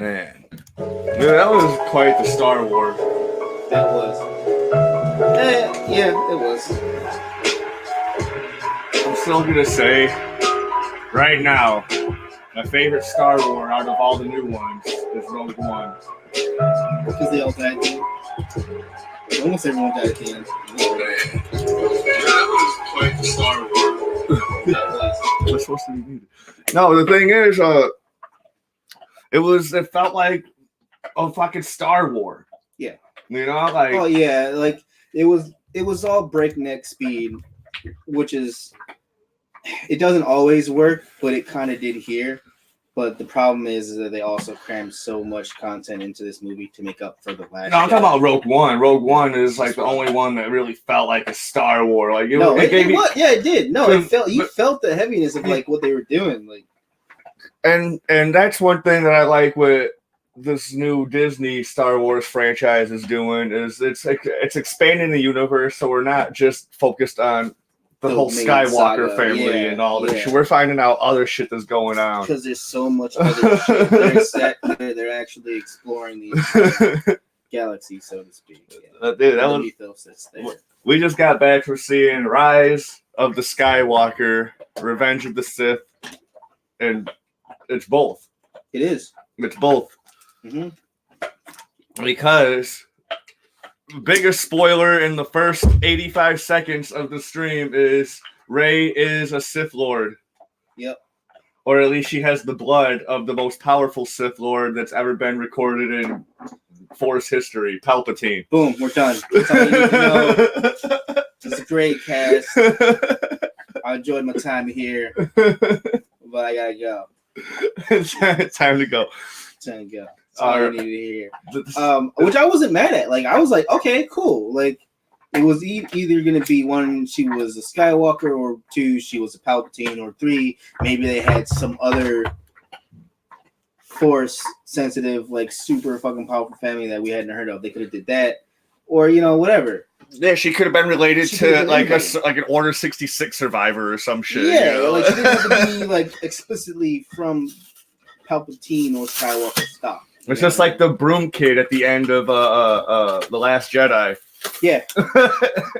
Man. Yeah, that was quite the Star Wars. That was. Yeah, it was. I'm still gonna say, right now, my favorite Star Wars out of all the new ones is Rogue One. Because they all died at the end. Almost everyone died at the end. That was quite the Star Wars. We're supposed to be muted. No, the thing is, it felt like a fucking Star Wars. Yeah. You know, like oh yeah, like it was all breakneck speed, which is it doesn't always work, but it kind of did here. But the problem is that they also crammed so much content into this movie to make up for the last. No, I'm talking about Rogue One. Rogue One is like the only one that really felt like a Star Wars. Like it did. No, you felt the heaviness of like what they were doing, like. And that's one thing that I like with this new Disney Star Wars franchise is doing is it's expanding the universe, so we're not just focused on the whole Skywalker family and all this shit. We're finding out other shit that's going on. Because there's so much other shit. They're actually exploring the galaxy, so to speak. Yeah. Dude, we just got back from seeing Rise of the Skywalker, Revenge of the Sith, and it's both. It is. It's both. Mm-hmm. Because biggest spoiler in the first 85 seconds of the stream is Rey is a Sith Lord. Yep. Or at least she has the blood of the most powerful Sith Lord that's ever been recorded in Force history, Palpatine. Boom, we're done. That's all you need to know. It's a great cast. I enjoyed my time here, but I gotta go. It's time to go. Time to go. That's all I needed to hear. Which I wasn't mad at. Like, I was like, okay, cool. Like, it was either going to be one, she was a Skywalker, or two, she was a Palpatine, or three, maybe they had some other Force-sensitive, like, super fucking powerful family that we hadn't heard of. They could have did that, or, whatever. Yeah, she could have been related to, like, an Order 66 survivor or some shit. Yeah, like, she didn't have to be, like, explicitly from Palpatine or Skywalker stock. It's just like the broom kid at the end of The Last Jedi. Yeah.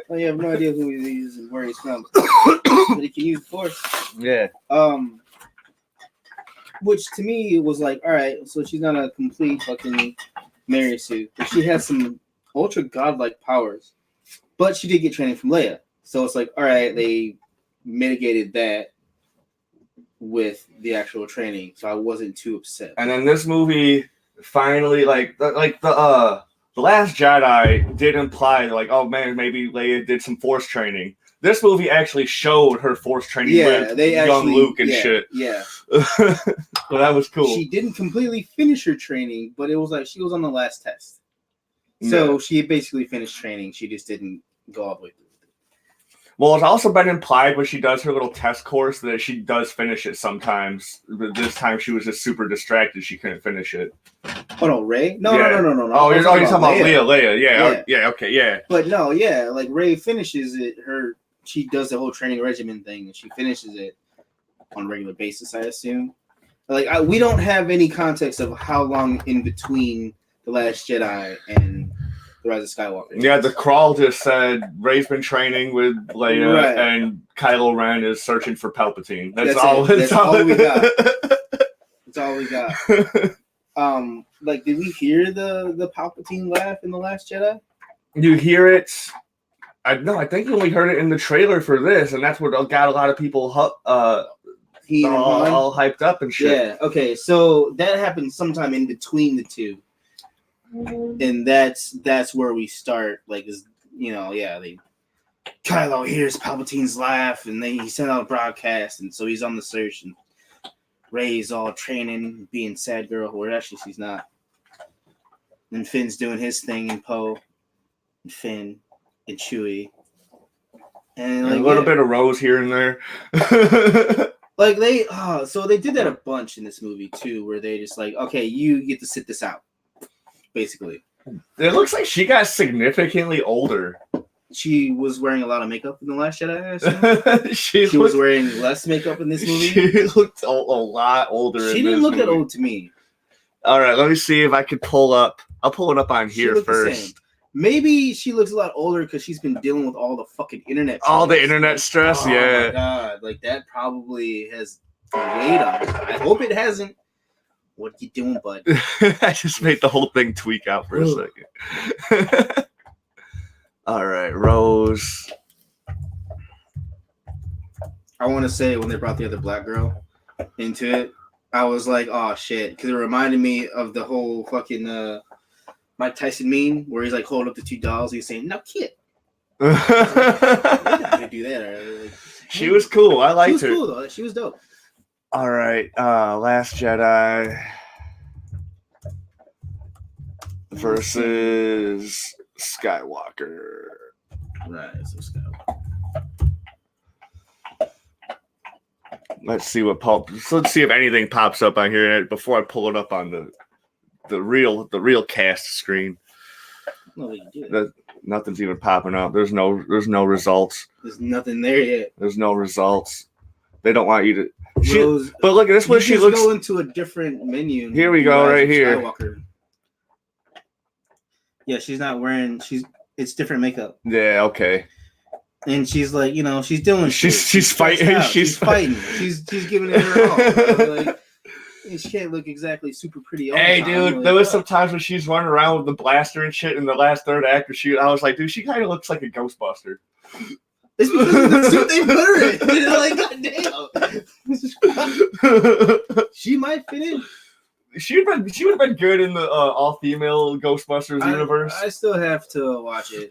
Well, you have no idea who he is and where he's from. But he can use the Force. Yeah. Which to me was like, all right, so she's not a complete fucking Mary Sue. But she has some ultra godlike powers. But she did get training from Leia. So it's like, all right, they mitigated that with the actual training. So I wasn't too upset. And then this movie finally, the Last Jedi did imply, like, oh man, maybe Leia did some Force training. This movie actually showed her Force training with young Luke and shit. Yeah. So that was cool. She didn't completely finish her training, but it was like she was on the last test. So she basically finished training. She just didn't go all the way through. Well, it's also been implied when she does her little test course that she does finish it sometimes. But this time she was just super distracted. She couldn't finish it. Oh, no, Rey? No. Oh, you're talking about Leia. Yeah, okay, yeah. But no, yeah, like Rey finishes it. She does the whole training regimen thing, and she finishes it on a regular basis, I assume. Like, we don't have any context of how long in between The Last Jedi and The Rise of Skywalker. Yeah, the crawl just said Rey's been training with Leia, and Kylo Ren is searching for Palpatine. That's all we got. That's all we got. Like, did we hear the Palpatine laugh in The Last Jedi? You hear it? I think you only heard it in the trailer for this, and that's what got a lot of people all hyped up and shit. Yeah, okay, so that happened sometime in between the two. And that's where we start. Like, Kylo hears Palpatine's laugh, and then he sent out a broadcast, and so he's on the search, and Rey's all training, being sad girl, or actually she's not. And Finn's doing his thing, and Poe, and Finn, and Chewie, and a little bit of Rose here and there. Like so they did that a bunch in this movie too, where they just like, okay, you get to sit this out. Basically, it looks like she got significantly older. She was wearing a lot of makeup in The Last Jedi. She was wearing less makeup in this movie. She looked a lot older. She didn't look that old to me. All right, let me see if I can pull up. I'll pull it up on here first. Maybe she looks a lot older because she's been dealing with all the fucking internet. All the internet stress, oh yeah. My God, like that probably has weighed on her. I hope it hasn't. What you doing, bud? I just made the whole thing tweak out for a second. All right, Rose. I want to say when they brought the other black girl into it, I was like, oh shit, because it reminded me of the whole fucking Mike Tyson meme where he's like holding up the two dolls. He's saying, "No kid." Like, I do that. Like, she was cool. I liked her. She was cool though. She was dope. All right, Last Jedi versus Skywalker. Right, so Skywalker. Let's see what let's see if anything pops up on here before I pull it up on the real cast screen. No, you do that. Nothing's even popping up. There's no results. There's nothing there yet. There's no results. They don't want you to. But look at this one. She looks. Go into a different menu. Here we go, right here. Skywalker. Yeah, she's not wearing. It's different makeup. Yeah. Okay. And she's like, she's doing. She's fighting. She's fighting. She's giving it her all. Like, she can't look exactly super pretty. Hey, dude, like, there was some times when she's running around with the blaster and shit in the last third act. I was like, dude, she kind of looks like a Ghostbuster. It's because of the suit they put her in. Like, goddamn. She might fit in. She would have been good in the all-female Ghostbusters universe. I still have to watch it.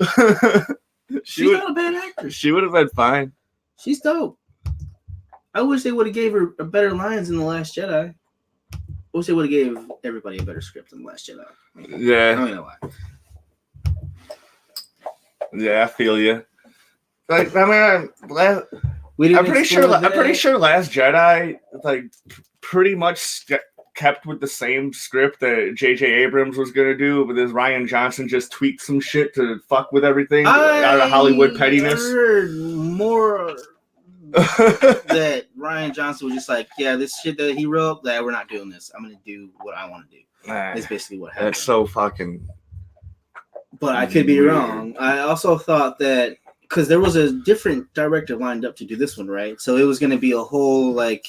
She's not a bad actress. She would have been fine. She's dope. I wish they would have gave her better lines in The Last Jedi. I wish they would have gave everybody a better script in The Last Jedi. Yeah. I don't know why. Yeah, I feel you. Like, I mean, I'm pretty sure Last Jedi pretty much kept with the same script that J.J. Abrams was gonna do, but this Rian Johnson just tweaked some shit to fuck with everything out of Hollywood pettiness. I heard more that Rian Johnson was just like, yeah, this shit that he wrote, that we're not doing this. I'm gonna do what I want to do. That's basically what happened. That's so fucking. But I could be wrong. I also thought that because there was a different director lined up to do this one, right? So it was going to be a whole like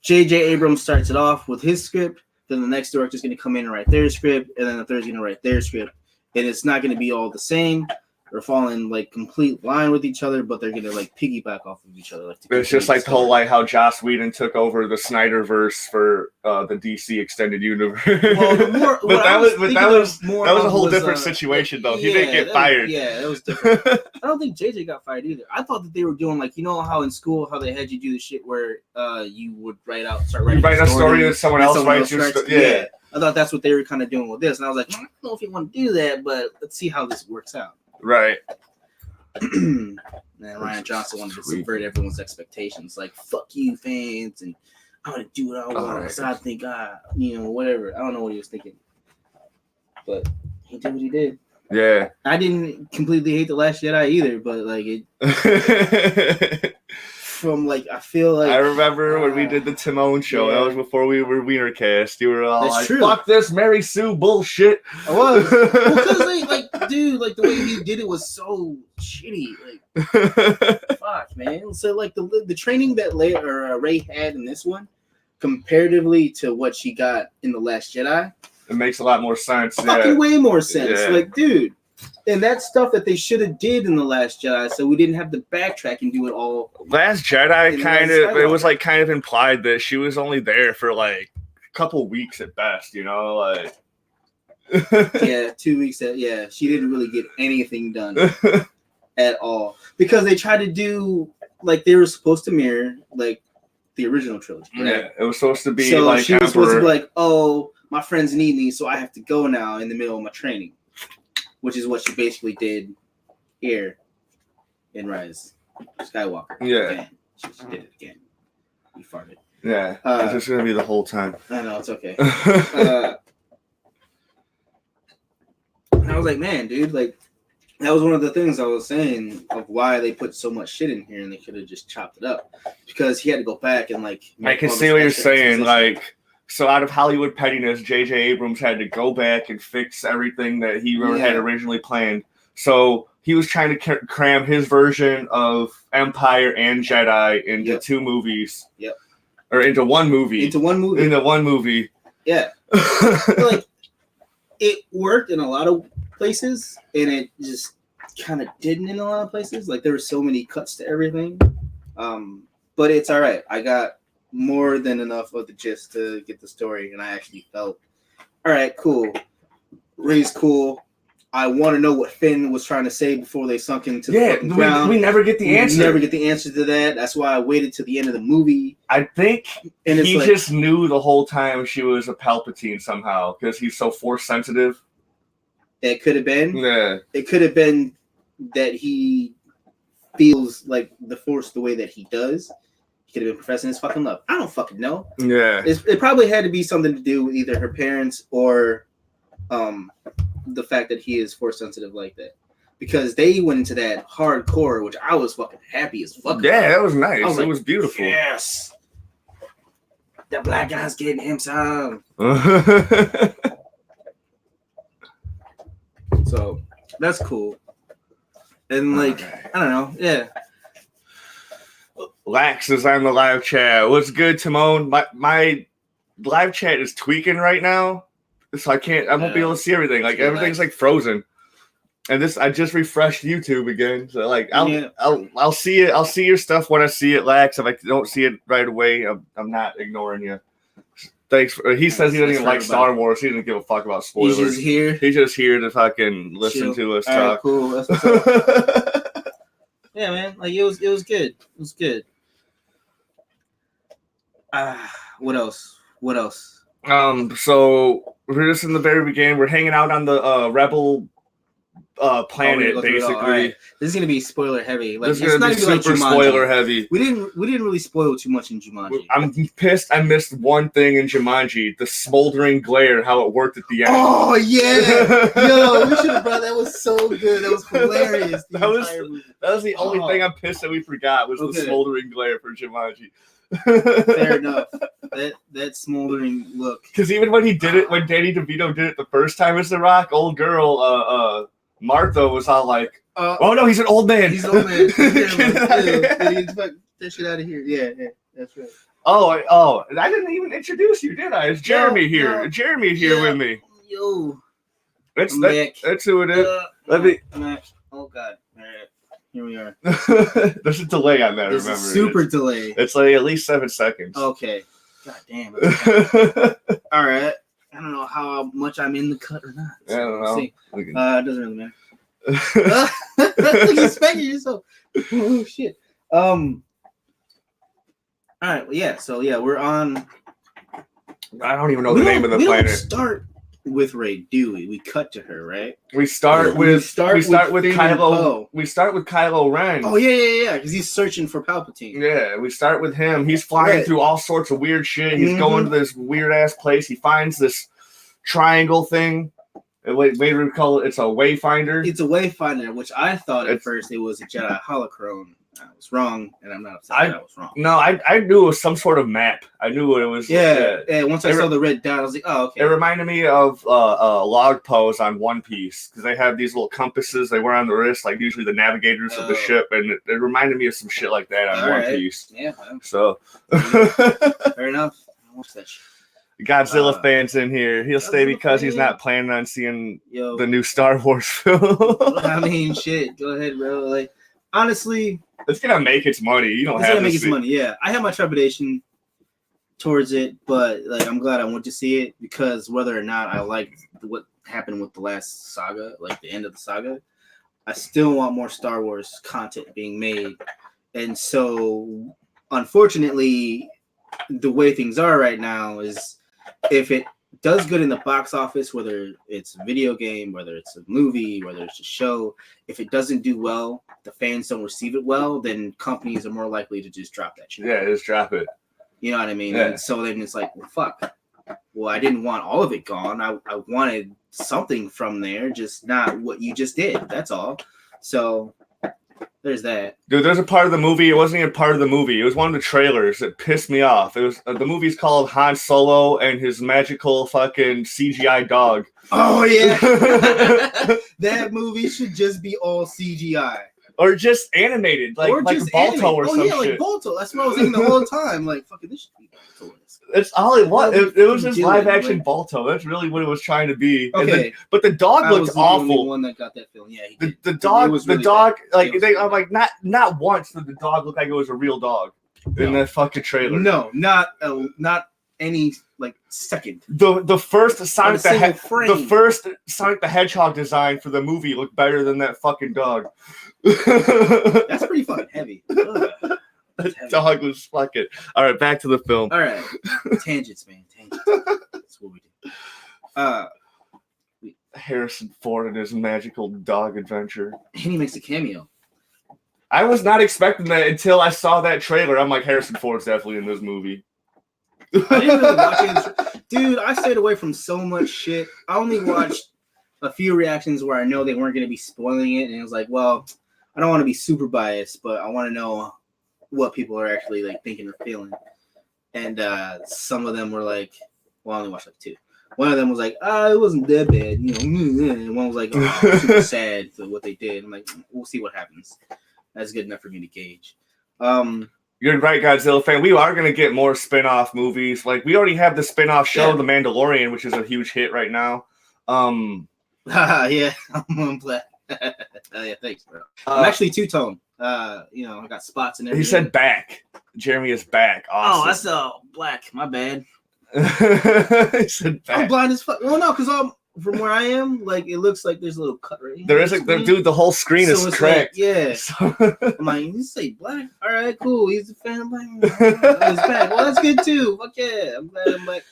J.J. Abrams starts it off with his script, then the next director's going to come in and write their script, and then the third's going to write their script, and it's not going to be all the same. They're falling like complete line with each other, but they're going to like piggyback off of each other. Like it's just like the whole like how Joss Whedon took over the Snyderverse for the DC extended universe. Well, that was a whole different situation though. He didn't get fired. That was different. I don't think JJ got fired either. I thought that they were doing like how in school how they had you do the shit where you would write a story and someone else writes your story. Yeah. I thought that's what they were kind of doing with this, and I was like, I don't know if you want to do that, but let's see how this works out. Right. And Rian Johnson wanted to subvert everyone's expectations. Like, fuck you, fans, and I'm going to do what I want. Because I think, whatever. I don't know what he was thinking. But he did what he did. Yeah. I didn't completely hate The Last Jedi either, but, like, it... From like, I feel like I remember when we did the Timon show. Yeah. That was before we were WeinerCast. You were all that's like, true. "Fuck this Mary Sue bullshit." I was because the way he did it was so shitty. Like, fuck, man. So like the training that Rey had in this one, comparatively to what she got in The Last Jedi, it makes a lot more sense. Fucking way more sense. Yeah. Like, dude. And that's stuff that they should have did in The Last Jedi, so we didn't have to backtrack and do it all. Last Jedi it was like kind of implied that she was only there for like a couple weeks at best, like. Yeah, 2 weeks. She didn't really get anything done at all because they tried to do like they were supposed to mirror like the original trilogy. Right? Yeah, it was supposed to be so like she was supposed to be like, oh, my friends need me, so I have to go now in the middle of my training. Which is what she basically did here in Rise Skywalker. Yeah. Again. She did it again. You farted. Yeah. It's just going to be the whole time. I know, it's okay. And I was like, man, dude, like, that was one of the things I was saying of why they put so much shit in here and they could have just chopped it up. Because he had to go back and, like... I can see what you're saying. Like, So out of Hollywood pettiness, J.J. Abrams had to go back and fix everything that he had originally planned. So he was trying to cram his version of Empire and Jedi into two movies. Yep. Or into one movie. Into one movie. Yeah. Like, it worked in a lot of places, and it just kind of didn't in a lot of places. Like, there were so many cuts to everything. But it's all right. I got more than enough of the gist to get the story, and I actually felt, all right, cool. Rey's cool. I want to know what Finn was trying to say before they sunk into the ground. We never get the answer. We never get the answer to that. That's why I waited till the end of the movie. I think he just knew the whole time she was a Palpatine somehow because he's so force sensitive. It could have been. Yeah. It could have been that he feels like the Force the way that he does. He could have been professing his fucking love. I don't fucking know. Yeah. It probably had to be something to do with either her parents or the fact that he is force sensitive like that. Because they went into that hardcore, which I was fucking happy as fuck. Yeah, that was nice. It was beautiful. Yes. That black guy's getting him some. So that's cool. And like, I don't know, yeah. Lax is on the live chat. What's good, Timon? My live chat is tweaking right now, so I won't be able to see everything. Like everything's like frozen. And I just refreshed YouTube again, so like I'll see it. I'll see your stuff when I see it, Lax. If I don't see it right away, I'm not ignoring you. Thanks. He says he doesn't even like Star Wars. He doesn't give a fuck about spoilers. He's just here. He's just here to fucking listen to us talk. Right, cool. That's what's up. Yeah, man. Like it was good. It was good. What else? So we're just in the very beginning. We're hanging out on the Rebel planet, basically. Right. This is gonna be spoiler heavy. Like, this is gonna be super spoiler heavy. We didn't really spoil too much in Jumanji. I'm pissed. I missed one thing in Jumanji: the smoldering glare. How it worked at the end. Oh yeah, yo, we should have brought. That was so good. That was hilarious. That was the only thing I'm pissed that we forgot was the smoldering glare for Jumanji. Fair enough. That smoldering look. Because even when he did it, when Danny DeVito did it the first time as The Rock, old girl Martha was all like, "Oh no, he's an old man. He's an old man. Get that shit out of here." Yeah, that's right. Oh, I didn't even introduce you, did I? It's Jeremy here. No. Jeremy here with me. Yo, that's who it is. Let me. Oh God. All right. Here we are. There's a delay on that. There's remember, a super delay. It's like at least 7 seconds. Okay. God damn. All right. I don't know how much I'm in the cut or not. So I don't know. See. It doesn't really matter. Look, you're spanking yourself. Oh shit. All right. Well, yeah. So yeah, we're on. I don't even know the name of the planet. We don't start with Rey, do we? We cut to her, right? We start with Kylo. We start with Kylo Ren. Oh yeah. Because he's searching for Palpatine. Yeah, we start with him. He's flying through all sorts of weird shit. He's going to this weird ass place. He finds this triangle thing. Maybe we call it. It's a wayfinder. It's a wayfinder, which I thought at first it was a Jedi holocron. I was wrong, and I'm not upset that I was wrong. No, I knew it was some sort of map. I knew what it was. Yeah. Once I saw the red dot, I was like, oh, okay. It reminded me of log pose on One Piece because they have these little compasses they wear on the wrist, like usually the navigators of the ship, and it reminded me of some shit like that on One Piece. Yeah. So. Fair enough. I watched that shit. Godzilla fans in here. He'll stay because he's not planning on seeing the new Star Wars film. I mean, shit. Go ahead, bro. Like, honestly, it's gonna make its money. You don't have to. It's gonna make its money. Yeah, I have my trepidation towards it, but like, I'm glad I went to see it because whether or not I liked what happened with the last saga, like the end of the saga, I still want more Star Wars content being made, and so unfortunately, the way things are right now is if it does good in the box office, whether it's a video game, whether it's a movie, whether it's a show, if it doesn't do well, the fans don't receive it well, then companies are more likely to just drop that shit. Yeah, just drop it. You know what I mean? Yeah. And so then it's like, well, fuck. Well, I didn't want all of it gone. I wanted something from there, just not what you just did. That's all. So There's that. Dude, there's a part of the movie. It wasn't even part of the movie. It was one of the trailers that pissed me off. It was the movie's called Han Solo and his magical fucking CGI dog. Oh yeah, that movie should just be all CGI or just animated, like just Balto animated. or some like shit. Balto. That's what I was thinking the whole time. Like, fucking this should be Balto. That's all it was. It was just live action Balto. That's really what it was trying to be. Okay, but the dog looked awful. The only one that got that feeling. Yeah, the dog. I'm like not once did the dog look like it was a real dog in that fucking trailer. No, not any like second. The first Sonic the Hedgehog design for the movie looked better than that fucking dog. That's pretty fucking heavy. That dog was fucking. All right, back to the film. All right, tangents, man. Tangents. That's what we do. Harrison Ford and his magical dog adventure. And he makes a cameo. I was not expecting that until I saw that trailer. I'm like, Harrison Ford's definitely in this movie. I didn't really watch it. Dude, I stayed away from so much shit. I only watched a few reactions where I know they weren't going to be spoiling it. And it was like, well, I don't want to be super biased, but I want to know what people are actually like thinking or feeling. And some of them were like, well, I only watched like two. One of them was like, it wasn't that bad, you know. And one was like, I'm super sad for what they did. I'm like, we'll see what happens. That's good enough for me to gauge. You're right, Godzilla fan. We are going to get more spin-off movies. Like, we already have the spin-off show, The Mandalorian, which is a huge hit right now. Yeah, I'm glad. Yeah, thanks, bro. I'm actually two-tone. I got spots and everything. He said back. Jeremy is back. Awesome. Oh, that's black. My bad. He said back. I'm blind as fuck. Well, no, because from where I am, like, it looks like there's a little cut right here. There is dude, the whole screen is cracked. Like, yeah. So, I'm like, you say black? All right, cool. He's a fan of black. He's back. Well, that's good too. Fuck yeah. I'm glad I'm back.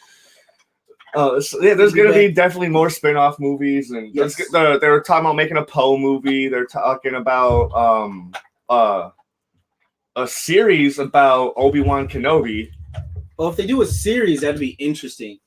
There's going to be definitely more spin-off movies. And yes. they were talking about making a Poe movie. They're talking about a series about Obi-Wan Kenobi. Well, if they do a series, that'd be interesting.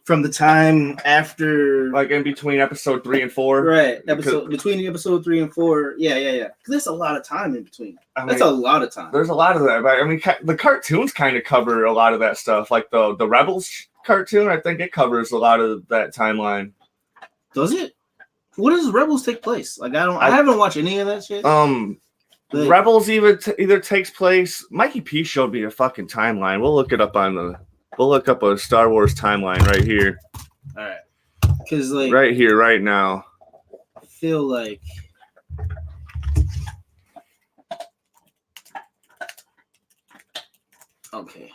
From the time after, like in between episode 3 and 4, right? Between episode 3 and 4, yeah. Because there's a lot of time in between. That's a lot of time. There's a lot of that. But I mean, the cartoons kind of cover a lot of that stuff. Like the Rebels cartoon, I think it covers a lot of that timeline. Does it? What does Rebels take place? Like I haven't watched any of that shit. Rebels either takes place. Mikey P showed me a fucking timeline. We'll look it up We'll look up a Star Wars timeline right here. All right. Because, like... Right here, right now. I feel like... Okay.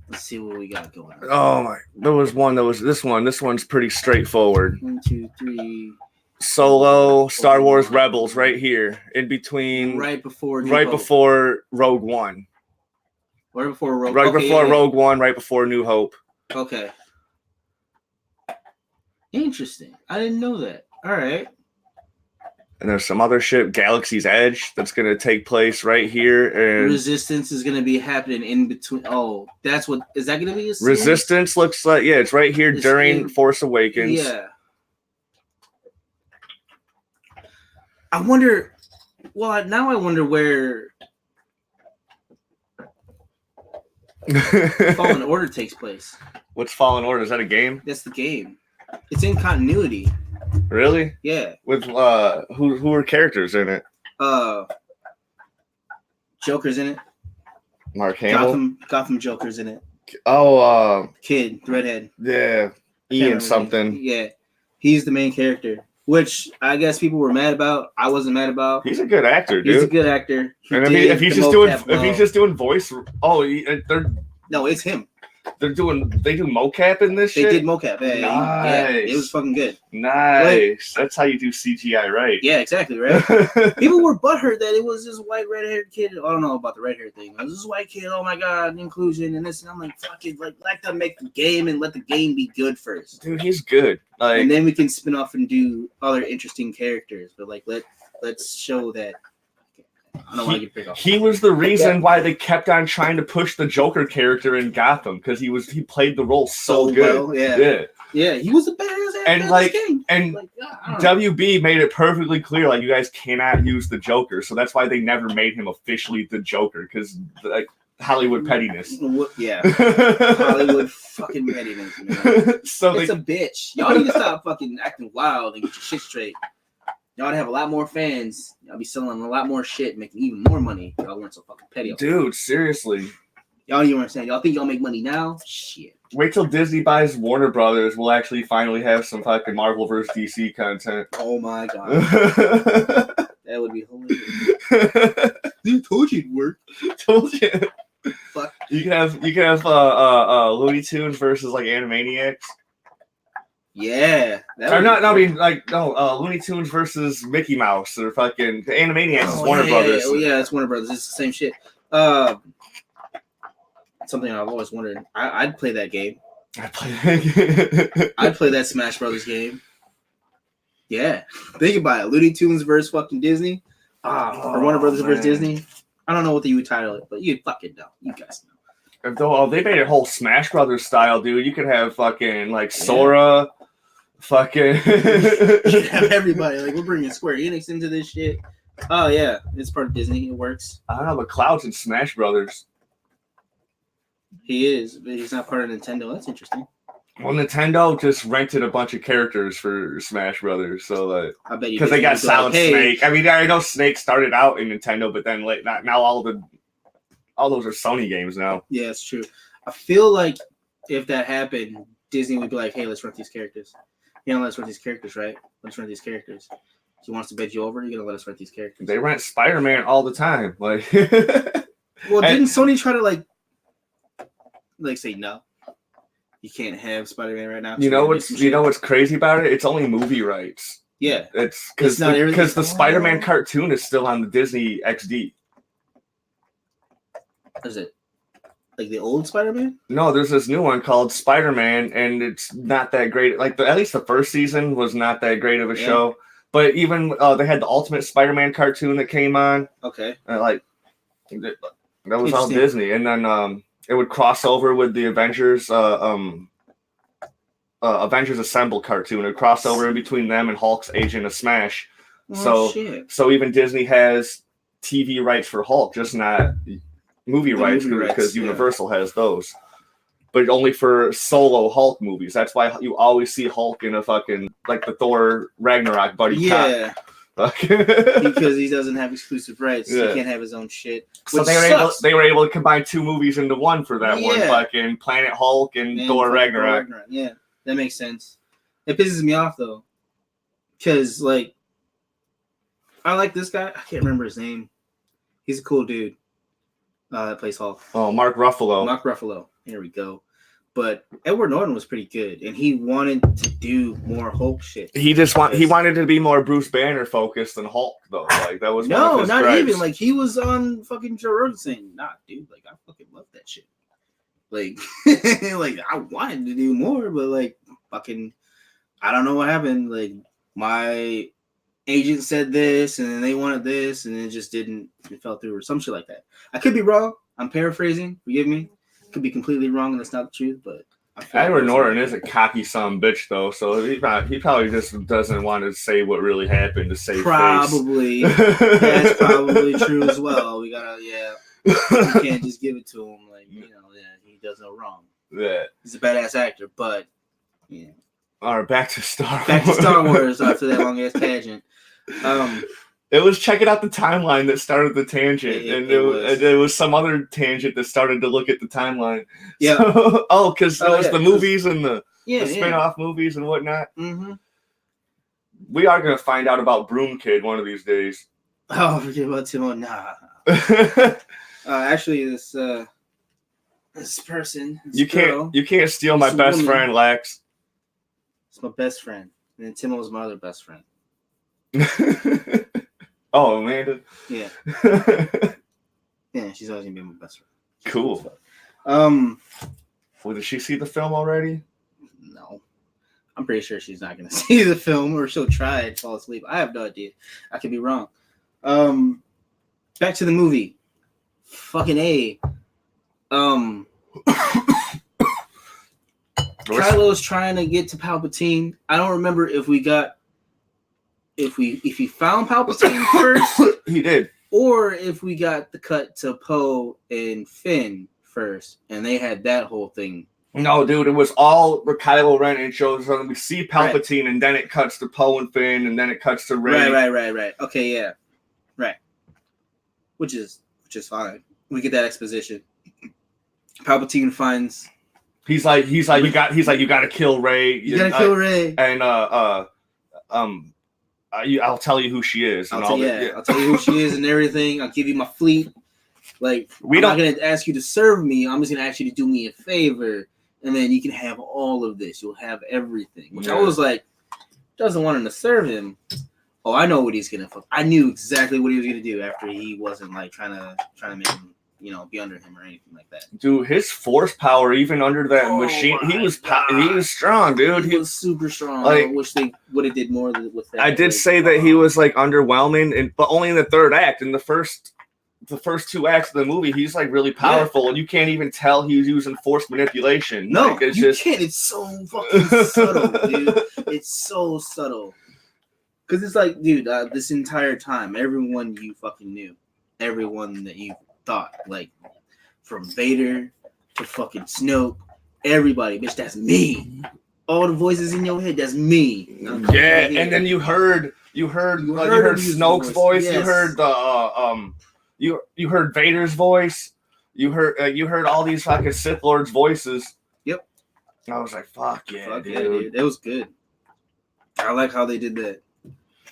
Let's see what we got going on. Oh, my... There was this one. This one's pretty straightforward. 1, 2, 3... Solo, Star Wars Rebels, right here. In between... Right before Rogue One. Right before Rogue Rogue One, right before New Hope. Okay. Interesting. I didn't know that. All right. And there's some other shit, Galaxy's Edge, that's going to take place right here. And Resistance is going to be happening in between. Oh, that's what... Is that going to be a series? Resistance looks like... Yeah, it's right here during Force Awakens. Yeah. I wonder... Well, now I wonder where... Fallen Order takes place. What's Fallen Order? Is that a game? That's the game. It's in continuity. Really? Yeah. With who are characters in it? Joker's in it. Mark Hamill. Gotham Joker's in it. Oh, kid, the redhead. Yeah, Ian something. Yeah, he's the main character, which I guess people were mad about. I wasn't mad about. He's a good actor, dude. He's a good actor. And if he's just doing voice, no, it's him. They do mocap in this shit? They did mocap. Yeah, nice. Yeah, it was fucking good. Nice. That's how you do CGI, right? Yeah, exactly, right? People were butthurt that it was this white red-haired kid. I don't know about the red-haired thing. It was this white kid, oh my God, inclusion and this. And I'm like, fuck it. Like to make the game and let the game be good first. Dude, he's good. And then we can spin off and do other interesting characters. But let's show that. I don't want to get picked off. He was the reason why they kept on trying to push the Joker character in Gotham, because he played the role so good. Well, yeah, he was a badass And like this game. and Like, I don't know. WB made it perfectly clear, like, you guys cannot use the Joker, so that's why they never made him officially the Joker, because like Hollywood pettiness. Yeah, Hollywood fucking pettiness, man. So It's a bitch. Y'all need to stop fucking acting wild and get your shit straight. Y'all have a lot more fans. Y'all be selling a lot more shit, making even more money. Y'all weren't so fucking petty. dude, seriously. Y'all don't even understand. Y'all think y'all make money now? Shit. Wait till Disney buys Warner Brothers. We'll actually finally have some fucking Marvel vs. DC content. Oh my god. That would be hilarious. You told you it'd work. Told you. Fuck. You can have Looney Tunes versus like Animaniacs. Yeah. Or not, I mean, like, no, Looney Tunes versus Mickey Mouse or fucking the Animaniacs is Warner Brothers. Oh yeah, it's Warner Brothers. It's the same shit. Something I've always wondered. I'd play that game. I'd play that Smash Brothers game. Yeah. Think about it. Looney Tunes versus fucking Disney. Or Warner Brothers versus Disney. I don't know what you would title it, but you fucking know. You guys know. Though they made it whole Smash Brothers style, dude. You could have fucking like Sora, fucking. You could have everybody. Like, we're bringing Square Enix into this shit. Oh yeah, it's part of Disney. It works. I don't know, but Cloud's in Smash Brothers. He is, but he's not part of Nintendo. That's interesting. Well, Nintendo just rented a bunch of characters for Smash Brothers, so like, I bet you because they got Solid Snake. I mean, I know Snake started out in Nintendo, but then now all those are Sony games now. Yeah, it's true. I feel like if that happened, Disney would be like, "Hey, let's rent these characters. You know, let's rent these characters, right? Let's rent these characters. Do you want us to bid you over? You're gonna let us rent these characters." They rent Spider-Man all the time, like. Well, didn't Sony try to like say no? You can't have Spider-Man right now. You know what's crazy about it? It's only movie rights. Yeah, it's because the Spider-Man cartoon is still on the Disney XD. Is it like the old Spider-Man? No, there's this new one called Spider-Man, and it's not that great. Like at least the first season was not that great of a show. But even they had the Ultimate Spider-Man cartoon that came on. Okay, that was all Disney, and then it would cross over with the Avengers. Avengers Assemble cartoon. It would cross over in between them and Hulk's Agent of Smash. So even Disney has TV rights for Hulk, just not movie rights because Universal has those. But only for solo Hulk movies. That's why you always see Hulk in a fucking like the Thor Ragnarok buddy cop. Because he doesn't have exclusive rights. Yeah. He can't have his own shit. So they were able to combine two movies into one for that one. Fucking Planet Hulk and Thor Ragnarok. Yeah, that makes sense. It pisses me off though. Because like I like this guy. I can't remember his name. He's a cool dude. That plays Hulk. Oh, Mark Ruffalo. Mark Ruffalo. Here we go. But Edward Norton was pretty good, and he wanted to do more Hulk shit. He wanted to be more Bruce Banner focused than Hulk, though. Like that was not gripes. Even like he was on fucking Joe Rogan saying, "Nah, dude, like I fucking love that shit." Like, like I wanted to do more, but like fucking, I don't know what happened. Like my agent said this, and then they wanted this, and it just didn't. It fell through or some shit like that. I could be wrong. I'm paraphrasing. Forgive me. Could be completely wrong, and that's not the truth. But Edward Norton is a cocky son of a bitch, though, so he probably just doesn't want to say what really happened to save probably face. That's probably true as well. We gotta you can't just give it to him like he does no wrong. Yeah, he's a badass actor, but yeah. All right, back to Star Wars. Back to Star Wars after that long ass tangent. It was checking out the timeline that started the tangent, and there was some other tangent that started to look at the timeline. Yeah. So, because it was the movies and the spin-off movies and whatnot. Mm-hmm. We are going to find out about Broom Kid one of these days. Oh, forget about Timo. Nah. Actually, this person. This you can't steal my best friend, Lex. It's my best friend, and then Timo's my other best friend. Oh, Amanda. Yeah. Yeah, she's always gonna be my best friend. Cool. Well, did she see the film already? No. I'm pretty sure she's not gonna see the film, or she'll try and fall asleep. I have no idea. I could be wrong. Back to the movie. Fucking A. Kylo's trying to get to Palpatine. I don't remember if he found Palpatine first. He did. Or if we got the cut to Poe and Finn first, and they had that whole thing. No, dude, it was all Kylo Ren and shows them. We see Palpatine, and then it cuts to Poe and Finn, and then it cuts to Rey. Right. Okay, yeah, right. Which is fine. We get that exposition. Palpatine finds. He's like you got to kill Rey. You gotta kill Rey. And I'll tell you who she is. I'll tell you who she is and everything. I'll give you my fleet. Like, I'm not going to ask you to serve me. I'm just going to ask you to do me a favor. And then you can have all of this. You'll have everything. Which I was like, doesn't want him to serve him. Oh, I know what he's going to. I knew exactly what he was going to do after he wasn't like trying to make him, be under him or anything like that. Dude, his force power, even under that machine, he was strong, dude. He was super strong. Like, I wish they would have did more with that. I did say that he was like underwhelming, but only in the third act. In the first 2 acts of the movie, he's like really powerful, and you can't even tell he's using force manipulation. No, like, you can't. It's so fucking subtle, dude. It's so subtle. Because it's like, dude, this entire time, everyone you fucking knew, everyone that you thought, like, from Vader to fucking Snoke, everybody, bitch, that's me. All the voices in your head, that's me. Yeah, and then you heard Snoke's voice. Yes. You heard the you heard Vader's voice. You heard all these fucking Sith Lords' voices. Yep. And I was like, fuck yeah, dude. Yeah, dude. It was good. I like how they did that.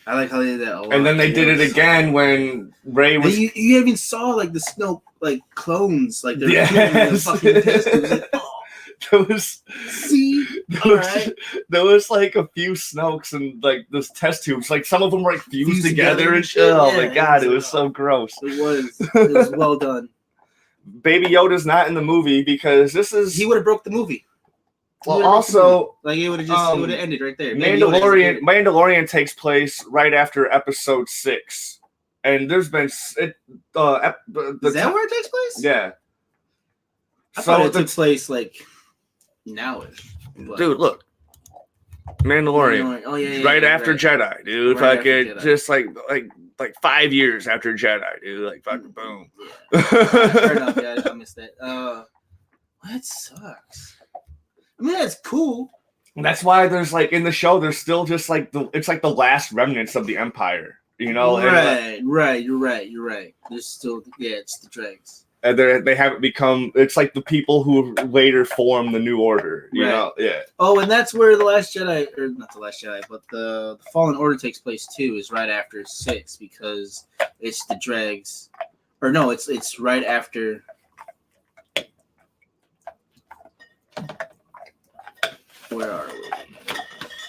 A lot. And then they did it again when Rey was. You even saw like the Snoke like clones, like they're the fucking test. It was like, there was like a few Snokes and like this test tubes. Like some of them were like fused together and shit. Oh my god, it was so gross. It was well done. Baby Yoda's not in the movie because he would have broke the movie. Well, also, like it would have ended right there. Mandalorian takes place right after Episode 6, and there's been is that where it takes place? Yeah. I thought it took place like nowish. Dude, look, Mandalorian. Oh yeah, right after Jedi, dude. Right fucking just like 5 years after Jedi, dude. Like fucking boom. Yeah. Fair enough, guys. I missed that. That sucks. I mean, that's cool. That's why there's like in the show, there's still just like it's like the last remnants of the Empire, Right. You're right. There's still it's the dregs. And they haven't become. It's like the people who later form the New Order, you know. Yeah. Oh, and that's where the Last Jedi, or not the Last Jedi, but the Fallen Order takes place too. Is right after 6 because it's the dregs, or no, it's right after. Where are we?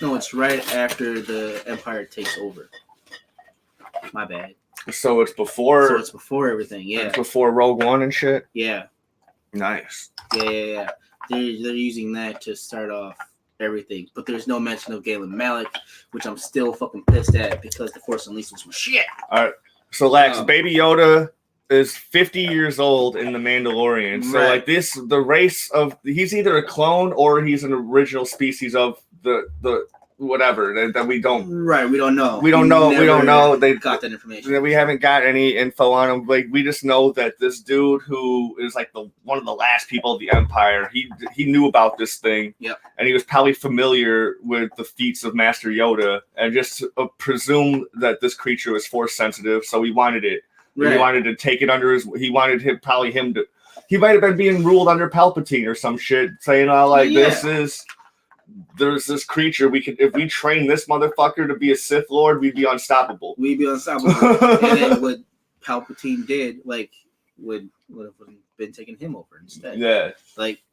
No, it's right after the Empire takes over. My bad. So it's before. Everything. Yeah. It's before Rogue One and shit. Yeah. Nice. Yeah. They're using that to start off everything, but there's no mention of Galen Malik, which I'm still fucking pissed at because the Force Unleashed was some shit. All right. So Lex, Baby Yoda is 50 years old in The Mandalorian. So like the race of he's either a clone or he's an original species of the whatever that we don't. Right, we don't know. We don't know. They got that information. We haven't got any info on him. Like we just know that this dude who is like one of the last people of the Empire, he knew about this thing. Yep. And he was probably familiar with the feats of Master Yoda and just presumed that this creature was force sensitive, so he wanted it. Right. He wanted to take it under his. He wanted him to. He might have been being ruled under Palpatine or some shit, saying, there's this creature. If we train this motherfucker to be a Sith Lord, we'd be unstoppable. And then what Palpatine did, would have been taking him over instead. Yeah.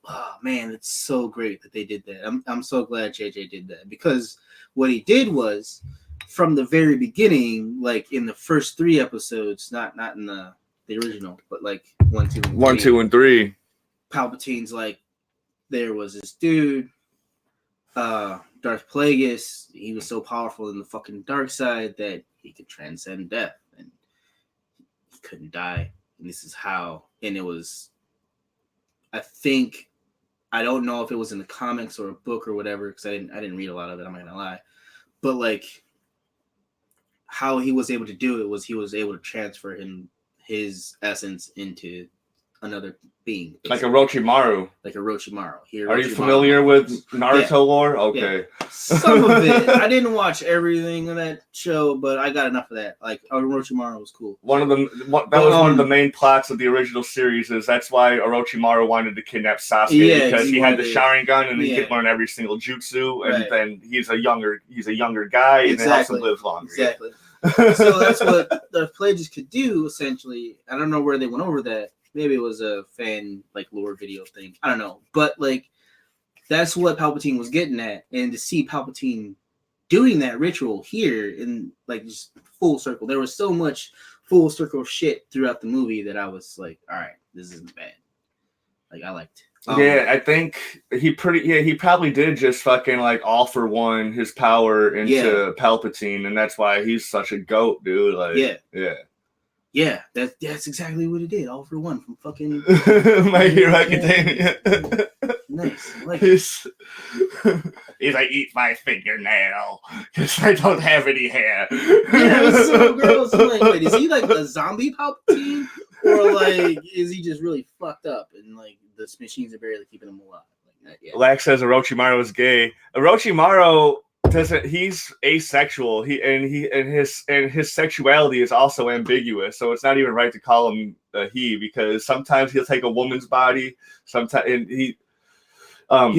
Oh man, it's so great that they did that. I'm so glad JJ did that because what he did was. From the very beginning, in the first 3 episodes, not in the original, but 1, 2, and 3. 1, 2, and 3. Palpatine's there was this dude, Darth Plagueis. He was so powerful in the fucking dark side that he could transcend death and he couldn't die. And this is how. And it was, I I don't know if it was in the comics or a book or whatever, because I didn't read a lot of it. I'm not gonna lie, but like how he was able to do it was he was able to transfer his essence into another being, like Orochimaru. Like Orochimaru. Are you familiar with Naruto lore? Okay, some of it. I didn't watch everything of that show, but I got enough of that. Like Orochimaru was cool. One of the main plots of the original series is that's why Orochimaru wanted to kidnap Sasuke because he had the Sharingan and he could learn every single jutsu, and then he's a younger guy and it helps him live longer. Exactly. So that's what the Pelagius could do essentially. I don't know where they went over that. Maybe it was a fan like lore video thing. I don't know, but like that's what Palpatine was getting at, and to see Palpatine doing that ritual here in like just full circle. There was so much full circle shit throughout the movie that I was like, all right, this isn't bad. Like I liked. I think he probably did just fucking like all for one his power into Palpatine, and that's why he's such a goat, dude. Like yeah, that's exactly what it did. All for one from fucking My Hero Academia. Nice. Like he's like, eat my fingernail because I don't have any hair. Yeah, it was so gross. I'm like, wait, is he like a zombie Palpatine, or like is he just really fucked up and like the machines are barely keeping him alive? Like that. Lax says Orochimaru is gay. Orochimaru doesn't. He's asexual. His sexuality is also ambiguous. So it's not even right to call him a he, because sometimes he'll take a woman's body. Sometimes he's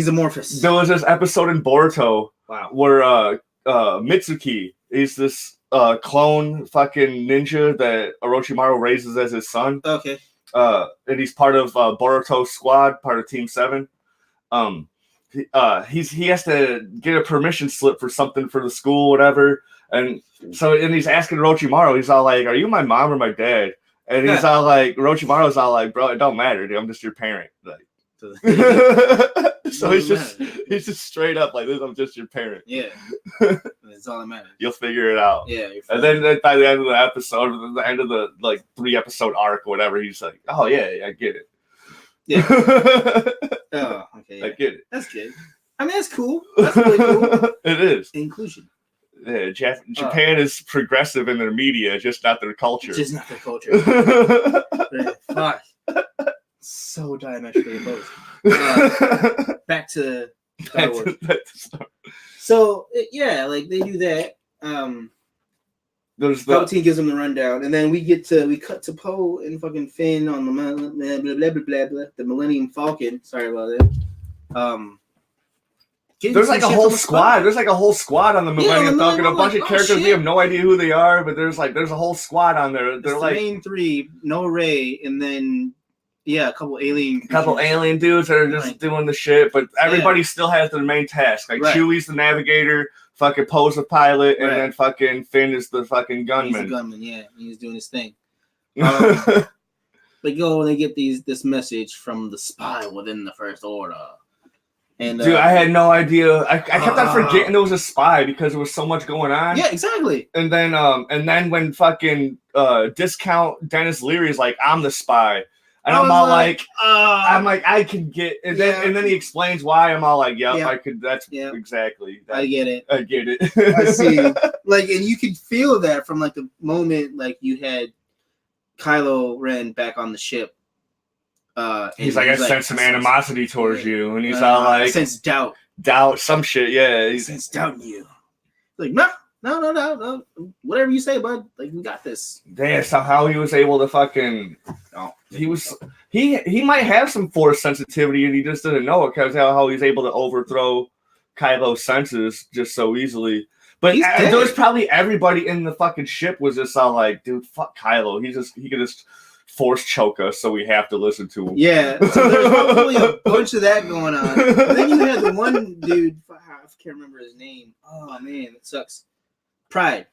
amorphous. There was this episode in Boruto where Mitsuki is this clone fucking ninja that Orochimaru raises as his son. Okay. And he's part of Boruto squad, part of Team 7. He has to get a permission slip for something for the school, whatever. And he's asking Orochimaru, he's all like, "Are you my mom or my dad?" And he's all like, Orochimaru's all like, "Bro, it don't matter, dude. I'm just your parent." Like, so he's just straight up like this. I'm just your parent. Yeah, that's all that matters. You'll figure it out. Yeah, and then by the end of the episode, the end of the like 3-episode arc or whatever, he's like, "Oh yeah, I get it." Yeah. Oh, okay. I get it. That's good. I mean, that's cool. That's really cool. It is inclusion. Yeah, Japan is progressive in their media, just not their culture. Just not their culture. Fuck. So diametrically opposed. Back to Star Wars. So like they do that. Palpatine gives him the rundown, and then we cut to Poe and fucking Finn on the Millennium Falcon. Sorry about that. There's like a whole squad. There's like a whole squad on the Millennium Falcon. A bunch of characters we have no idea who they are, but there's a whole squad on there. They're like the main three, no Rey, and then a couple alien dudes that are just doing the shit. But everybody still has their main task. Like Chewie's the navigator, fucking Poe's the pilot, and then fucking Finn is the fucking gunman. He's the gunman. He's doing his thing. They go and they get this message from the spy within the First Order. And dude, I had no idea. I kept on forgetting it was a spy because there was so much going on. Yeah, exactly. And then when fucking discount Dennis Leary is like, "I'm the spy," and I'm all like, I can get. And then he explains why. I'm all like, "Yep, I could." That's exactly. I get it. I get it. I see. Like, and you could feel that from like the moment like you had Kylo Ren back on the ship. He's like, I sense some animosity towards you, and he's all like, I sense doubt, some shit, yeah. He sense doubt in you. Like, no, whatever you say, bud. Like, we got this. Yeah, somehow he was able to fucking. He might have some force sensitivity, and he just didn't know it because how he's able to overthrow Kylo's senses just so easily. But there was probably everybody in the fucking ship was just all like, dude, fuck Kylo. He could just force choke us, so we have to listen to him. Yeah, so there's probably a bunch of that going on. But then you had the one dude, I can't remember his name. Oh man, it sucks. Pride,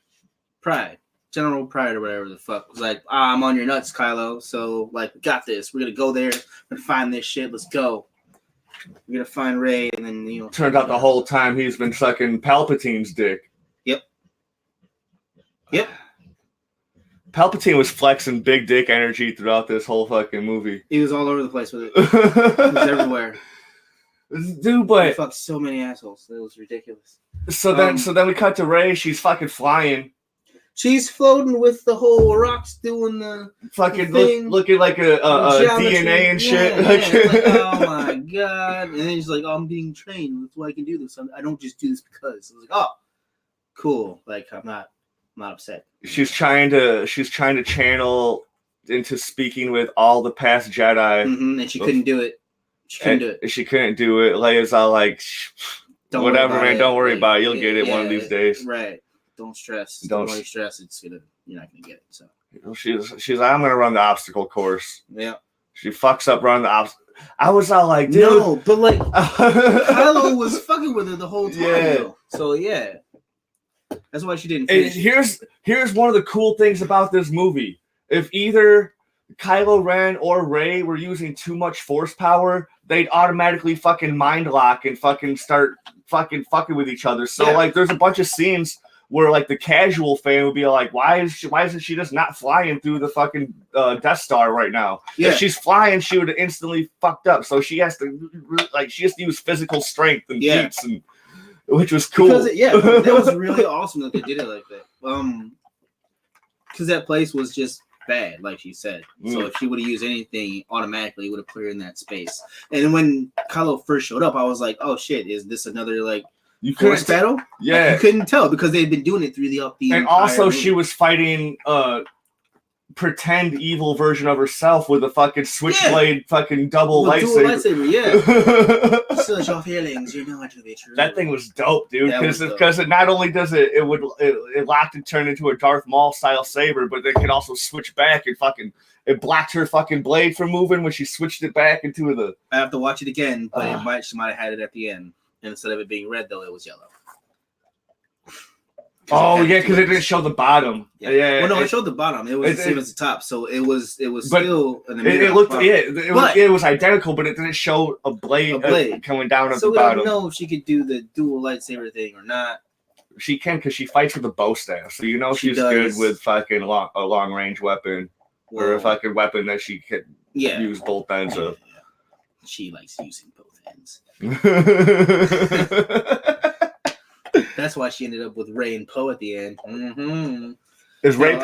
General Pride or whatever the fuck was like, I'm on your nuts, Kylo. So like, we got this. We're gonna go there. We're gonna find this shit. Let's go. We're gonna find Rey, and then Turned out the whole time he's been sucking Palpatine's dick. Yep. Palpatine was flexing big dick energy throughout this whole fucking movie. He was all over the place with it. He was everywhere. Dude, He but fucked so many assholes. It was ridiculous. so then we cut to Rey. She's fucking flying. She's floating with the whole rocks doing the Fucking thing, looking like a DNA and shit. Yeah. Like, oh my god! And then she's like, "Oh, I'm being trained. That's why I can do this. I don't just do this because." I was like, "Oh, cool. Like, I'm not upset." She's trying to channel into speaking with all the past Jedi, and she couldn't do it. She couldn't do it. Leia's all like, "Whatever, man. Don't worry about it. You'll get it one of these days." Right. Don't stress. Don't worry, stress. You're not gonna get it. So she's like, "I'm gonna run the obstacle course." Yeah. She fucks up running the obstacle. I was all like, "Dude," no, but like Kylo was fucking with her the whole time. Yeah. Though. So yeah, that's why she didn't finish. Here's one of the cool things about this movie. If either Kylo Ren or Rey were using too much force power, they'd automatically fucking mind lock and fucking start fucking with each other. So like, there's a bunch of scenes where like the casual fan would be like, why isn't she just not flying through the fucking Death Star right now? Yeah. If she's flying, she would have instantly fucked up. So she has to use physical strength and feats, and which was cool. That was really awesome that they did it like that. Because that place was just bad, like she said. So if she would have used anything, automatically it would have put her in that space. And when Kylo first showed up, I was like, oh shit, is this another like force battle? Yeah. You couldn't tell because they'd been doing it through the and also movie. She was fighting pretend evil version of herself with a fucking switchblade fucking double lightsaber. Yeah. Search your feelings, you know what to be true. That thing was dope, dude. Because it not only does it locked and turned into a Darth Maul style saber, but it can also switch back and fucking it blocked her fucking blade from moving when she switched it back into the. I have to watch it again, but she might have had it at the end. And instead of it being red, though, it was yellow. Oh yeah, because it didn't show the bottom. Yeah. Well, no, it showed the bottom. It was the same as the top, so it was still. It looked. It was identical, but it didn't show a blade coming down at the bottom. So we don't know if she could do the dual lightsaber thing or not. She can because she fights with a bow staff, so you know she's good with fucking a long range weapon or a fucking weapon that she can use both ends of. She likes using both ends. That's why she ended up with Rey and Poe at the end. Mm-hmm. Is Rey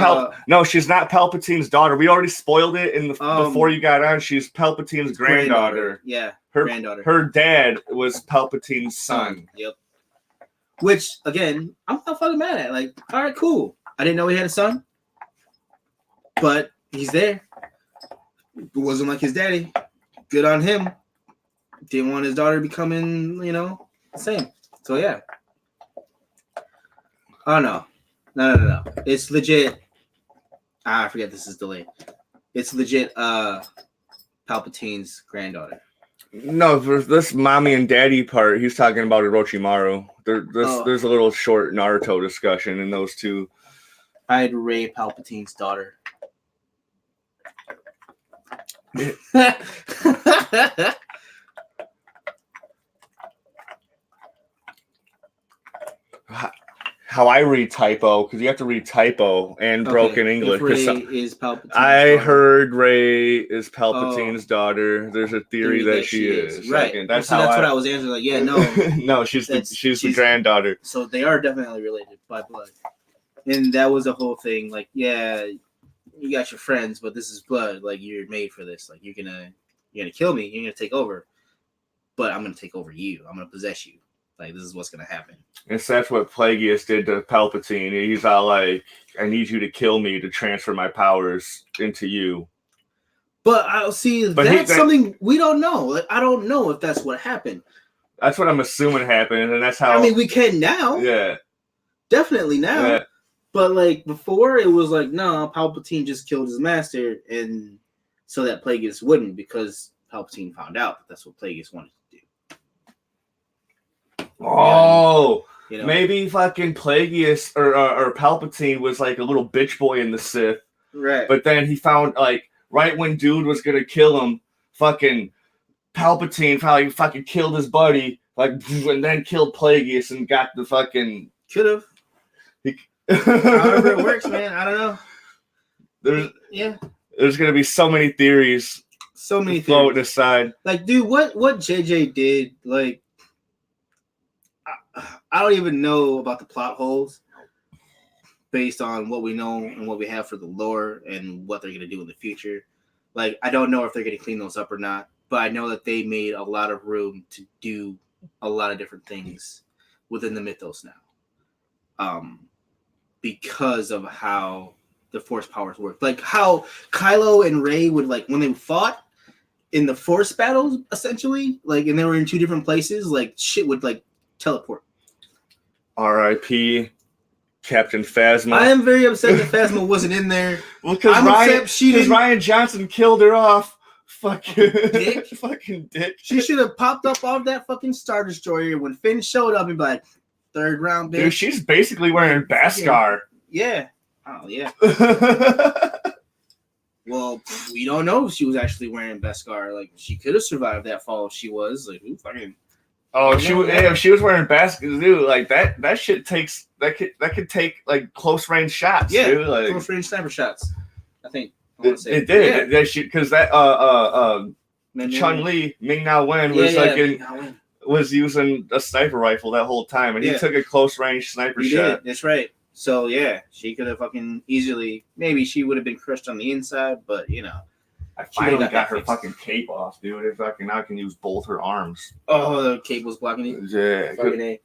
No, she's not Palpatine's daughter. We already spoiled it in the before you got on. She's Palpatine's granddaughter. Yeah, her granddaughter. Her dad was Palpatine's son. Yep. Which again, I'm not fucking mad at. Like, all right, cool. I didn't know he had a son, but he's there. It wasn't like his daddy. Good on him. Didn't want his daughter becoming, the same. So yeah. Oh no. It's legit. I forget this is delayed. It's legit Palpatine's granddaughter. No, for this mommy and daddy part, he's talking about Orochimaru. There's a little short Naruto discussion in those two. I had Rey Palpatine's daughter. How I read typo, because you have to read typo and broken English. Rey is Palpatine's I daughter. Heard Rey is Palpatine's daughter. There's a theory that she is. Right. That's what I was answering. Like, yeah, no. No, she's the granddaughter. So they are definitely related by blood. And that was the whole thing. Like, yeah, you got your friends, but this is blood. Like, you're made for this. Like, you're gonna kill me. You're gonna take over. But I'm gonna take over you. I'm gonna possess you. Like, this is what's going to happen. And so that's what Plagueis did to Palpatine. He's all like, I need you to kill me to transfer my powers into you. But I'll see, that's something we don't know. Like, I don't know if that's what happened. That's what I'm assuming happened. And that's how. I mean, we can now. Yeah. Definitely now. Yeah. But, like, before it was like, no, Palpatine just killed his master. And so that Plagueis wouldn't, because Palpatine found out that that's what Plagueis wanted. Oh, maybe fucking Plagueis or Palpatine was like a little bitch boy in the Sith. Right. But then he found, like, right when dude was going to kill him, fucking Palpatine probably fucking killed his buddy, like, and then killed Plagueis and got the fucking... Could have. However it works, man. I don't know. There's going to be so many theories. So many floating theories. aside. Like, dude, what JJ did, like, I don't even know about the plot holes based on what we know and what we have for the lore and what they're going to do in the future. Like, I don't know if they're going to clean those up or not, but I know that they made a lot of room to do a lot of different things within the mythos now. Because of how the Force powers work. Like, how Kylo and Rey would, like, when they fought in the Force battles, essentially, like, and they were in two different places, like, shit would, like, teleport. R.I.P. Captain Phasma. I am very upset that Phasma wasn't in there. Well, because Ryan Johnson killed her off. Fucking dick. Fucking dick. She should have popped up off that fucking Star Destroyer when Finn showed up and be like, third round, bitch. Dude, she's basically wearing Beskar. Yeah. Oh, yeah. Well, we don't know if she was actually wearing Beskar. Like, she could have survived that fall if she was. Like, who fucking... Oh, if she was wearing Beskar, dude, like that shit takes that could take like close range shots, dude. Like close range sniper shots. I think it did. Because that Chun-Li, Ming-Na Wen was using a sniper rifle that whole time, and he took a close range sniper shot. That's right. So yeah, she could have fucking easily. Maybe she would have been crushed on the inside, but you know. I finally got her fucking cape off, dude. If I can use both her arms. Oh, the cape was blocking it? Yeah. Fucking A.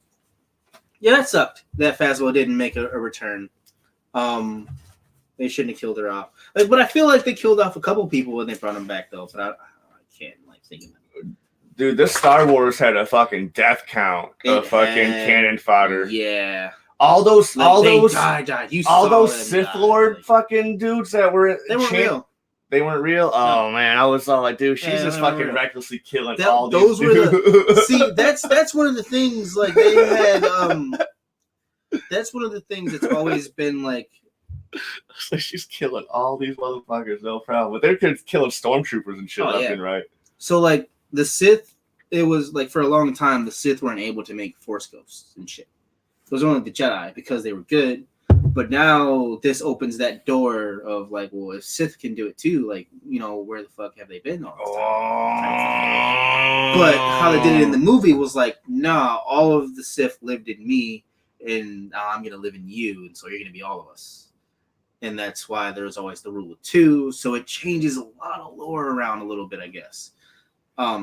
Yeah, that sucked. That Phasma didn't make a return. They shouldn't have killed her off. Like, but I feel like they killed off a couple people when they brought them back, though. But I can't, like, think of it. Dude, this Star Wars had a fucking death count of fucking cannon fodder. Yeah. All those Sith Lord fucking dudes that were... They weren't real. They weren't real? Oh, man. I was all like, dude, she's just fucking recklessly killing all these dudes. See, that's one of the things, like, they had, that's one of the things that's always been, like... So she's killing all these motherfuckers, no problem. But they're killing stormtroopers and shit left and right. So, like, the Sith, it was, like, for a long time, the Sith weren't able to make Force ghosts and shit. It was only the Jedi because they were good. But now this opens that door of like, well, if Sith can do it too, like, you know, where the fuck have they been all this time? But how they did it in the movie was like, nah, all of the Sith lived in me, and I'm gonna live in you, and so you're gonna be all of us. And that's why there's always the rule of two. So it changes a lot of lore around a little bit, I guess.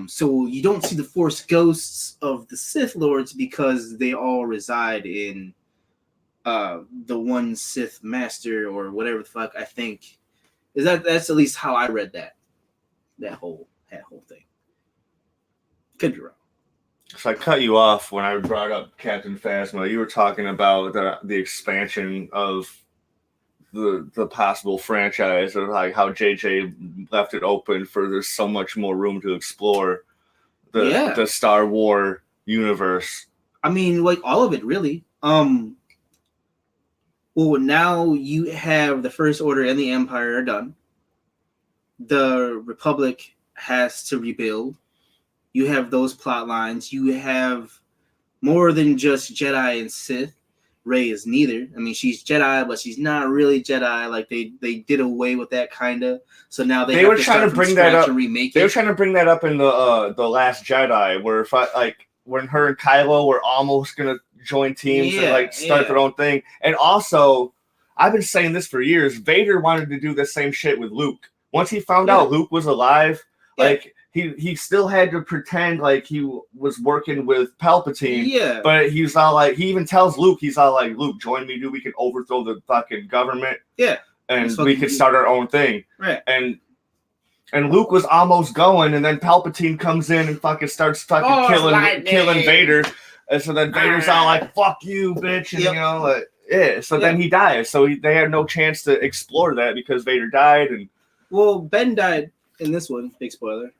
So you don't see the Force ghosts of the Sith Lords because they all reside in the one Sith master or whatever the fuck. I think that's at least how I read that whole thing. Could be wrong. So I cut you off when I brought up Captain Phasma. You were talking about the expansion of the possible franchise, or like how JJ left it open for there's so much more room to explore the Star Wars universe. I mean, like all of it, really. Well, now you have the First Order and the Empire are done. The Republic has to rebuild. You have those plot lines. You have more than just Jedi and Sith. Rey is neither. I mean, she's Jedi, but she's not really Jedi. Like they did away with that kind of. So now they were trying to bring that up. They were trying to bring that up in the Last Jedi, where when her and Kylo were almost gonna join teams and like start their own thing. And also, I've been saying this for years. Vader wanted to do the same shit with Luke. Once he found out Luke was alive, like. He still had to pretend like he was working with Palpatine. Yeah. But he's all like, he even tells Luke, he's all like, Luke, join me, dude. We can overthrow the fucking government. Yeah. And we can start our own thing. Right. And Luke was almost going, and then Palpatine comes in and fucking starts fucking killing Vader. And so then Vader's all like, fuck you, bitch. And you know, like, so then he dies. So they had no chance to explore that because Vader died. And well, Ben died in this one. Big spoiler.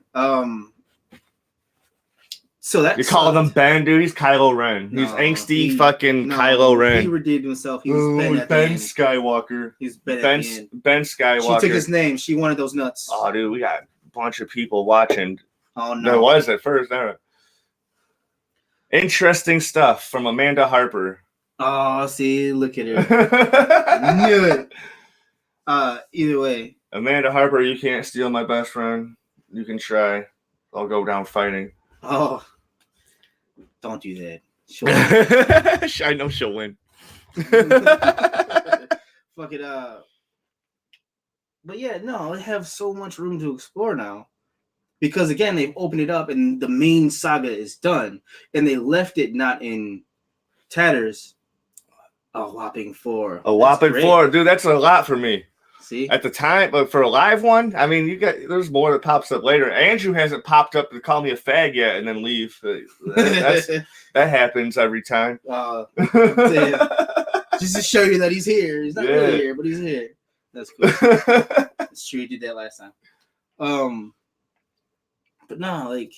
So that's you're calling him Ben, dude. He's Kylo Ren. He's angsty fucking Kylo Ren. He redeemed himself. He was Ben Skywalker. He's Ben Skywalker. She took his name. She wanted those nuts. Oh, dude, we got a bunch of people watching. Oh no, there was at first. No. Interesting stuff from Amanda Harper. Oh, see, look at her. Knew it. Either way, Amanda Harper, you can't steal my best friend. You can try. I'll go down fighting. Oh, don't do that. I know she'll win. Fuck it up. But yeah, no, they have so much room to explore now. Because again, they've opened it up and the main saga is done. And they left it not in tatters. A whopping 4. A whopping 4. Dude, that's a lot for me. See? At the time, but for a live one, I mean, there's more that pops up later. Andrew hasn't popped up to call me a fag yet and then leave. That happens every time. Just to show you that he's here. He's not really here, but he's here. That's cool. It's true, he did that last time. But no, like,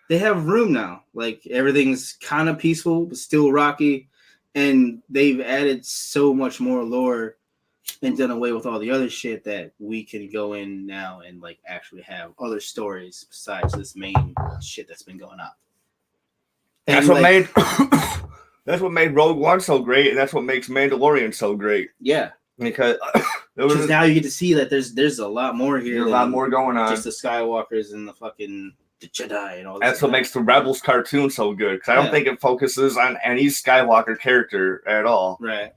they have room now. Like, everything's kind of peaceful, but still rocky. And they've added so much more lore and done away with all the other shit that we can go in now and, like, actually have other stories besides this main shit that's been going on. That's what that's what made Rogue One so great, and that's what makes Mandalorian so great. Yeah. Because now you get to see that there's a lot more here. There's a lot more going on. Just the Skywalkers and the Jedi and all that. That's what makes the Rebels cartoon so good. Because I don't think it focuses on any Skywalker character at all. Right.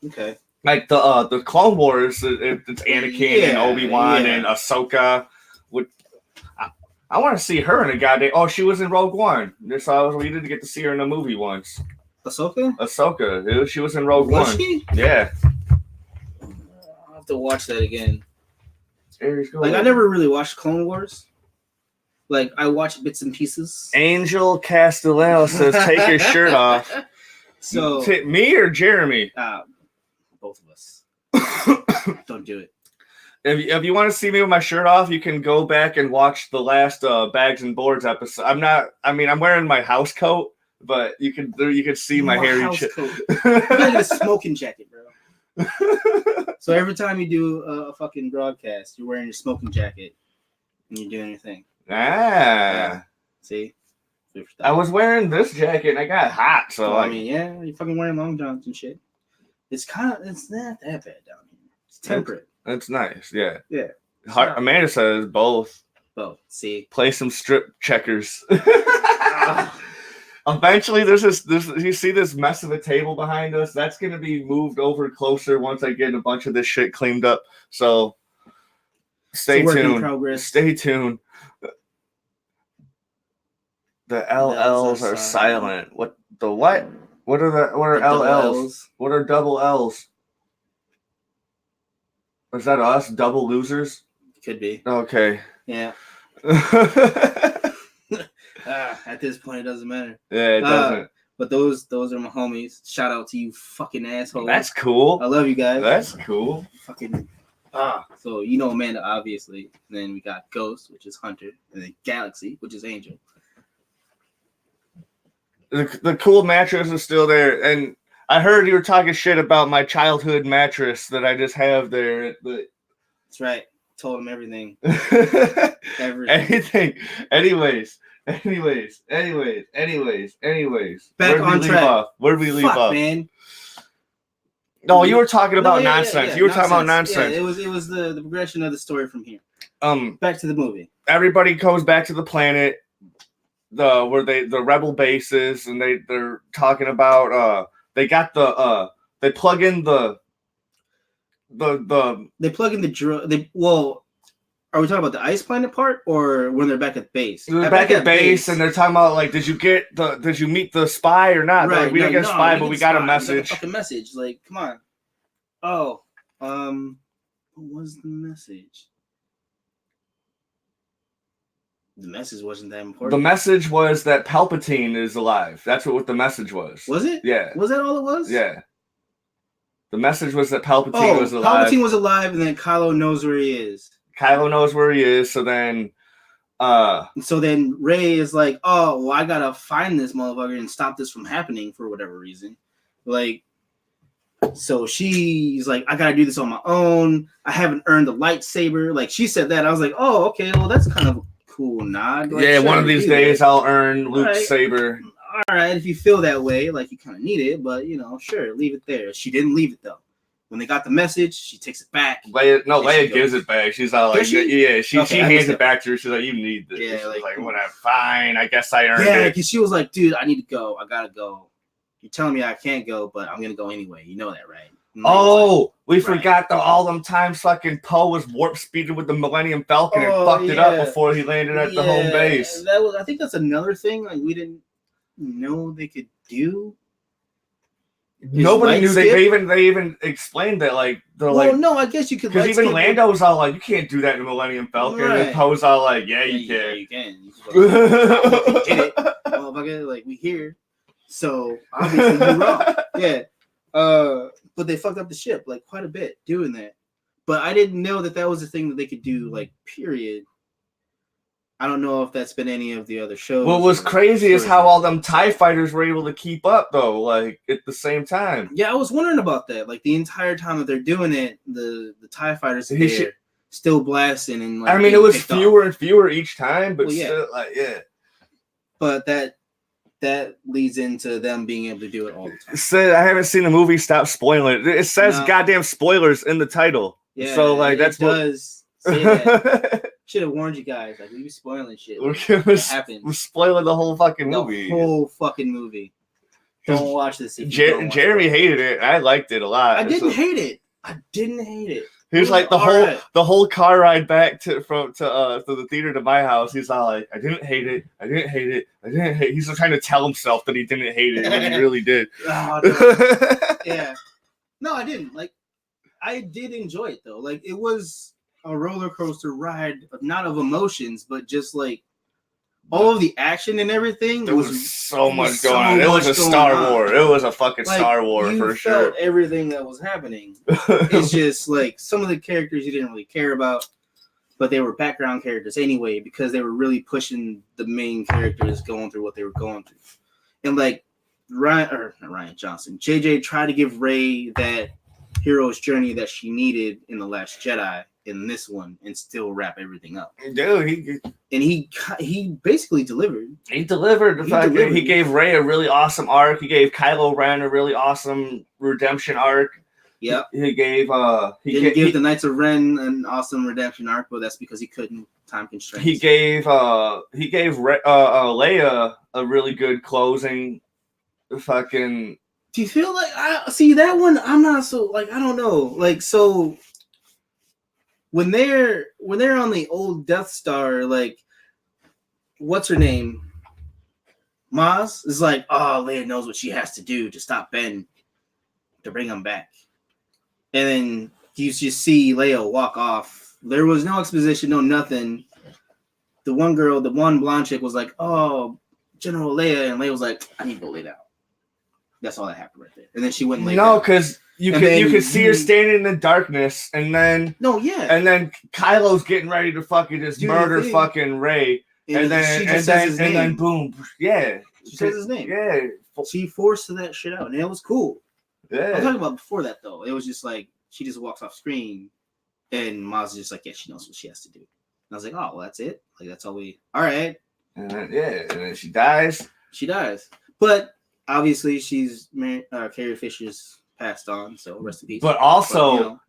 Okay. Like the Clone Wars, it's Anakin and Obi-Wan and Ahsoka. I want to see her in a goddamn. Oh, she was in Rogue One. We didn't get to see her in a movie once. Ahsoka, dude, she was in Rogue One. Was she? Yeah. I'll have to watch that again. Like, I never really watched Clone Wars. Like, I watched bits and pieces. Angel Castellano says, "Take your shirt off." So me or Jeremy? Both of us. Don't do it. If you want to see me with my shirt off, you can go back and watch the last Bags and Boards episode. I'm wearing my house coat, but you can see my hairy shit. You're like a smoking jacket, bro. So every time you do a fucking broadcast, you're wearing your smoking jacket and you're doing your thing. See? I was wearing this jacket and I got hot, so you're fucking wearing long johns and shit. It's not that bad down here. It's temperate. That's nice, yeah. Yeah. Amanda says both. Both. See? Play some strip checkers. Eventually, there's this. You see this mess of a table behind us? That's going to be moved over closer once I get a bunch of this shit cleaned up. So, stay tuned. Stay tuned. The LLs are silent. What? The what? What are LLs? What are double L's? Is that us? Double losers? Could be. Okay. Yeah. At this point, it doesn't matter. Yeah, it doesn't. But those are my homies. Shout out to you, fucking assholes. That's cool. I love you guys. That's cool. Fucking. So you know Amanda, obviously. And then we got Ghost, which is Hunter, and then Galaxy, which is Angel. The cool mattress is still there, and I heard you were talking shit about my childhood mattress that I just have there. That's right. Told him everything. Anything. Anyways. Back on track. Where did we leave off? Man. No, you were talking about nonsense. Yeah, you were talking about nonsense. Yeah, it was the progression of the story from here. Back to the movie. Everybody goes back to the planet, the rebel bases, and they're talking about they got they plug in the they plug in the drill. Are we talking about the ice planet part, or when they're back at base? They're back at base, and they're talking about, like, did you meet the spy or not? Right, like, we didn't get a spy, but we got a message. We got a fucking message. Like, come on. Oh, what was the message? The message wasn't that important. The message was that Palpatine is alive. That's what the message was. Was it? Yeah. Was that all it was? Yeah. The message was that Palpatine was alive. Palpatine was alive, and then Kylo knows where he is. Kylo knows where he is, so then Rey is like, oh, well, I gotta find this motherfucker and stop this from happening for whatever reason. Like, so she's like, I gotta do this on my own. I haven't earned the lightsaber. Like, she said that. I was like, oh, okay, well, that's kind of a cool nod. Like, yeah, one of these days I'll earn Luke's saber. All right, if you feel that way, like you kind of need it, but, sure, leave it there. She didn't leave it, though. when they got the message, she takes it back. Leia gives it back. She's all like, she hands it back to her. She's like, you need this. Yeah, she's like whatever, fine. I guess I earned it. Yeah, because she was like, dude, I need to go. I gotta go. You're telling me I can't go, but I'm gonna go anyway. You know that, right? We forgot that all them times fucking Poe was warp speeded with the Millennium Falcon and fucked it up before he landed at the home base. I think that's another thing like we didn't know they could do. Nobody knew. They even explained that no, I guess you could. Because even Lando was all like, you can't do that in the Millennium Falcon. Right. And Poe's all like, yeah, you can. Yeah, you can. You did it, motherfucker. Like we here, so obviously you're wrong. Yeah. But they fucked up the ship like quite a bit doing that. But I didn't know that was a thing that they could do. Like period. I don't know if that's been any of the other shows. What was crazy is how all them TIE fighters were able to keep up, though, like, at the same time. Yeah, I was wondering about that. Like, the entire time that they're doing it, the TIE fighters are still blasting. And like, I mean, it was fewer and fewer each time, but still, But that leads into them being able to do it all the time. So I haven't seen the movie. Stop spoiling it. It says goddamn spoilers in the title. Yeah, so, like, that's what... does say that. Should have warned you guys. Like, we be spoiling shit. Like, what happened? We're spoiling the whole fucking movie. The whole fucking movie. Don't watch this. Jeremy hated it. I liked it a lot. I didn't hate it. I didn't hate it. He was like the whole car ride back to the theater to my house. He's all like, I didn't hate it. I didn't hate it. I didn't hate it. He's trying to tell himself that he didn't hate it when he really did. Oh, no. Yeah. No, I didn't. Like, I did enjoy it though. Like, it was a roller coaster ride, not of emotions, but just like all of the action and everything. There was so much going on. It was a Star Wars. It was a fucking Star Wars for sure. You felt everything that was happening. It's just like some of the characters you didn't really care about, but they were background characters anyway because they were really pushing the main characters going through what they were going through. And like Ryan Johnson, JJ tried to give Rey that hero's journey that she needed in The Last Jedi in this one and still wrap everything up. Dude, he basically delivered. He delivered. The fact that he gave Rey a really awesome arc. He gave Kylo Ren a really awesome redemption arc. Yep. He gave the Knights of Ren an awesome redemption arc, but that's because he couldn't time constraints. He gave Leia a really good closing. Fucking. Do you feel like I see that one? I'm not so like I don't know. Like so when they're on the old Death Star, like what's her name? Maz is like, oh, Leia knows what she has to do to stop Ben to bring him back. And then you just see Leia walk off. There was no exposition, no nothing. The one blonde chick was like, oh, General Leia, and Leia was like, I need to go lay down. That's all that happened right there. And then she went and laid down. No, because you could see her standing in the darkness, and then and then Kylo's getting ready to fucking just murder fucking Rey, and then boom, yeah, she says his name, yeah, she forced that shit out, and it was cool. Yeah, I'm talking about before that though. It was just like she just walks off screen, and Maz is just like, yeah, she knows what she has to do. And I was like, oh, well, that's it. Like that's all right. And then she dies. She dies, but. Obviously, she's Carrie Fisher's passed on, so rest in peace. But also,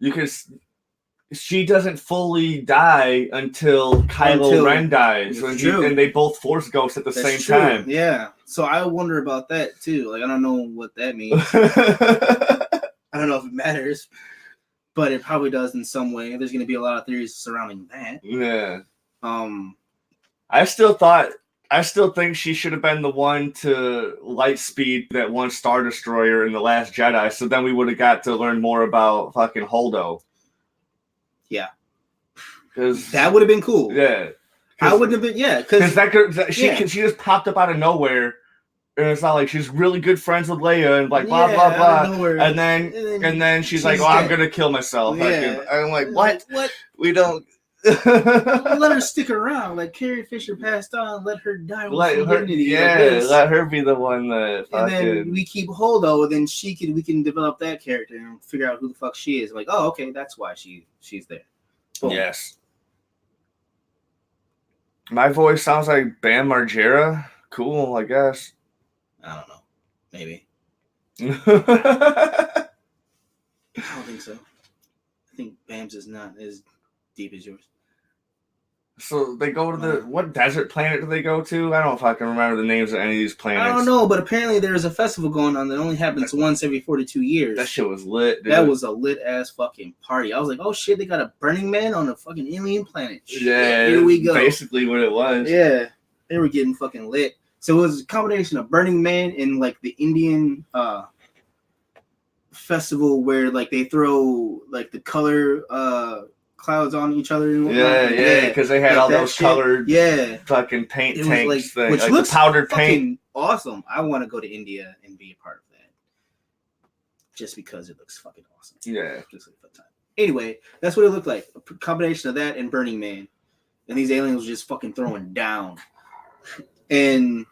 she doesn't fully die until Kylo Ren dies, and they both Force Ghosts at the same time. Yeah, so I wonder about that too. Like, I don't know what that means. I don't know if it matters, but it probably does in some way. There's going to be a lot of theories surrounding that. Yeah. I still think she should have been the one to light speed that one Star Destroyer in The Last Jedi, so then we would have got to learn more about fucking Holdo. Yeah. That would have been cool. Yeah. I wouldn't have been, because she just popped up out of nowhere, and it's not like she's really good friends with Leia, and like, blah, blah, blah, and then she's like, oh, I'm going to kill myself. Yeah. I'm like, what? We don't... Let her stick around. Like Carrie Fisher passed on, let her die with dignity. Let her be the one that. And then we keep Holdo, then we can develop that character and figure out who the fuck she is. Like, oh, okay, that's why she's there. Boom. Yes. My voice sounds like Bam Margera. Cool, I guess. I don't know. Maybe. I don't think so. I think Bam's is not as deep as yours. So they go to what desert planet do they go to? I don't know if I can remember the names of any of these planets. I don't know, but apparently there's a festival going on that only happens once every 42 years. That shit was lit, dude. That was a lit ass fucking party. I was like, oh shit, they got a Burning Man on a fucking alien planet. Yeah, here we go. Basically what it was. Yeah, they were getting fucking lit. So it was a combination of Burning Man and like the Indian festival where like they throw like the color clouds on each other and whatnot. Yeah, because they had like all those shit. Colored fucking paint it tanks was thing, which like looks the powdered paint. Awesome. I want to go to India and be a part of that. Just because it looks fucking awesome. Yeah. Just like fun time. Anyway, that's what it looked like. A combination of that and Burning Man. And these aliens were just fucking throwing down. And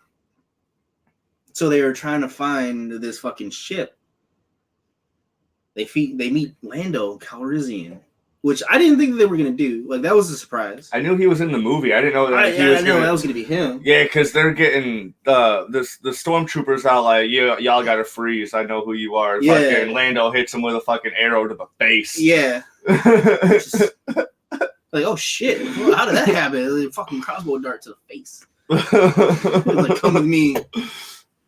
so they were trying to find this fucking ship. They meet Lando Calrissian, which I didn't think they were gonna do. Like that was a surprise. I knew he was in the movie. I didn't know that that was gonna be him. Yeah, because they're getting the stormtroopers out like, y'all gotta freeze. I know who you are. Yeah. Fucking Lando hits him with a fucking arrow to the face. Yeah. Like, oh shit! How did that happen? Like, fucking crossbow dart to the face. Like, come with me.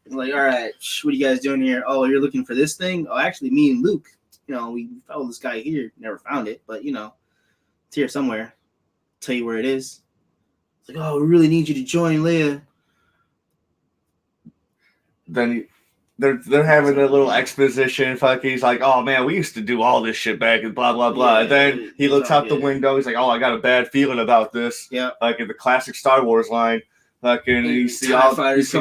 Like, all right, what are you guys doing here? Oh, you're looking for this thing? Oh, actually, me and Luke, we followed this guy here. Never found it, but it's here somewhere. Tell you where it is. It's like, oh, we really need you to join Leia. Then they're having a little exposition. Fuck, he's like, oh man, we used to do all this shit back and blah blah blah. And then he looks out the window. He's like, oh, I got a bad feeling about this. Yeah, like in the classic Star Wars line. Fucking, you see TIE fighters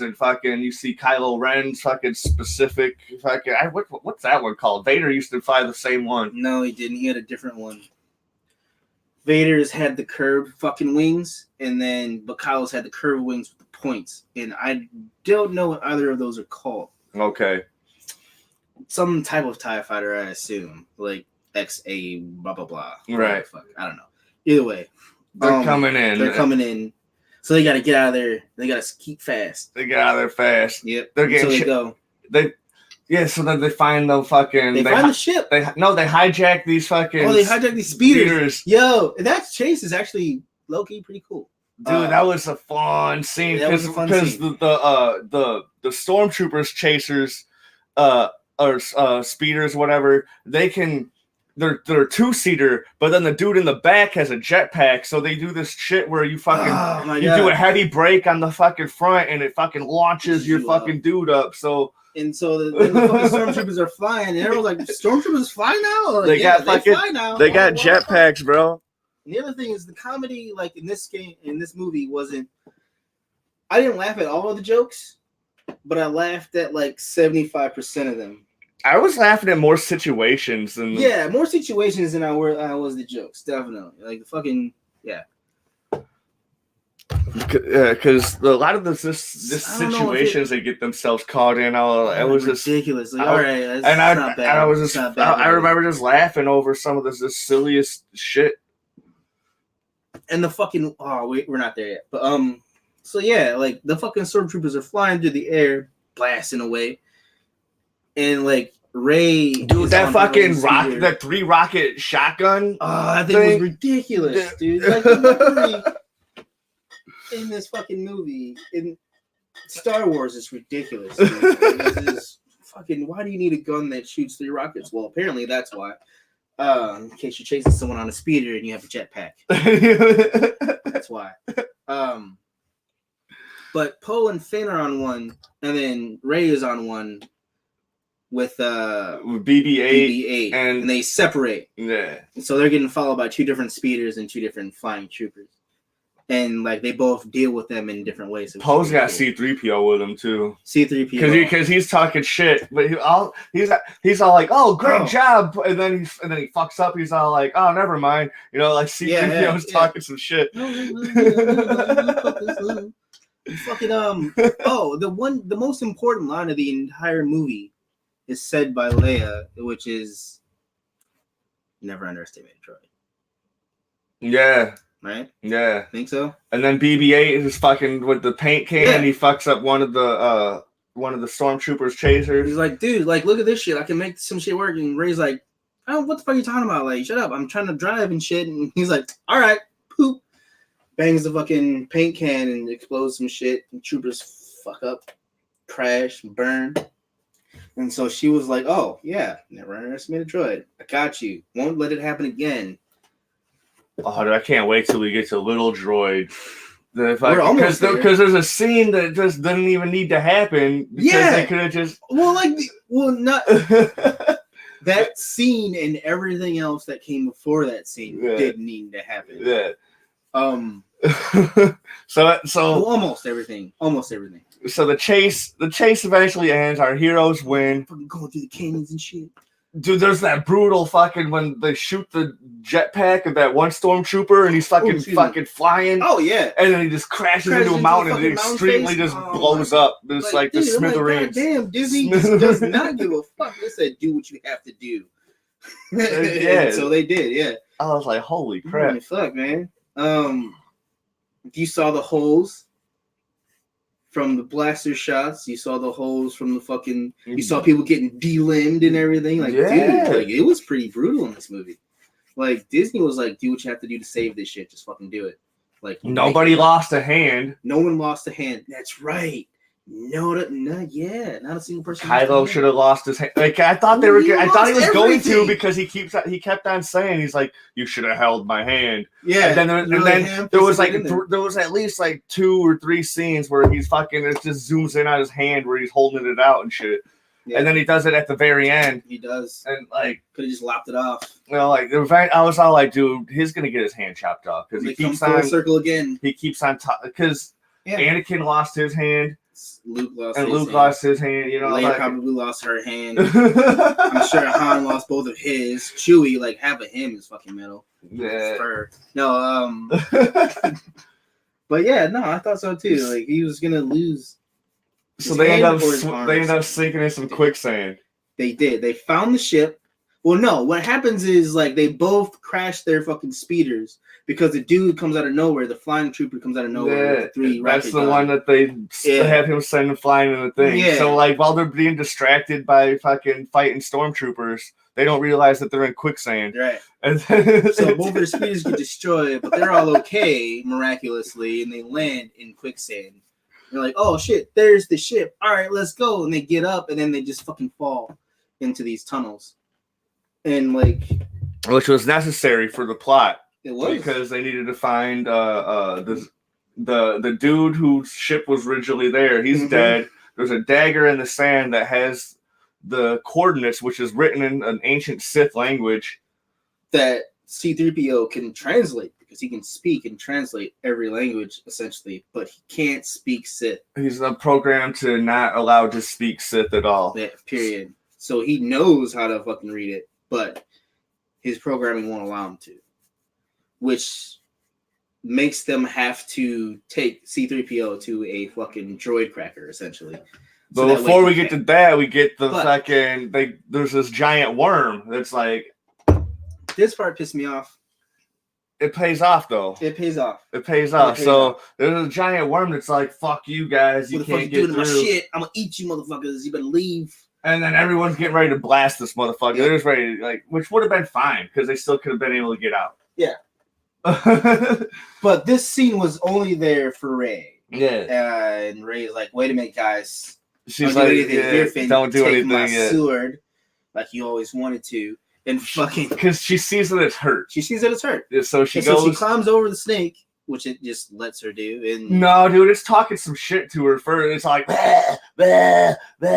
and fucking, you see Kylo Ren's fucking specific fucking. What's that one called? Vader used to fly the same one. No, he didn't. He had a different one. Vader's had the curved fucking wings, but Kylo's had the curved wings with the points. And I don't know what either of those are called. Okay. Some type of TIE fighter, I assume, like XA blah blah blah. Right. Fuck, I don't know. Either way, they're coming in. They're coming in. So they got to get out of there. They got to keep fast. They get out of there fast. Yep. They're getting so they go. So then they find the fucking. They find the ship. They hijack these fucking. Oh, they hijack these speeders. Yo, that chase is actually low key pretty cool. Dude, that was a fun scene because the stormtroopers chasers, or speeders, whatever, they can. They're two-seater, but then the dude in the back has a jetpack, so they do this shit where you fucking do a heavy brake on the fucking front and it fucking launches your fucking dude up. So the fucking stormtroopers are flying, and everyone's like, "Stormtroopers fly now?" Like, they fly now. They got jetpacks, bro. And the other thing is the comedy, like in this movie, wasn't. I didn't laugh at all of the jokes, but I laughed at like 75% of them. I was laughing at more situations than more situations than I was the jokes. Definitely, like the fucking because a lot of this situations they get themselves caught in. It was ridiculous. Just, all right, I was just I remember just laughing over some of the silliest shit. And the fucking we're not there yet, but so yeah, like the fucking stormtroopers are flying through the air, blasting away. And like Rey, dude, that fucking that 3-rocket shotgun. Oh, that thing was ridiculous, dude. Like the movie, in this fucking movie, in Star Wars, is ridiculous. Dude. This is fucking. Why do you need a gun that shoots 3 rockets? Well, apparently that's why. In case you're chasing someone on a speeder and you have a jetpack. That's why. But Poe and Finn are on one, and then Rey is on one. With BB-8, and they separate. Yeah. So they're getting followed by 2 different speeders and 2 different flying troopers. And like they both deal with them in different ways. Poe's got C-3PO with him too. C-3PO. Because he's talking shit, but he's all like, "Oh, great job," and then he fucks up. He's all like, "Oh, never mind," like C-3PO's talking some shit. Fucking the most important line of the entire movie is said by Leia, which is never underestimate Troy. Yeah. Right? Yeah. Think so? And then BB-8 is fucking with the paint can. He fucks up one of the one of the stormtroopers chasers. He's like, dude, like, look at this shit. I can make some shit work. And Rey's like, oh, what the fuck are you talking about? Like, shut up. I'm trying to drive and shit. And he's like, all right, poop. Bangs the fucking paint can and explodes some shit. And troopers fuck up, crash, burn. And so she was like, oh, yeah, never underestimate a droid. I got you. Won't let it happen again. Oh, dude, I can't wait till we get to Little Droid. Because there's a scene that just didn't even need to happen. Because they could have just... not... That scene and everything else that came before that scene didn't need to happen. Yeah. So almost everything. So the chase eventually ends. Our heroes win. Fucking going through the canyons and shit. Dude, there's that brutal fucking when they shoot the jetpack of that one stormtrooper and he's fucking flying. Oh yeah. And then he just crashes into a mountain and it extremely just blows up. It's like the smithereens. Damn, Disney just does not give a fuck. They said do what you have to do. Yeah. So they did, yeah. I was like, holy crap. Holy fuck, man. You saw the holes from the blaster shots. You saw the holes from the fucking. You saw people getting delimbed and everything. Like, dude, like it was pretty brutal in this movie. Like Disney was like, do what you have to do to save this shit. Just fucking do it. Like nobody lost a hand. No one lost a hand. That's right. Not a single person. Kylo should have lost his hand. Like I thought they were. I thought he was going to because he kept on saying he's like, you should have held my hand. Yeah. And then there was like there was at least like 2 or 3 scenes where he's fucking it just zooms in on his hand where he's holding it out and shit. Yeah. And then he does it at the very end. He does. And like could have just lopped it off. You know, like I was all like, dude, he's gonna get his hand chopped off because he keeps on circle again. He keeps on top because Anakin lost his hand. Luke lost his hand. You know, Leia probably lost her hand. I'm sure Han lost both of his. Chewie, like half of him is fucking metal. Yeah. No. But yeah, no, I thought so too. Like he was gonna lose. So they end up sinking in some quicksand. They did. They found the ship. Well, no. What happens is like they both crash their fucking speeders because the dude comes out of nowhere. The flying trooper comes out of nowhere. With 3 that's the one that they have him send flying in the thing. Yeah. So like while they're being distracted by fucking fighting stormtroopers, they don't realize that they're in quicksand. Right. And so both of their speeders get destroyed, but they're all okay miraculously, and they land in quicksand. They're like, oh shit, there's the ship. All right, let's go. And they get up, and then they just fucking fall into these tunnels. And like, which was necessary for the plot. It was because they needed to find the dude whose ship was originally there. He's dead. There's a dagger in the sand that has the coordinates, which is written in an ancient Sith language that C-3PO can translate. Because he can speak and translate every language, essentially, but he can't speak Sith. He's programmed to not allowed to speak Sith at all. Yeah, period. So he knows how to fucking read it, but his programming won't allow him to. Which makes them have to take C-3PO to a fucking droid cracker, essentially. But so before we get to that, we get there's this giant worm that's like... This part pissed me off. It pays off, though. It pays off. So there's a giant worm that's like, fuck you guys. You can't get through. My shit. I'm going to eat you motherfuckers. You better leave. And then everyone's getting ready to blast this motherfucker. They're just ready to, which would have been fine because they still could have been able to get out. Yeah. But this scene was only there for Rey. Yeah. And Rey's like, wait a minute, guys. She's like, don't do anything my yet. Sword like you always wanted to. And fucking... Because she sees that it's hurt. So she climbs over the snake, which it just lets her do. And no, dude, it's talking some shit to her first. It's like, bah, bah, bah.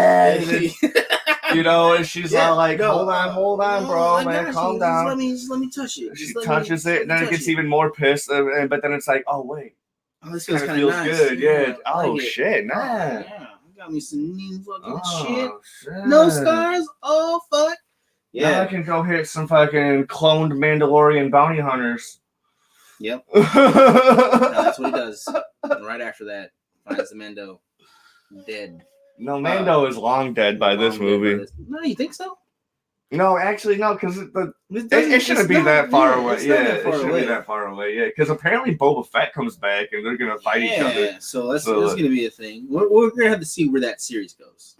And and she's all like, hold on, bro, man, calm down. Just let me touch it. She touches it, and then it gets even more pissed. But then it's like, oh, wait. Oh, this feels kind of nice. Good, yeah. Oh, like shit, nah. Yeah. Got me some new fucking shit. No scars. Oh, fuck. Yeah, now I can go hit some fucking cloned Mandalorian bounty hunters. Yep. That's what he does. And right after that, finds the Mando dead. No, Mando is long dead by this movie. No, you think so? No, actually, no, because it shouldn't be not, that far yeah, away. it's not Yeah, that it far shouldn't away. be that far away. Yeah, because apparently Boba Fett comes back and they're gonna fight each other. Yeah, so that's gonna be a thing. We're gonna have to see where that series goes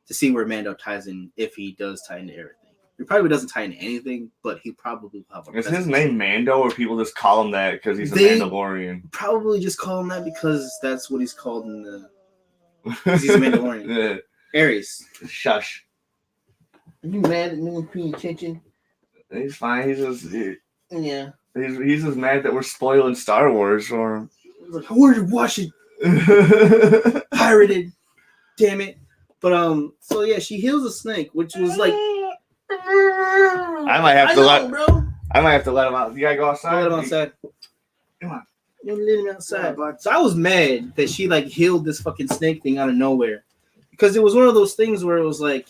to see where Mando ties in, if he does tie into everything. He probably doesn't tie into anything, but he probably will have a Is presence. his name Mando, or people just call him that because he's a Mandalorian? Probably just call him that because that's what he's called in the. He's a Mandalorian. Yeah. Aries. Shush. Are you mad at me paying attention? He's fine. He's just yeah. He's just mad that we're spoiling Star Wars. Or like, I wanted to watch it pirated. Damn it. But so yeah, she heals a snake, which was like. I might have to let him out. You gotta go outside. I'll let him outside. Come on. You let him outside. Yeah, so I was mad that she like healed this fucking snake thing out of nowhere, because it was one of those things where it was like,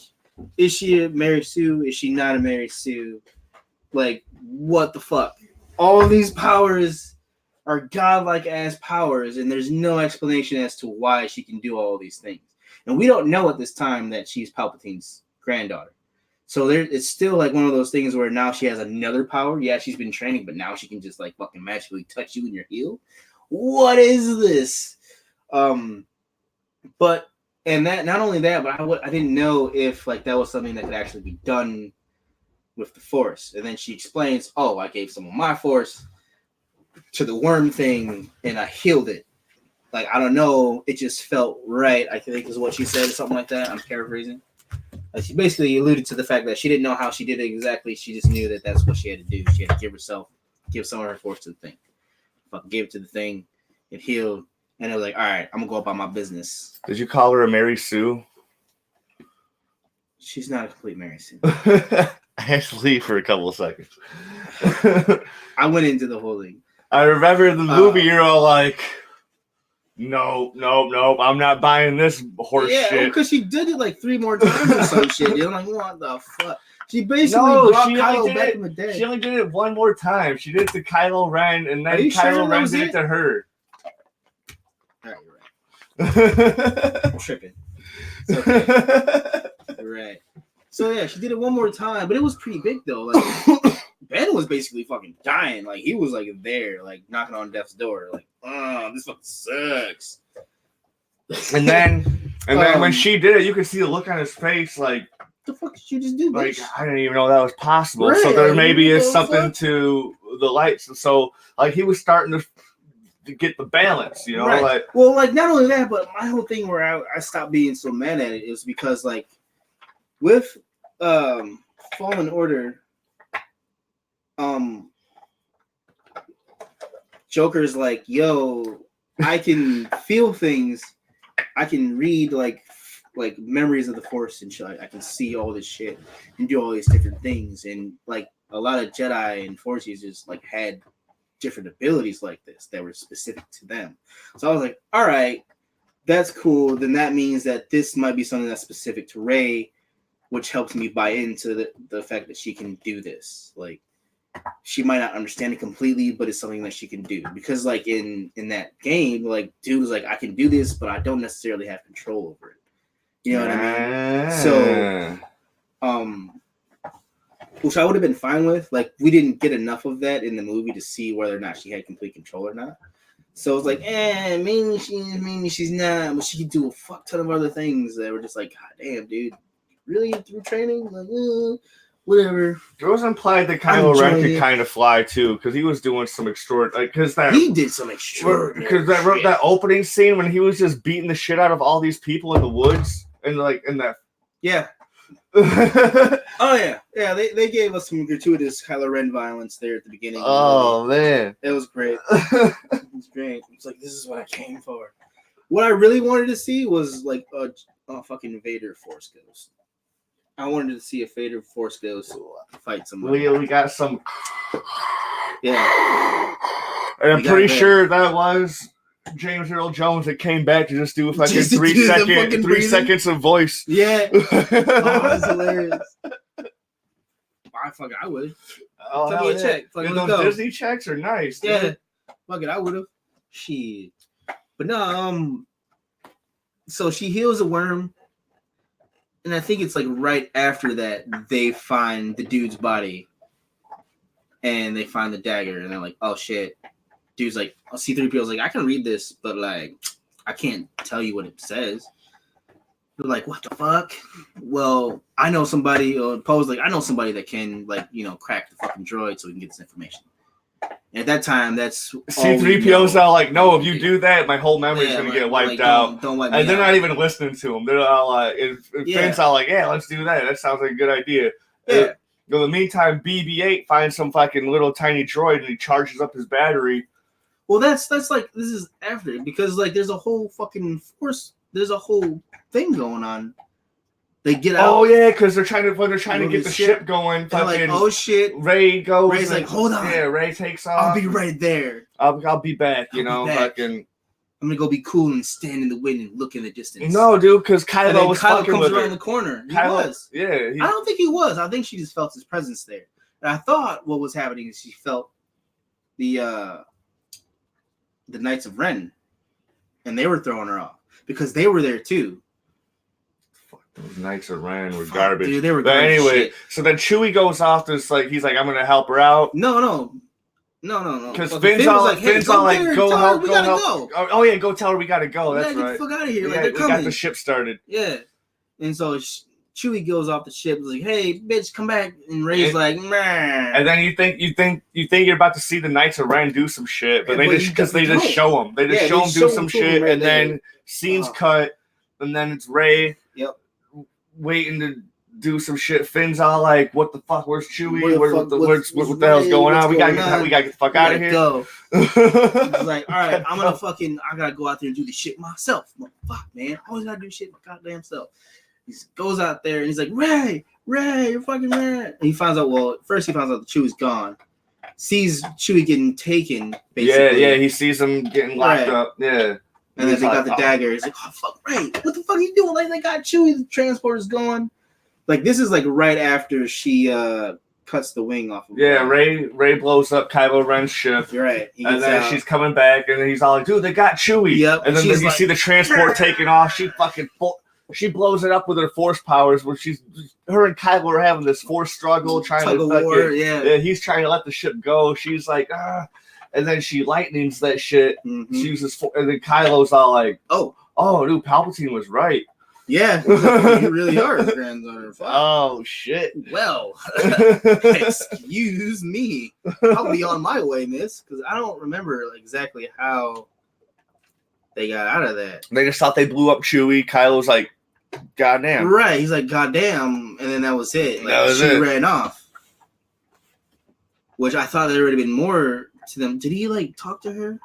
is she a Mary Sue? Is she not a Mary Sue? Like, what the fuck? All of these powers are godlike ass powers, and there's no explanation as to why she can do all of these things. And we don't know at this time that she's Palpatine's granddaughter. So it's still like one of those things where now she has another power. Yeah, she's been training, but now she can just like fucking magically touch you in your heel. What is this? But and that not only that, but I didn't know if like that was something that could actually be done with the Force. And then she explains, "Oh, I gave some of my Force to the worm thing, and I healed it." Like, I don't know, it just felt right, I think is what she said, or something like that. I'm paraphrasing. Like, she basically alluded to the fact that she didn't know how she did it exactly. She just knew that that's what she had to do. She had to give some of her Force to the thing. Fucking gave it to the thing, it healed, and it was like, all right, I'm gonna go about my business. Did you call her a Mary Sue? She's not a complete Mary Sue. I had to leave for a couple of seconds. I went into the whole thing. I remember the movie, you're all like, no, I'm not buying this horse shit. Yeah, because she did it like 3 more times or some shit. You're like, what the fuck? She basically brought Kylo back from the dead. She only did it 1 more time. She did it to Kylo Ren, and then Kylo Ren did it to her. All right, you're right. I'm tripping. It's okay. You're right. So yeah, she did it 1 more time, but it was pretty big though. Like Ben was basically fucking dying. Like he was like there, like knocking on death's door, like, this fucking sucks. And then when she did it, you could see the look on his face, like, the fuck did you just do? Like, bitch? I didn't even know that was possible. Right, so there maybe is something to the lights. So like he was starting to get the balance, you know? Right. Like, well, like not only that, but my whole thing where I stopped being so mad at it is because like with Fallen Order, Joker's like, yo, I can feel things. I can read like memories of the Force and shit. I can see all this shit and do all these different things. And like a lot of Jedi and Force users like had different abilities like this that were specific to them. So I was like, all right, that's cool. Then that means that this might be something that's specific to Rey, which helps me buy into the fact that she can do this. Like, she might not understand it completely, but it's something that she can do. Because like in that game, like dude was like, I can do this, but I don't necessarily have control over it. You know what I mean? So, which I would have been fine with. Like, we didn't get enough of that in the movie to see whether or not she had complete control or not. So it's like, maybe she's not, but she can do a fuck ton of other things that were just like, God damn, dude, really through training? Like, whatever. It was implied that Kylo Ren could kind of fly too, because he was doing some extraordinary. Because he did some extraordinary. Because that opening scene when he was just beating the shit out of all these people in the woods and like in that. Yeah. Oh yeah. They gave us some gratuitous Kylo Ren violence there at the beginning. Oh man, it was great. It was great. It's like, this is what I came for. What I really wanted to see was like a fucking Vader Force Ghost. I wanted to see a Vader Force Ghost fight somebody. We got some. Yeah. And I'm pretty sure that was James Earl Jones that came back to just do fucking 3 seconds of voice. Yeah. That's hilarious. I would. Oh, Tell me a check. Fucking those Disney checks are nice. Dude. Yeah. Fuck it, I would have. Shit. But no, so she heals a worm. and I think it's like right after that they find the dude's body, and they find the dagger, and they're like, "Oh shit!" Dude's like, C-3PO's like, "I can read this, but like, I can't tell you what it says." They're like, "What the fuck?" Well, I know somebody. Or Poe's like, "I know somebody that can like crack the fucking droid so we can get this information." And at that time, that's C-3PO's all like, "No, if you do that, my whole memory's gonna get wiped out." Don't wipe me and they're out. not even listening to him. They're all like, Finn's all like, "Yeah, let's do that. That sounds like a good idea." Yeah. In the meantime, BB-8 finds some fucking little tiny droid and he charges up his battery. Well, that's like this is after because like there's a whole fucking force. There's a whole thing going on. They get out. Oh yeah, because they're trying to get the ship going. They're like, oh shit. Ray goes. Ray's like, hold on. Yeah, Ray takes off. I'll be right there. I'll be back. Fucking. I'm gonna go be cool and stand in the wind and look in the distance. No, dude, because Kylo was fucking comes with around her. the corner. He Kylo, was. Yeah. I don't think he was. I think she just felt his presence there. And I thought what was happening is she felt the Knights of Ren, and they were throwing her off because they were there too. Those Knights of Ren were garbage. Dude, they were but garbage anyway, shit. So then Chewie goes off this he's like, I'm gonna help her out. No. Because Finn's all like, go help, go help. Go. Oh yeah, go tell her we gotta go. That's right. Get the fuck out of here. We got the ship started. Yeah. And so Chewie goes off the ship, like, "Hey, bitch, come back!" And Ray's like, "Meh." And then you think you're about to see the Knights of Ren do some shit, but they just show them. They just show them do some shit, and then scenes cut, and then it's Ray. Yep. Waiting to do some shit. Finn's all like, "What the fuck? Where's Chewie? What the hell's going on? We gotta get the fuck out of here." Go. He's like, "All right, I gotta go out there and do this shit myself. Fuck, man, I always gotta do shit my goddamn self." He goes out there and he's like, Ray, you're fucking Ray. And he finds out, first he finds out that Chewie's gone. Sees Chewie getting taken, basically. Yeah, he sees him getting locked up. Yeah. And then they got the dagger. He's like, "Oh, fuck, Ray, what the fuck are you doing?" Like, they got Chewie, the transporter's going. Like, this is like right after she cuts the wing off of him. Yeah, Ray blows up Kylo Ren's ship. You're right. And then she's coming back, and then he's all like, "Dude, they got Chewie." Yep. And then you see the transport taking off. She blows it up with her force powers, where her and Kylo are having this force struggle, trying to war, yeah. He's trying to let the ship go. She's like, ah. And then she lightnings that shit. Mm-hmm. She uses, and then Kylo's all like, oh, dude, Palpatine was right. Yeah, you really are his granddaughter. Oh shit. Well, excuse me. I'll be on my way, miss, because I don't remember exactly how they got out of that. They just thought they blew up Chewie. Kylo's like, "Goddamn." Right, he's like, "Goddamn," and then that was it. Like, she ran off. Which I thought there would have been more to them. Did he like talk to her?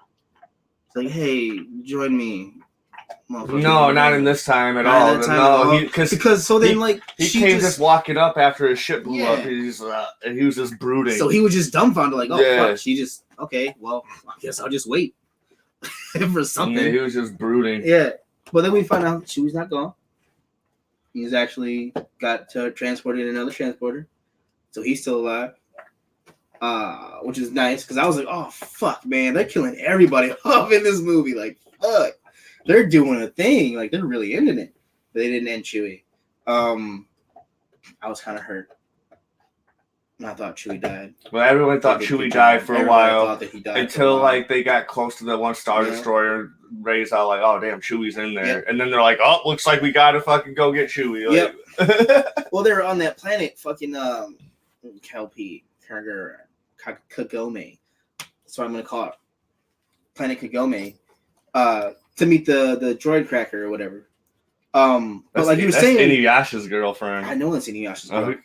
It's like, "Hey, join me." No, not in this time at all. No, because so then like he came just walking up after his ship blew up. He was just brooding. So he was just dumbfounded, like, "Oh fuck, she just okay. Well, I guess I'll just wait for something." Yeah, he was just brooding. Yeah, but then we find out Chewie's not gone. He's actually got transported in another transporter, so he's still alive. Which is nice because I was like, "Oh fuck, man, they're killing everybody off in this movie." Like, fuck. They're doing a thing, like they're really ending it. But they didn't end Chewie. I was kind of hurt. And I thought Chewie died. Well, everyone thought Chewie died for a while until like they got close to the one Star Destroyer. Ray's all like, "Oh damn, Chewie's in there," and then they're like, "Oh, looks like we gotta fucking go get Chewie." Like, yep. Well, they were on that planet, fucking Kelpie, Kagome. That's what I'm gonna call it, Planet Kagome. To meet the droid cracker or whatever. But like you were saying, Inuyasha's girlfriend. I know that's Inuyasha's girlfriend.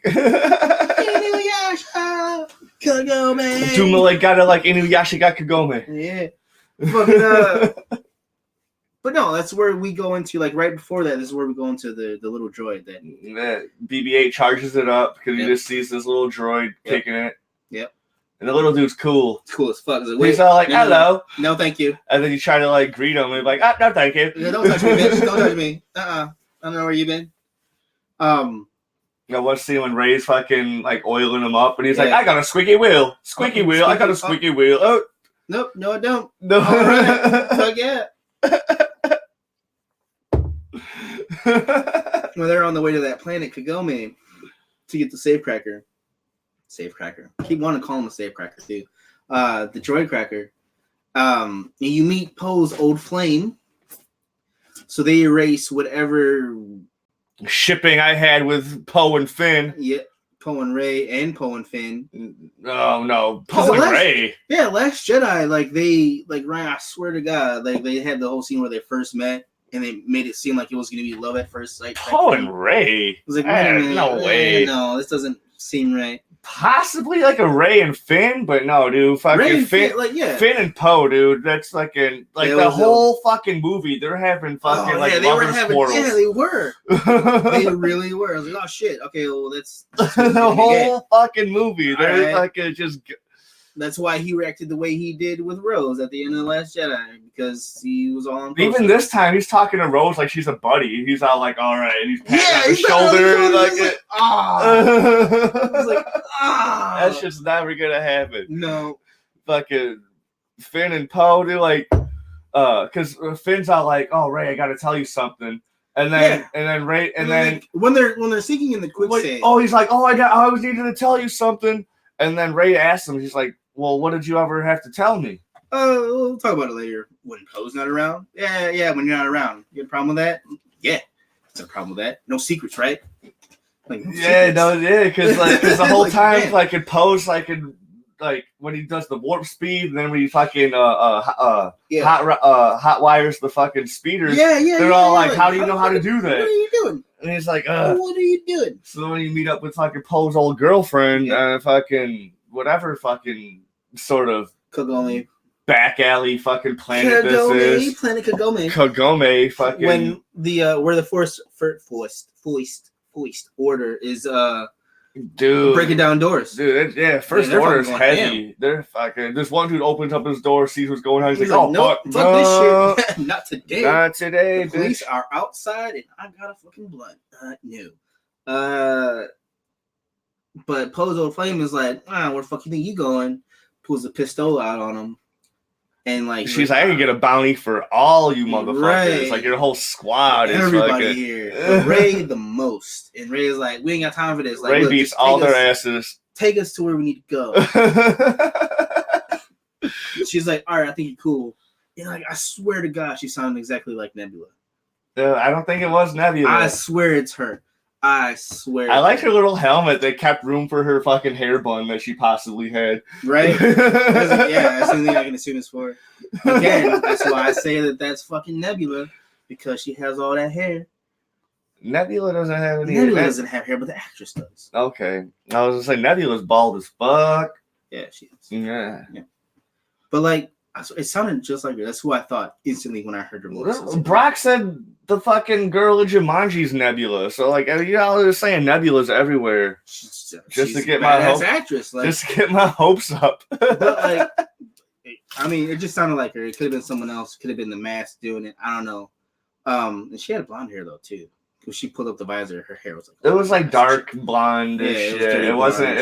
Inuyasha Kagome. Dumele got it like Inuyasha got Kagome. Yeah. But no, that's where we go into, like right before that, this is where we go into the little droid that BB-8 charges it up because he just sees this little droid kicking it. Yep. And the little dude's cool. It's cool as fuck. Like, he's all like, "Hello." No, thank you. And then you try to like greet him and be like, "No, thank you." Yeah, don't touch me, bitch. Don't touch me. I don't know where you've been. One scene when Ray's fucking like oiling him up and he's like, "I got a squeaky wheel. Squeaky wheel. I got a squeaky wheel." Oh. Nope, no, I don't. No. All right. Fuck yeah. when they're on the way to that planet Kagome to get the safecracker. Keep wanting to call him a safecracker too. The droid cracker. And you meet Poe's old flame. So they erase whatever shipping I had with Poe and Finn. Yeah, Poe and Rey and Poe and Finn. Oh no, Poe and Rey. Yeah, Last Jedi, Ryan, I swear to God, they had the whole scene where they first met and they made it seem like it was gonna be love at first sight. Poe and Rey. I was like, wait a minute, no way. No, this doesn't seem right. Possibly like a Ray and Finn, but no, dude. Fucking Finn, Finn and Poe, dude. That's fucking the whole fucking movie. They're having fucking lovers quarrels. Yeah, they were. They really were. I was like, oh shit. Okay, well that's the whole fucking movie. They're fucking just. That's why he reacted the way he did with Rose at the end of The Last Jedi, because he was all on. Even this time, he's talking to Rose like she's a buddy. He's all like, "All right," and he's patting on her shoulder like, I was like, that's just never gonna happen. No, fucking Finn and Poe, they're because Finn's all like, "Oh, Ray, I gotta tell you something," and then Ray, and then when they're sinking in the quicksand, he's like, "Oh, I was needing to tell you something," and then Ray asks him, he's like, well, what did you ever have to tell me? We'll talk about it later. When Poe's not around? Yeah, when you're not around. You got a problem with that? Yeah. It's a problem with that. No secrets, right? Because the whole time, in Poe's, when he does the warp speed, and then when he fucking hot wires the fucking speeders, they're all like, how do you know how to do that? What are you doing? And he's like, what are you doing? So when you meet up with fucking Poe's old girlfriend, fucking whatever fucking sort of Kagome back alley fucking planet this is. Planet Kagome. Kagome fucking. When where the Force Order is breaking down doors. Dude, First Order is heavy. They're fucking. This one dude opens up his door, sees what's going on. He's like, oh, nope, fuck this shit. Not today. Not today. The police are outside and I got a fucking blunt. No. But Poe's old flame is like, where the fuck you think you going? Pulls a pistol out on him. And she's like, I can get a bounty for all you motherfuckers. Right. Like your whole squad. Everybody here. Ray the most. And Ray is like, we ain't got time for this. Ray beats all their asses. Take us to where we need to go. She's like, all right, I think you're cool. And I swear to God, she sounded exactly like Nebula. I don't think it was Nebula. I swear it's her. I swear. I like her little helmet that kept room for her fucking hair bun that she possibly had. Right? That's the only thing I can assume it's for. Again, that's why I say that's fucking Nebula, because she has all that hair. Nebula doesn't have any hair. Nebula doesn't have hair, but the actress does. Okay. I was going to say, Nebula's bald as fuck. Yeah, she is. Yeah. But it sounded just like her. That's who I thought instantly when I heard her voice. Brock said the fucking girl in Jumanji's Nebula. So they're saying Nebula's everywhere. Just to get my hopes. Actress, just to get my hopes up. But it just sounded like her. It could have been someone else. Could have been the mask doing it. I don't know. And she had blonde hair though too. When she pulled up the visor, her hair was it was dark blonde. It wasn't.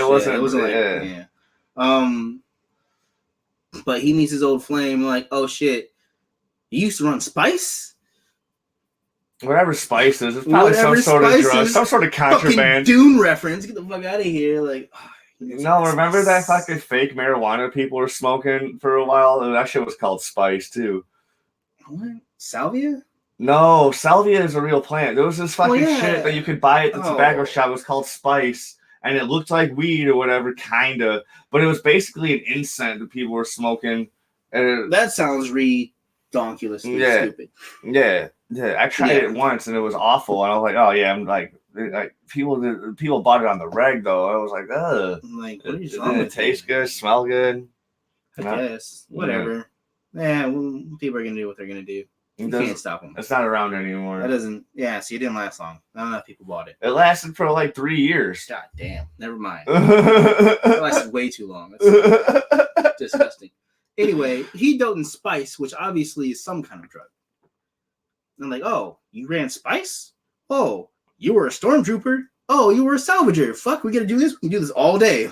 But he meets his old flame, oh shit, you used to run Spice? Whatever Spice is, it's probably some sort of drug, some sort of contraband. Dune reference, get the fuck out of here. Remember that fucking fake marijuana people were smoking for a while? That shit was called Spice, too. What? Salvia? No, Salvia is a real plant. There was this fucking shit that you could buy at the tobacco shop. It was called Spice. And it looked like weed or whatever, kind of. But it was basically an incense that people were smoking. That sounds redonkulously stupid. Yeah. I tried it once, and it was awful. And I was like, oh, yeah. I'm like people bought it on the reg, though. I was like, ugh. Didn't it taste good, smell good? I guess. Whatever. Yeah, people are going to do what they're going to do. You can't stop them. It's not around anymore. That doesn't. Yeah, see, it didn't last long. Not enough people bought it. It lasted for 3 years. God damn. Never mind. It lasted way too long. That's disgusting. Anyway, he dealt in Spice, which obviously is some kind of drug. And I'm like, oh, you ran Spice? Oh, you were a stormtrooper? Oh, you were a salvager. Fuck, we gotta do this? We can do this all day.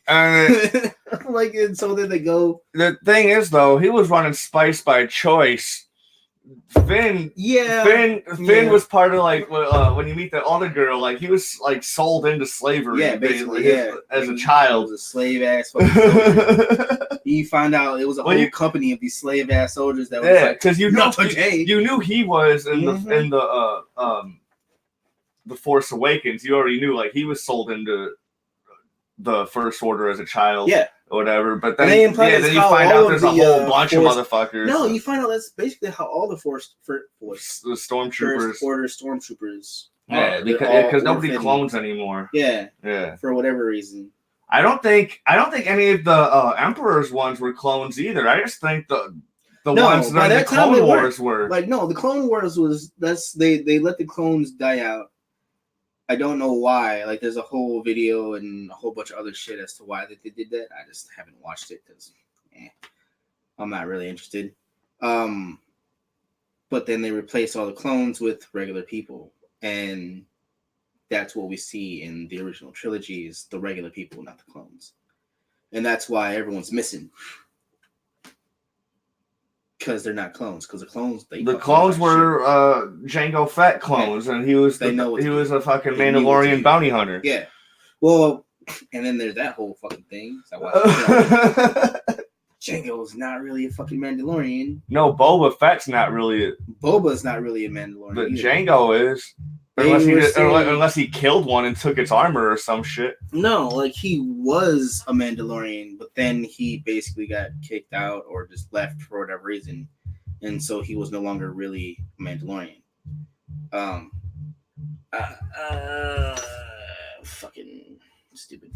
And so then they go. The thing is, though, he was running Spice by choice. Finn Yeah. was part of like when you meet the other girl, like he was like sold into slavery. Yeah, basically, as a child. He was a slave ass fucking soldier. You find out it was a whole company of these slave ass soldiers that was like, because you knew he was in the Force Awakens. You already knew like he was sold into the First Order as a child. Yeah. Or whatever, but then you find out there's a whole bunch of motherfuckers. No, you find out that's basically how all the the stormtroopers, First Order stormtroopers. Yeah, because nobody clones anymore. Yeah, for whatever reason. I don't think any of the Emperor's ones were clones either. I just think the ones that the Clone Wars were. Like no, the Clone Wars was they let the clones die out. I don't know why. Like, there's a whole video and a whole bunch of other shit as to why they did that. I just haven't watched it because I'm not really interested. But then they replaced all the clones with regular people, and that's what we see in the original trilogy is the regular people, not the clones, and that's why everyone's missing. Because they're not clones. Because the clones were Jango Fett clones, and he was a fucking Mandalorian bounty hunter. Yeah. Well, and then there's that whole fucking thing. Jango's not really a fucking Mandalorian. No, Boba Fett's not really. Boba's not really a Mandalorian. But either. Jango is. Unless he killed one and took its armor or some shit. No, like he was a Mandalorian, but then he basically got kicked out or just left for whatever reason, and so he was no longer really a Mandalorian. Fucking stupid.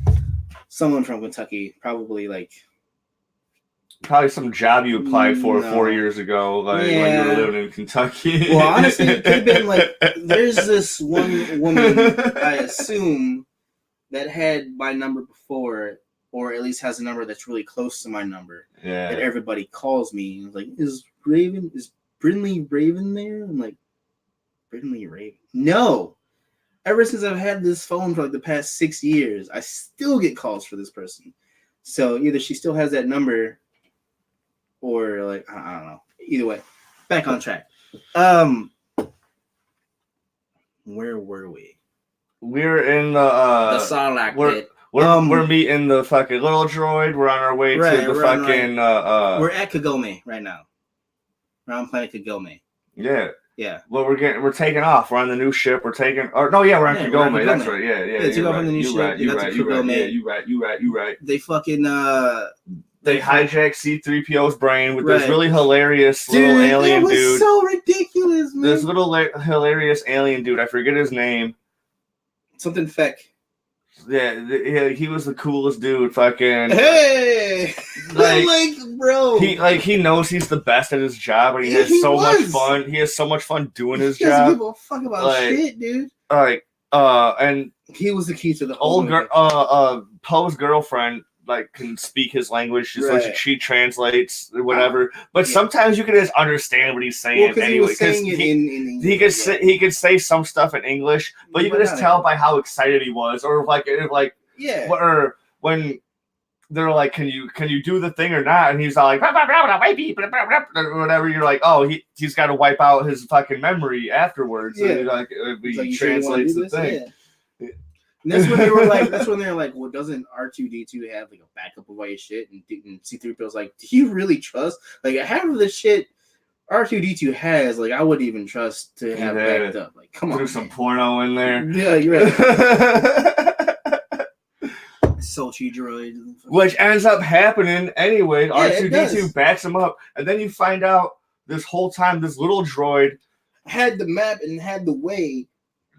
Someone from Kentucky, probably some job you applied for 4 years ago, when you were living in Kentucky. Well, honestly, it could have been there's this one woman, I assume, that had my number before, or at least has a number that's really close to my number. Yeah. That everybody calls me. Like, is Brinley Raven there? I'm like, Brinley Raven? No. Ever since I've had this phone for the past 6 years, I still get calls for this person. So either she still has that number, or I don't know. Either way, back on track. Where were we? We're in the Sarlacc pit. We're meeting the fucking little droid. We're on our way to the fucking. We're at Kagome right now. We're on planet Kagome. Yeah. Yeah. Well, we're taking off. We're on the new ship. We're on Kagome. That's right. Yeah. You're right. On the new ship. You're right. They fucking They hijack C-3PO's brain with this really hilarious little alien dude. That was so ridiculous, man. This little hilarious alien dude. I forget his name. Something Feck. Yeah, he was the coolest dude. Fucking hey, bro. He knows he's the best at his job, and he has so much fun. He has so much fun doing his job. He doesn't give a fuck about shit, dude. And he was the key to the whole Poe's girlfriend can speak his language. She translates whatever. But sometimes you can just understand what he's saying anyway. He could say some stuff in English, but you can just tell by how excited he was, or or when they're like, "Can you do the thing or not?" And he's all like, whatever. You're like, "Oh, he's got to wipe out his fucking memory afterwards." Yeah. And he translates the thing. Yeah. And that's when they were like, well, doesn't R2D2 have a backup of all your shit? And C-3PO's like, do you really trust? Half of the shit R2D2 has, I wouldn't even trust to have backed up. Come on. Do some porno in there. Yeah, you're right. Sultry droid. Which ends up happening anyway. Yeah, R2D2 backs him up. And then you find out this whole time this little droid had the map and had the way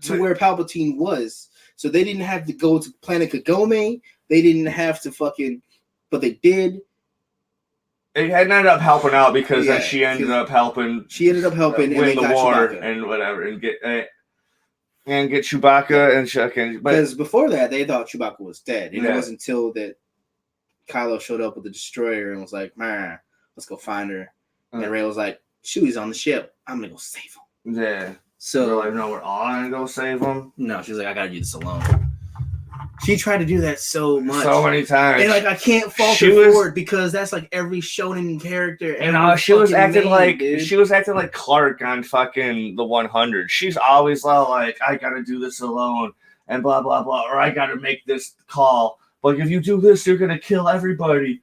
to where Palpatine was. So they didn't have to go to planet Kagome. They didn't have to but they did. It ended up helping out because then she ended up helping. She ended up helping win the war and whatever, and get Chewbacca and Chuck. Because before that, they thought Chewbacca was dead, and it wasn't until that Kylo showed up with the destroyer and was like, "Man, let's go find her." And Rey was like, "Chewie's on the ship. I'm gonna go save him." Yeah. So we're all gonna go save him. No, she's like, I gotta do this alone. She tried to do that so much. So many times. And like I can't fault her for it because that's like every shonen character. And she was acting like Clark on fucking the 100. She's always like, I gotta do this alone and blah blah blah, or I gotta make this call. But if you do this, you're gonna kill everybody.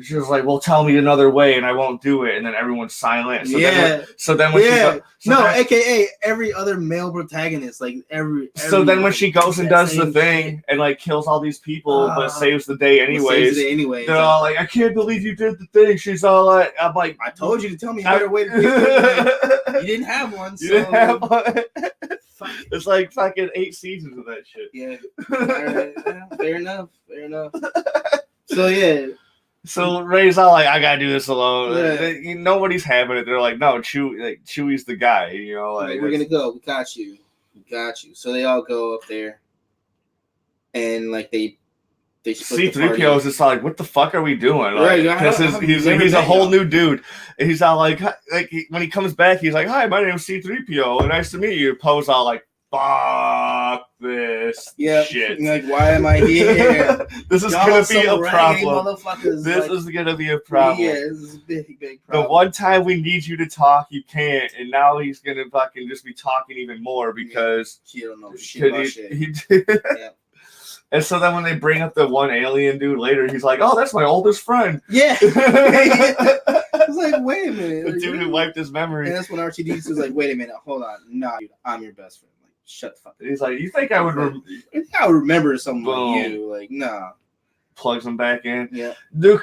She was like, well, tell me another way and I won't do it. And then everyone's silent. So then when AKA every other male protagonist, like every so then when she goes and does the thing shit. and like kills all these people but saves the day anyways, they're all like, I can't believe you did the thing. She's all like, I'm like, I told you to tell me a better way to do it. You didn't have one. So. You didn't have one. It's like fucking 8 seasons of that shit. Yeah. All right. Fair enough. So yeah. So Ray's all like, I gotta do this alone. Yeah. Nobody's having it. They're like, no, Chewie's the guy. You know, like we're gonna go. We got you. So they all go up there, and like they split C-3PO is just like, what the fuck are we doing? Like, right. He's a whole new dude. And he's all like when he comes back, he's like, hi, my name's C-3PO. Nice to meet you. Poe's all like, fuck this shit. Like, why am I here? This is gonna be a problem. This is gonna be a problem. Yeah, this is a big problem. The one time we need you to talk, you can't, and now he's gonna fucking just be talking even more because he don't know shit about shit. He did. Yeah. And so then when they bring up the one alien dude later, he's like, oh, that's my oldest friend. Yeah. I was like, wait a minute. The dude who wiped his memory. And that's when R2-D2 was like, wait a minute, hold on. No, dude, I'm your best friend. Like, shut the fuck up. He's like, you think I would remember someone like you? Like, nah. Plugs him back in. Yeah. Dude,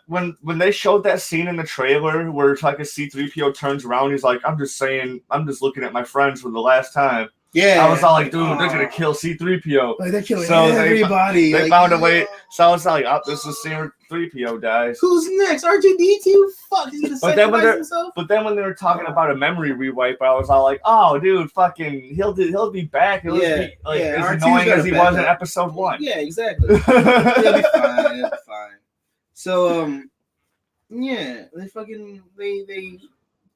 when they showed that scene in the trailer where like a C-3PO turns around, he's like, I'm just looking at my friends for the last time. Yeah, I was all like, dude, they're gonna kill C-3PO. Like they're killing everybody. They found a way. So I was like, oh, this is C-3PO dies. Who's next? R2-D2? Fuck, he's gonna sacrifice himself. But then when they were talking about a memory rewipe, I was all like, oh, dude, fucking, he'll be back. He'll be like as annoying as he was in episode 1. Yeah, exactly. He'll be fine. So they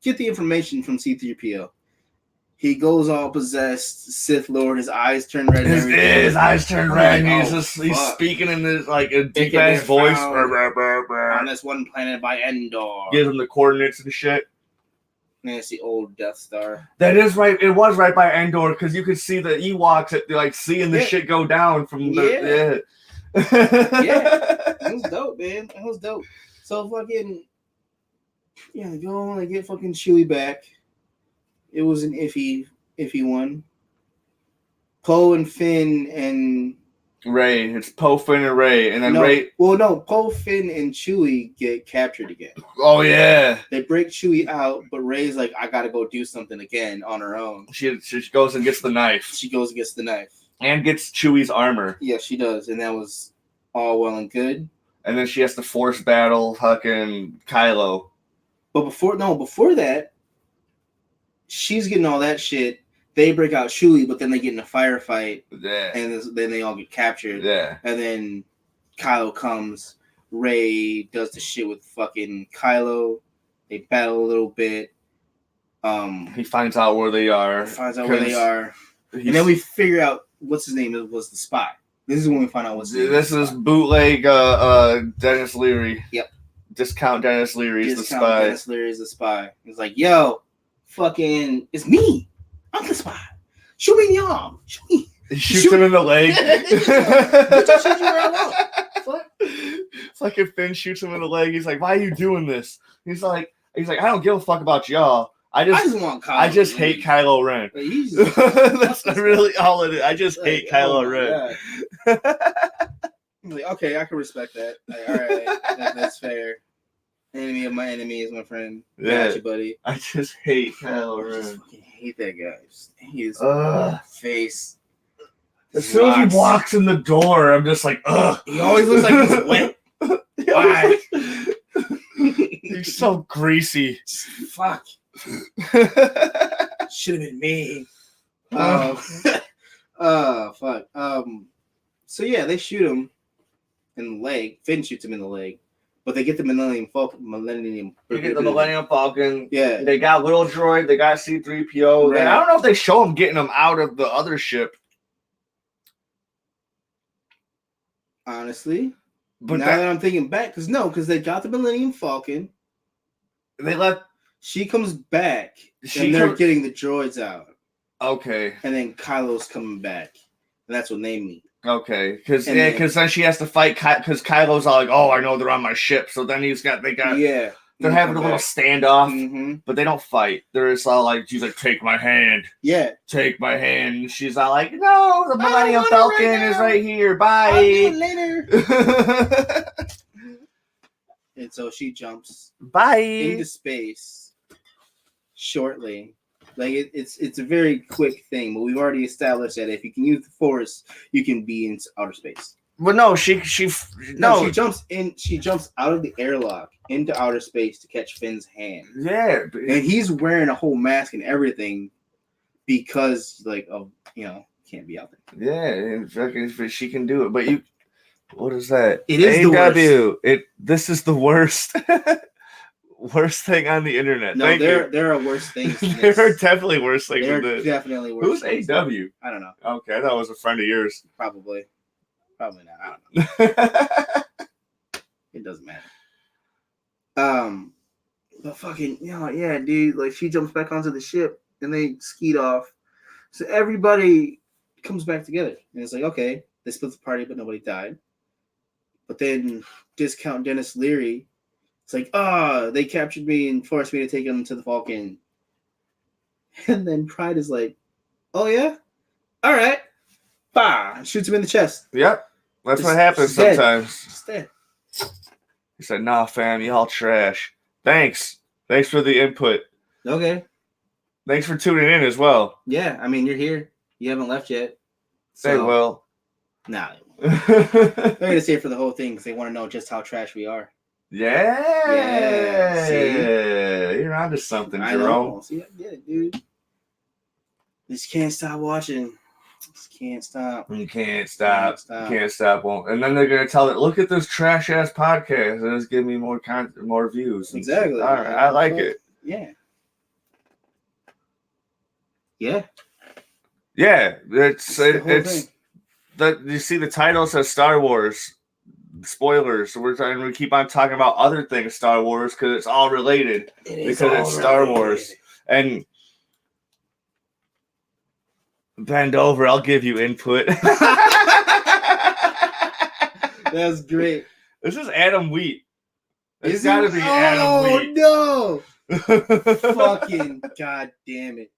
get the information from C-3PO. He goes all possessed, Sith Lord. His eyes turn red. His eyes turn red. And he's speaking in this like a deep ass voice. On this one planet by Endor. Gives him the coordinates and shit. Man, it's the old Death Star. That is right. It was right by Endor because you could see the Ewoks like seeing the shit go down from the. Yeah, that was dope, man. That was dope. So fucking go and get fucking Chewie back. It was an iffy one. Poe and Finn and Rey. It's Poe, Finn, and Rey, and then Rey. Well, no, Poe, Finn, and Chewie get captured again. Oh yeah. They break Chewie out, but Rey's like, I gotta go do something again on her own. She goes and gets the knife. And gets Chewie's armor. Yeah, she does, and that was all well and good. And then she has to force battle fucking Kylo. But before that. She's getting all that shit. They break out Chewie, but then they get in a firefight. Yeah. And then they all get captured. Yeah. And then Kylo comes. Rey does the shit with fucking Kylo. They battle a little bit. He finds out where they are. And then we figure out what's his name was the spy. This is when we find out what's his name. This is bootleg Dennis Leary. Yep. Discount Dennis Leary's the spy. Dennis Leary's the spy. He's like, yo, fucking, it's me. I'm the spy. Shoot me in the arm. He shoots him in the leg. Fucking Finn shoots him in the leg. He's like, why are you doing this? He's like, I don't give a fuck about y'all. I just hate Kylo Ren. That's really all it is. I just hate Kylo Ren. I'm like, okay, I can respect that. Like, all right, that's fair. Enemy of my enemy is my friend. Yeah, got you, buddy. I just hate Kylo Ren. I just fucking hate that guy. His face. As soon as he walks in the door, I'm just like, ugh. He always looks like he's wet. Why? He's so greasy. Fuck. Should have been me. Fuck. So yeah, they shoot him in the leg. Finn shoots him in the leg. But they get the Millennium Falcon. You get the Millennium Falcon. Yeah. They got Little Droid. They got C-3PO. Right. I don't know if they show him getting him out of the other ship. Honestly, But now that I'm thinking back, because they got the Millennium Falcon. they let She comes back, and they're getting the droids out. Okay. And then Kylo's coming back, and that's what they meet. Okay, because then she has to fight because Kylo's all like, "Oh, I know they're on my ship." So then they're having a little standoff, but they don't fight. They're just all like, she's like, "Take my hand." Yeah, take my hand. And she's all like, "No, the Millennium Falcon is right here. Bye." I'll do it later. And so she jumps into space shortly. Like it's a very quick thing, but we've already established that if you can use the Force, you can be in outer space. Well, no, she jumps in. She jumps out of the airlock into outer space to catch Finn's hand. Yeah, and he's wearing a whole mask and everything because, can't be out there. Yeah, but she can do it. But what is that? It is the worst. This is the worst. Worst thing on the internet. No, there are worse things. There are definitely worse things than this. Definitely worse. Who's AW? I don't know. Okay, I thought it was a friend of yours. Probably not. I don't know. It doesn't matter. But fucking yeah, dude. Like she jumps back onto the ship and they skeet off. So everybody comes back together and it's like, okay, they split the party, but nobody died. But then discount Dennis Leary. It's like, they captured me and forced me to take them to the Falcon. And then Pride is like, oh, yeah? All right. Bah! Shoots him in the chest. Yep. That's what happens sometimes. Just dead. He said, nah, fam, y'all trash. Thanks. Thanks for the input. Okay. Thanks for tuning in as well. Yeah, I mean, you're here. You haven't left yet. So. They will. Nah. They're going to stay for the whole thing because they want to know just how trash we are. Yeah. See? You're onto something, Jerome. See, I get it, dude. Just can't stop watching. Just can't stop. You can't stop. You can't stop. And then they're gonna tell it. Look at this trash ass podcast. And it's giving me more content, more views. Exactly. All right, I like it. Yeah. Yeah. Yeah. It's that you see the title says Star Wars. Spoilers. So we keep on talking about other things Star Wars because it's all related. It's Star Wars. And bend over, I'll give you input. That's great. This is Adam Wheat. It's got to be Adam Wheat. Oh, no. Fucking god damn it.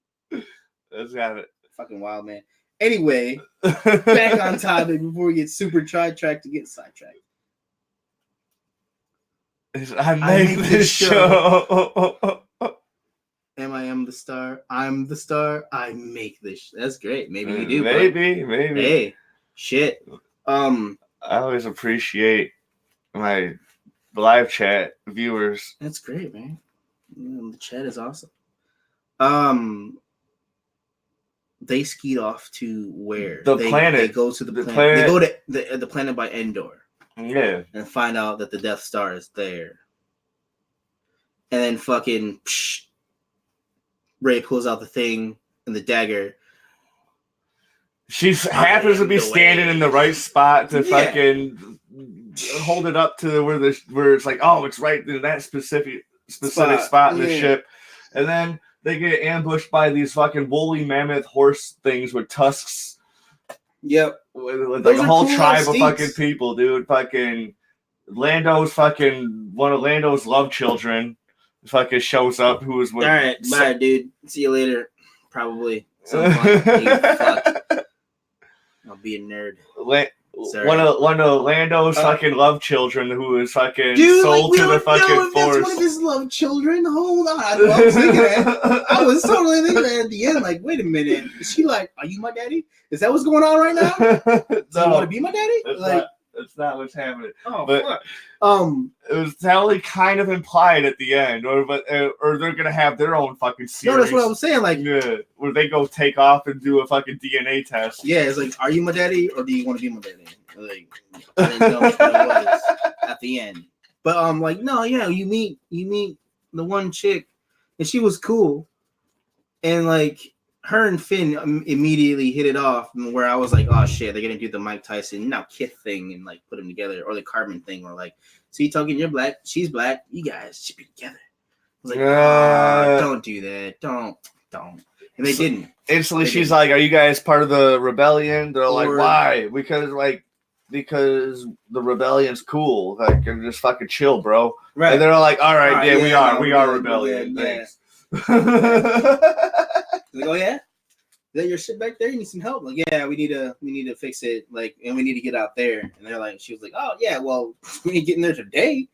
That's got it. Fucking wild, man. Anyway, back on topic before we get super sidetracked to get sidetracked. I make this show. am the star. I'm the star. I make this. That's great. Maybe you do. Maybe. Hey, shit. I always appreciate my live chat viewers. That's great, man. The chat is awesome. They skeet off to where? The planet. They go to the planet. They go to the planet by Endor. Yeah. And find out that the Death Star is there. And then fucking Rey pulls out the thing and the dagger. She happens to be standing in the right spot to fucking hold it up to where it's like, oh, it's right in that specific spot in the ship. And then they get ambushed by these fucking woolly mammoth horse things with tusks. Yep. With like a whole tribe of fucking people, dude. Fucking Lando's fucking one of Lando's love children fucking shows up who was with. All right, bye, dude. See you later. Probably. Fuck. I'll be a nerd. One of Lando's fucking love children who is fucking sold to the fucking Force. That's one of his love children. Hold on. I was thinking that. I was totally thinking that at the end. Like, wait a minute. Is she like, are you my daddy? Is that what's going on right now? Do you want to be my daddy? That's not what's happening. Oh, but fuck. It was totally kind of implied at the end, or they're gonna have their own fucking series. No, that's what I was saying. Like, where they go take off and do a fucking DNA test. Yeah, it's like, are you my daddy, or do you want to be my daddy? Like, I didn't know what it was at the end. But like, no, yeah, you meet the one chick, and she was cool, and like her and Finn immediately hit it off, where I was like, oh shit, they're gonna do the Mike Tyson Kith thing and like put them together, or the Carmen thing, or like, so you talking, you're black, she's black, you guys should be together. I was like, don't do that, don't, and they didn't. Instantly, she's like, "Are you guys part of the rebellion?" They're like, "Why?" Because the rebellion's cool. Like, and just fucking chill, bro. Right? And they're like, "All right, yeah, we are rebellion." Thanks. Like, oh yeah, is that your shit back there? You need some help? Like, yeah, we need to fix it. Like, and we need to get out there. And they're like, she was like, oh yeah, well, we ain't getting there today.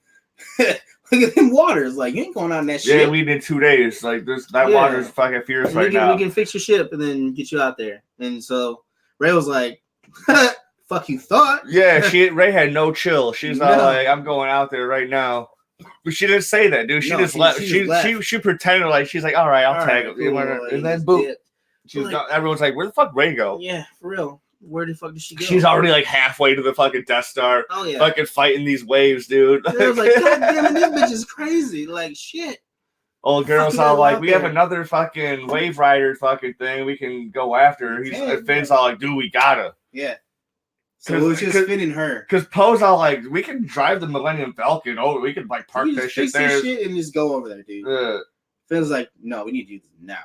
Look at them waters. Like, you ain't going on that shit. Yeah, we did 2 days. Like, that water's fucking fierce right now. We can fix your ship and then get you out there. And so Ray was like, fuck you thought. Yeah, Ray had no chill. She's not like, I'm going out there right now. But she didn't say that, dude. She just left. She pretended like she's like, all right, I'll tag him. Cool. And then boom. She's like, everyone's like, where the fuck Ray go? Yeah, for real. Where the fuck did she go? She's already like halfway to the fucking Death Star. Oh yeah. Fucking fighting these waves, dude. I was like, God damn it, this bitch is crazy. Like shit. Old girl's all like, we have another fucking Wave Rider fucking thing we can go after. Finn's all like, dude, we gotta. Yeah. So it was just Finn and her. Because Poe's all like, we can drive the Millennium Falcon over. We can like park that shit there. Shit and just go over there, dude. Finn's like, no, we need to do this now.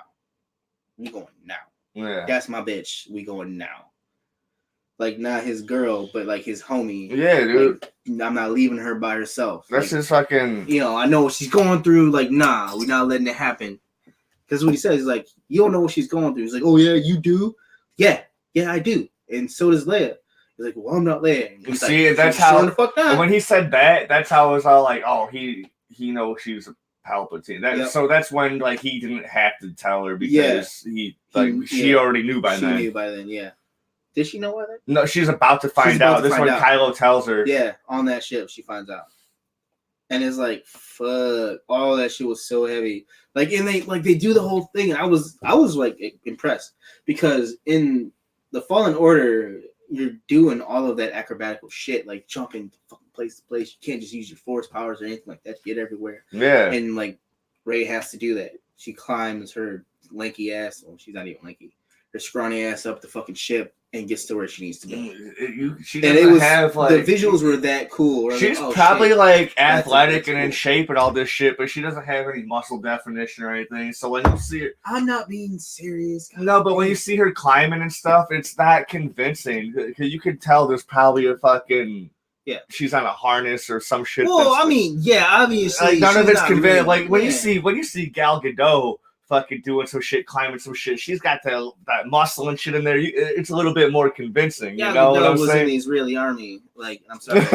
We going now. Yeah. That's my bitch. We going now. Like, not his girl, but like his homie. Yeah, dude. Like, I'm not leaving her by herself. That's his fucking. You know, I know what she's going through. Like, nah, we're not letting it happen. Because what he says is like, you don't know what she's going through. He's like, oh yeah, you do. Yeah, I do. And so does Leia. He's like, well, I'm not Leia. You see, like, that's how. When he said that, that's how I was all like, oh, he knows she was a Palpatine. So that's when like he didn't have to tell her because she already knew by then. She knew by then, yeah. Did she know by then? No, she's about to find out. This is when Kylo tells her. Yeah, on that ship, she finds out. And it's like, fuck, all that shit was so heavy. Like, and they do the whole thing. And I was like impressed because in the Fallen Order, you're doing all of that acrobatical shit, like jumping from place to place. You can't just use your force powers or anything like that to get everywhere. Yeah. And like Rey has to do that. She climbs her lanky ass. Well, she's not even lanky. Her scrawny ass up the fucking ship and gets to where she needs to go. She doesn't have like the visuals were that cool. She's probably like athletic and in shape and all this shit, but she doesn't have any muscle definition or anything. So when you see her, I'm not being serious. No, but when you see her climbing and stuff, it's not convincing because you can tell there's probably a fucking she's on a harness or some shit. Well, I mean, obviously like, none of it's convincing. Really, like when you see Gal Gadot fucking doing some shit, climbing some shit. She's got that muscle and shit in there. It's a little bit more convincing. Yeah, you know what I'm was saying? In the Israeli army. Like, I'm sorry. Like,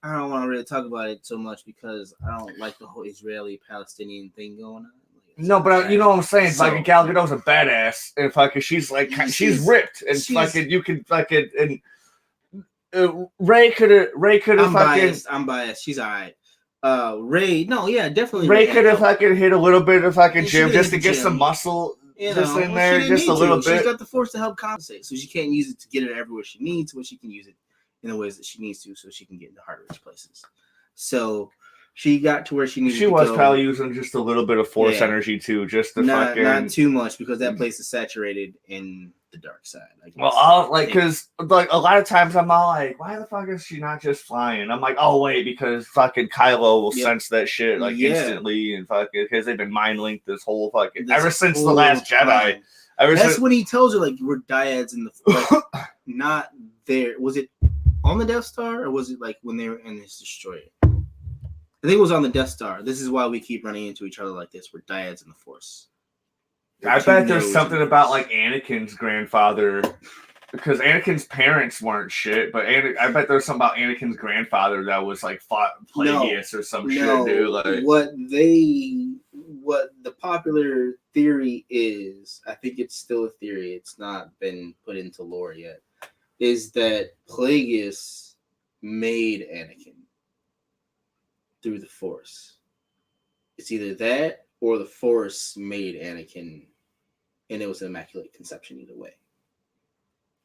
I don't want to really talk about it so much because I don't like the whole Israeli-Palestinian thing going on. No, but you know what I'm saying? So, like, Gal Gadot's a badass, and fucking she's like she's ripped, and fucking you can fucking and Ray could have fucking. I'm biased. She's alright. Ray, definitely. Ray could have fucking hit a little bit of fucking gym just to get some muscle just in there, just a little bit. She's got the force to help compensate, so she can't use it to get it everywhere she needs, but she can use it in the ways that she needs to, so she can get into hard-rich places. So she got to where she needed to go. She was probably using just a little bit of force energy too, just to not too much because that place is saturated in the dark side. Because like a lot of times I'm all like, why the fuck is she not just flying? I'm like, oh wait, because fucking Kylo will sense that shit like instantly and fucking because they've been mind linked this whole fucking ever since the Last Jedi. That's when he tells her like we're dyads in the not there. Was it on the Death Star or was it like when they were in this destroyer? I think it was on the Death Star. This is why we keep running into each other like this. We're dyads in the Force. I bet there's something about like Anakin's grandfather, because Anakin's parents weren't shit, but I bet there's something about Anakin's grandfather that was like Plagueis or some shit, dude. Like what the popular theory is, I think it's still a theory. It's not been put into lore yet. Is that Plagueis made Anakin through the Force? It's either that or the Force made Anakin, and it was an immaculate conception either way.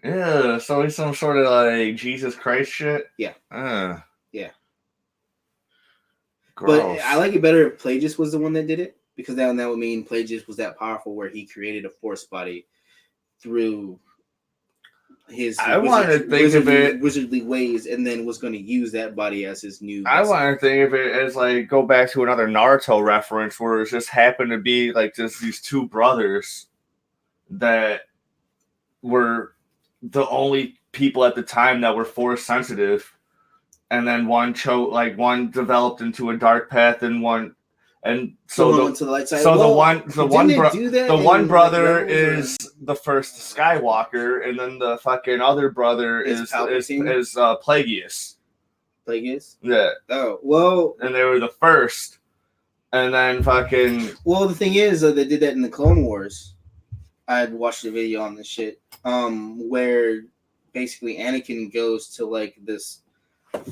Yeah, so he's some sort of like Jesus Christ shit? Yeah. Yeah. Gross. But I like it better if Plagueis was the one that did it, because that would mean Plagueis was that powerful where he created a Force body through his wizardly ways, and then was going to use that body as his new vessel. I want to think of it as like go back to another Naruto reference where it just happened to be like just these two brothers that were the only people at the time that were Force sensitive, and then one developed into a dark path, and one. And so one went to the light side. So the one brother is the first Skywalker, and then the fucking other brother is Plagueis. Plagueis? Yeah. Oh well. And they were the first, and then fucking. Well, the thing is, they did that in the Clone Wars. I had watched a video on this shit, where basically Anakin goes to like this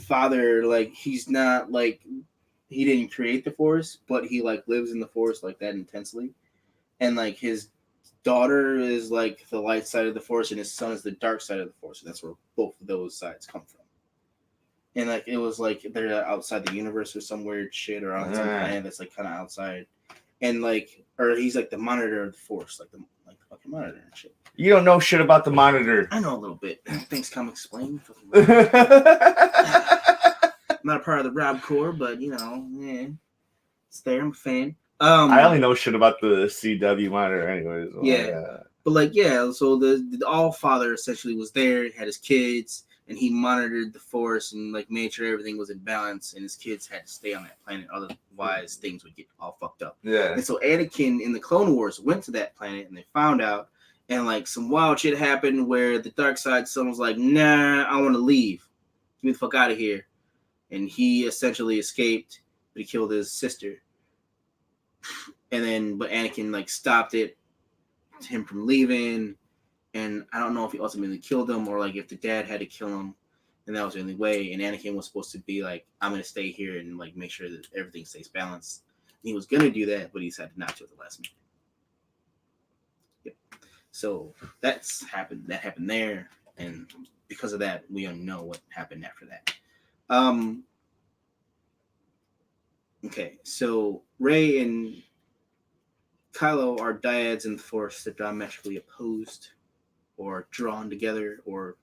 father, like he's not like. He didn't create the Force, but he like lives in the Force like that intensely, and like his daughter is like the light side of the Force, and his son is the dark side of the Force. And that's where both of those sides come from. And like it was like they're outside the universe or some weird shit, or on some planet that's like kind of outside, and like or he's like the monitor of the Force, like the fucking monitor and shit. You don't know shit about the monitor. I know a little bit. Thanks, come explain. I'm not a part of the Rob Corps, but you know, it's there. I'm a fan. I only know shit about the CW monitor, anyways. But like, so the All Father essentially was there. He had his kids, and he monitored the Force and like made sure everything was in balance. And his kids had to stay on that planet, otherwise things would get all fucked up. Yeah. And so Anakin in the Clone Wars went to that planet, and they found out, and like some wild shit happened where the dark side son was like, "Nah, I want to leave. Get me the fuck out of here." And he essentially escaped, but he killed his sister. And then, but Anakin like stopped him from leaving. And I don't know if he ultimately killed him or like if the dad had to kill him, and that was the only way. And Anakin was supposed to be like, "I'm gonna stay here and like make sure that everything stays balanced." And he was gonna do that, but he decided not to at the last minute. Yep. So that happened there, and because of that, we don't know what happened after that. Okay, so Rey and Kylo are dyads in the Force. They're diametrically opposed or drawn together, or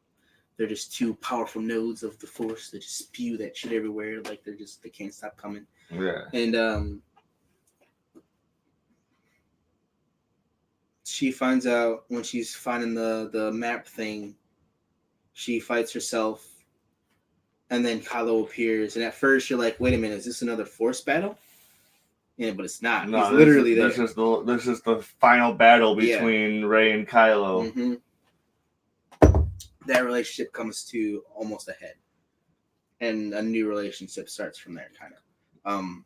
they're just two powerful nodes of the Force that just spew that shit everywhere. Like they can't stop coming. Yeah. And she finds out when she's finding the map thing, she fights herself. And then Kylo appears, and at first you're like, "Wait a minute, is this another Force battle?" Yeah, but it's not. No, he's literally there. This is the final battle between Rey and Kylo. Mm-hmm. That relationship comes to almost a head, and a new relationship starts from there, kind of.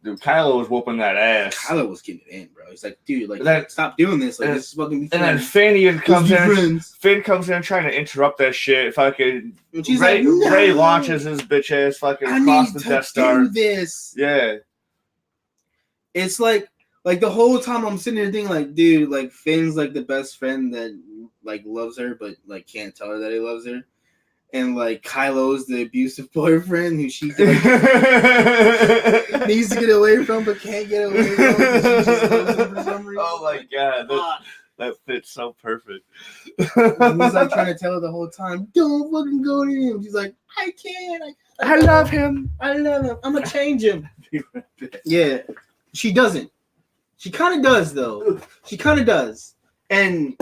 Dude, Kylo was whooping that ass. Kylo was getting it in, bro. He's like, "Dude, like, stop doing this. Like, this is fucking." And then Finn even comes in. Finn comes in trying to interrupt that shit. Fucking Rey launches his bitch ass fucking across the Death Star. This. Yeah. It's like the whole time I'm sitting there thinking, like, dude, like Finn's like the best friend that like loves her, but like can't tell her that he loves her. And like Kylo's the abusive boyfriend who she like, needs to get away from but can't get away from. She just loves him for some reason. Oh my god, that fits so perfect. He's like trying to tell her the whole time, "Don't fucking go to him." She's like, "I can't. I love him. I love him. I'm gonna change him." Yeah, she doesn't. She kind of does though. She kind of does. And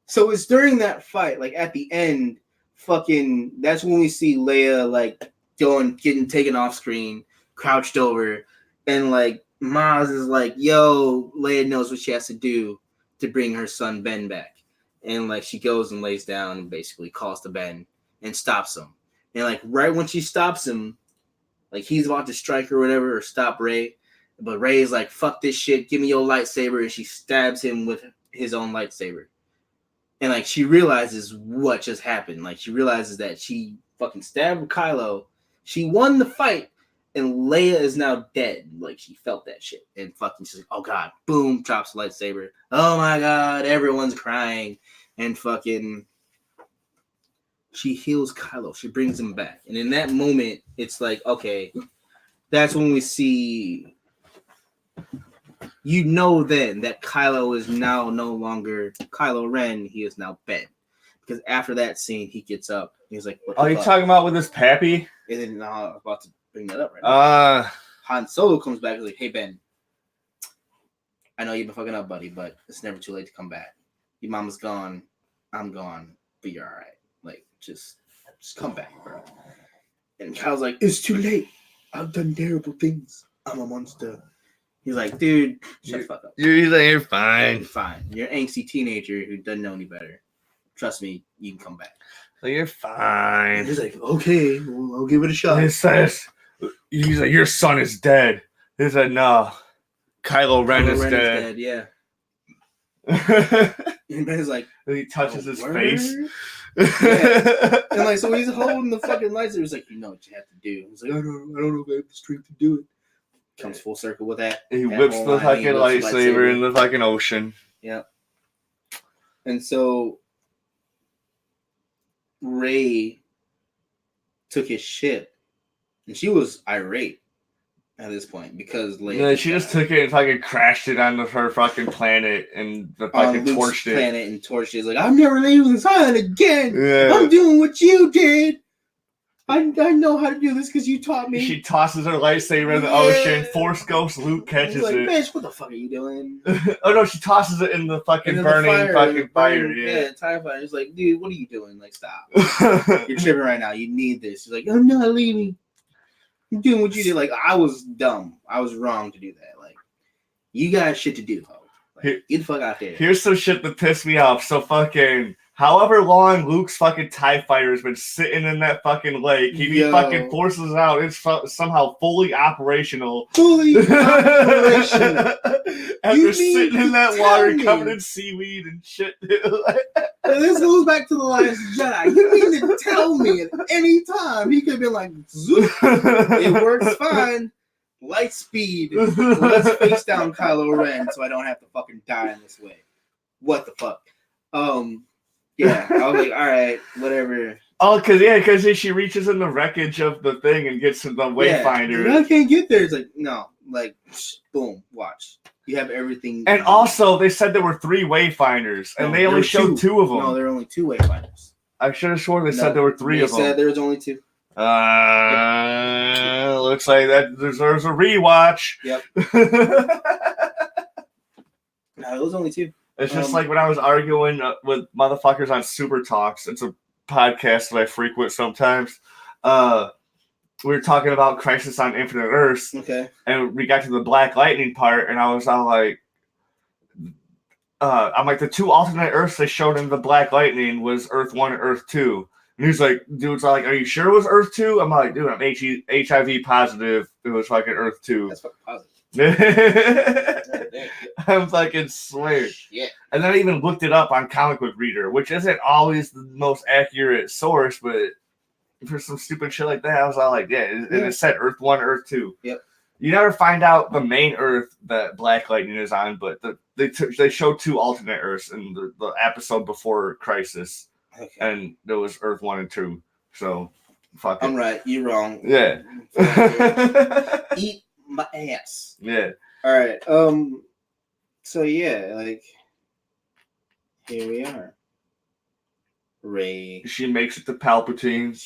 so it's during that fight, like at the end. Fucking, that's when we see Leia like getting taken off screen, crouched over, and like Maz is like, "Yo, Leia knows what she has to do to bring her son Ben back," and like she goes and lays down and basically calls to Ben and stops him, and like right when she stops him, like he's about to strike or whatever or stop Rey, but Rey is like, "Fuck this shit, give me your lightsaber," and she stabs him with his own lightsaber. And, like, she realizes what just happened. Like, she realizes that she fucking stabbed Kylo. She won the fight. And Leia is now dead. Like, she felt that shit. And fucking she's like, "Oh, God." Boom. Drops the lightsaber. Oh, my God. Everyone's crying. And fucking she heals Kylo. She brings him back. And in that moment, it's like, okay, that's when we see you know then that Kylo is now no longer Kylo Ren. He is now Ben. Because after that scene, he gets up. He's like, what the you fuck? talking about with his pappy? And then I'm about to bring that up right now. Han Solo comes back and is like, hey, Ben. I know you've been fucking up, buddy, but it's never too late to come back. Your mama's gone. I'm gone. But you're all right. Like, just come back, bro. And Kyle's like, it's too late. I've done terrible things. I'm a monster. He's like, dude, shut the fuck up. You're fine. You're fine. You're an angsty teenager who doesn't know any better. Trust me, you can come back. So you're fine. And he's like, okay, well, I'll give it a shot. He says, he's like, your son is dead. He said, no, Kylo Ren is dead. Yeah. And Ben's like, and he touches his face. Yeah. And like, so he's holding the fucking lightsaber. He's like, you know what you have to do. He's like, I don't know if I have the strength to do it. Comes full circle with that. He whips the fucking lightsaber in the fucking ocean. Yeah. And so Rey took his ship, and she was irate at this point because she just took it and fucking crashed it onto her fucking planet and the fucking torched it. Planet and torched it. It's like, I'm never leaving this island again. Yeah. I'm doing what you did. I know how to do this because you taught me. She tosses her lightsaber in the ocean. Force Ghost Luke catches like, it. Bitch, what the fuck are you doing? Oh no, she tosses it in the fucking burning fire. Yeah, TIE fighter. It's like, dude, what are you doing? Like, stop. You're tripping right now. You need this. She's like, I'm not leaving. I'm doing what you did. Like, I was dumb. I was wrong to do that. Like, you got shit to do, ho. Like, get the fuck out there. Here's some shit that pissed me off. So fucking, however long Luke's fucking TIE fighter has been sitting in that fucking lake, he fucking forces it out. It's somehow fully operational. Fully operational. After sitting in that water covered in seaweed and shit. This goes back to the Last Jedi. You mean to tell me at any time he could have been like, zoop, it works fine. Light speed. Let's face down Kylo Ren so I don't have to fucking die in this way. What the fuck? Yeah, I was like, all right, whatever. Oh, because she reaches in the wreckage of the thing and gets to the wayfinder. I can't get there. It's like, no, like, boom, watch. You have everything. And also, they said there were 3 wayfinders, and they only showed 2 of them. No, there are only 2 wayfinders. I should have sworn they said there were 3 of them. They said there was only 2. Looks like that deserves a rewatch. Yep. No, it was only 2. It's just like when I was arguing with motherfuckers on Super Talks. It's a podcast that I frequent sometimes. We were talking about Crisis on Infinite Earths. Okay. And we got to the Black Lightning part, and I was all like, I'm like, the 2 alternate Earths they showed in the Black Lightning was Earth 1 and Earth 2. And he's like, dude's like, are you sure it was Earth 2? I'm like, dude, I'm HIV positive. It was fucking Earth 2. That's fucking positive. I'm fucking swear. Yeah. And then I even looked it up on Comic Book Reader, which isn't always the most accurate source, but for some stupid shit like that, I was all like, yeah. And it said Earth 1, Earth 2. Yep. You never find out the main Earth that Black Lightning is on, but they showed 2 alternate Earths in the episode before Crisis. Okay. And there was Earth 1 and 2. So, fuck it. I'm right. You're wrong. Yeah. Eat my ass. Yeah. All right. So yeah, like here we are. Rey. She makes it to Palpatine.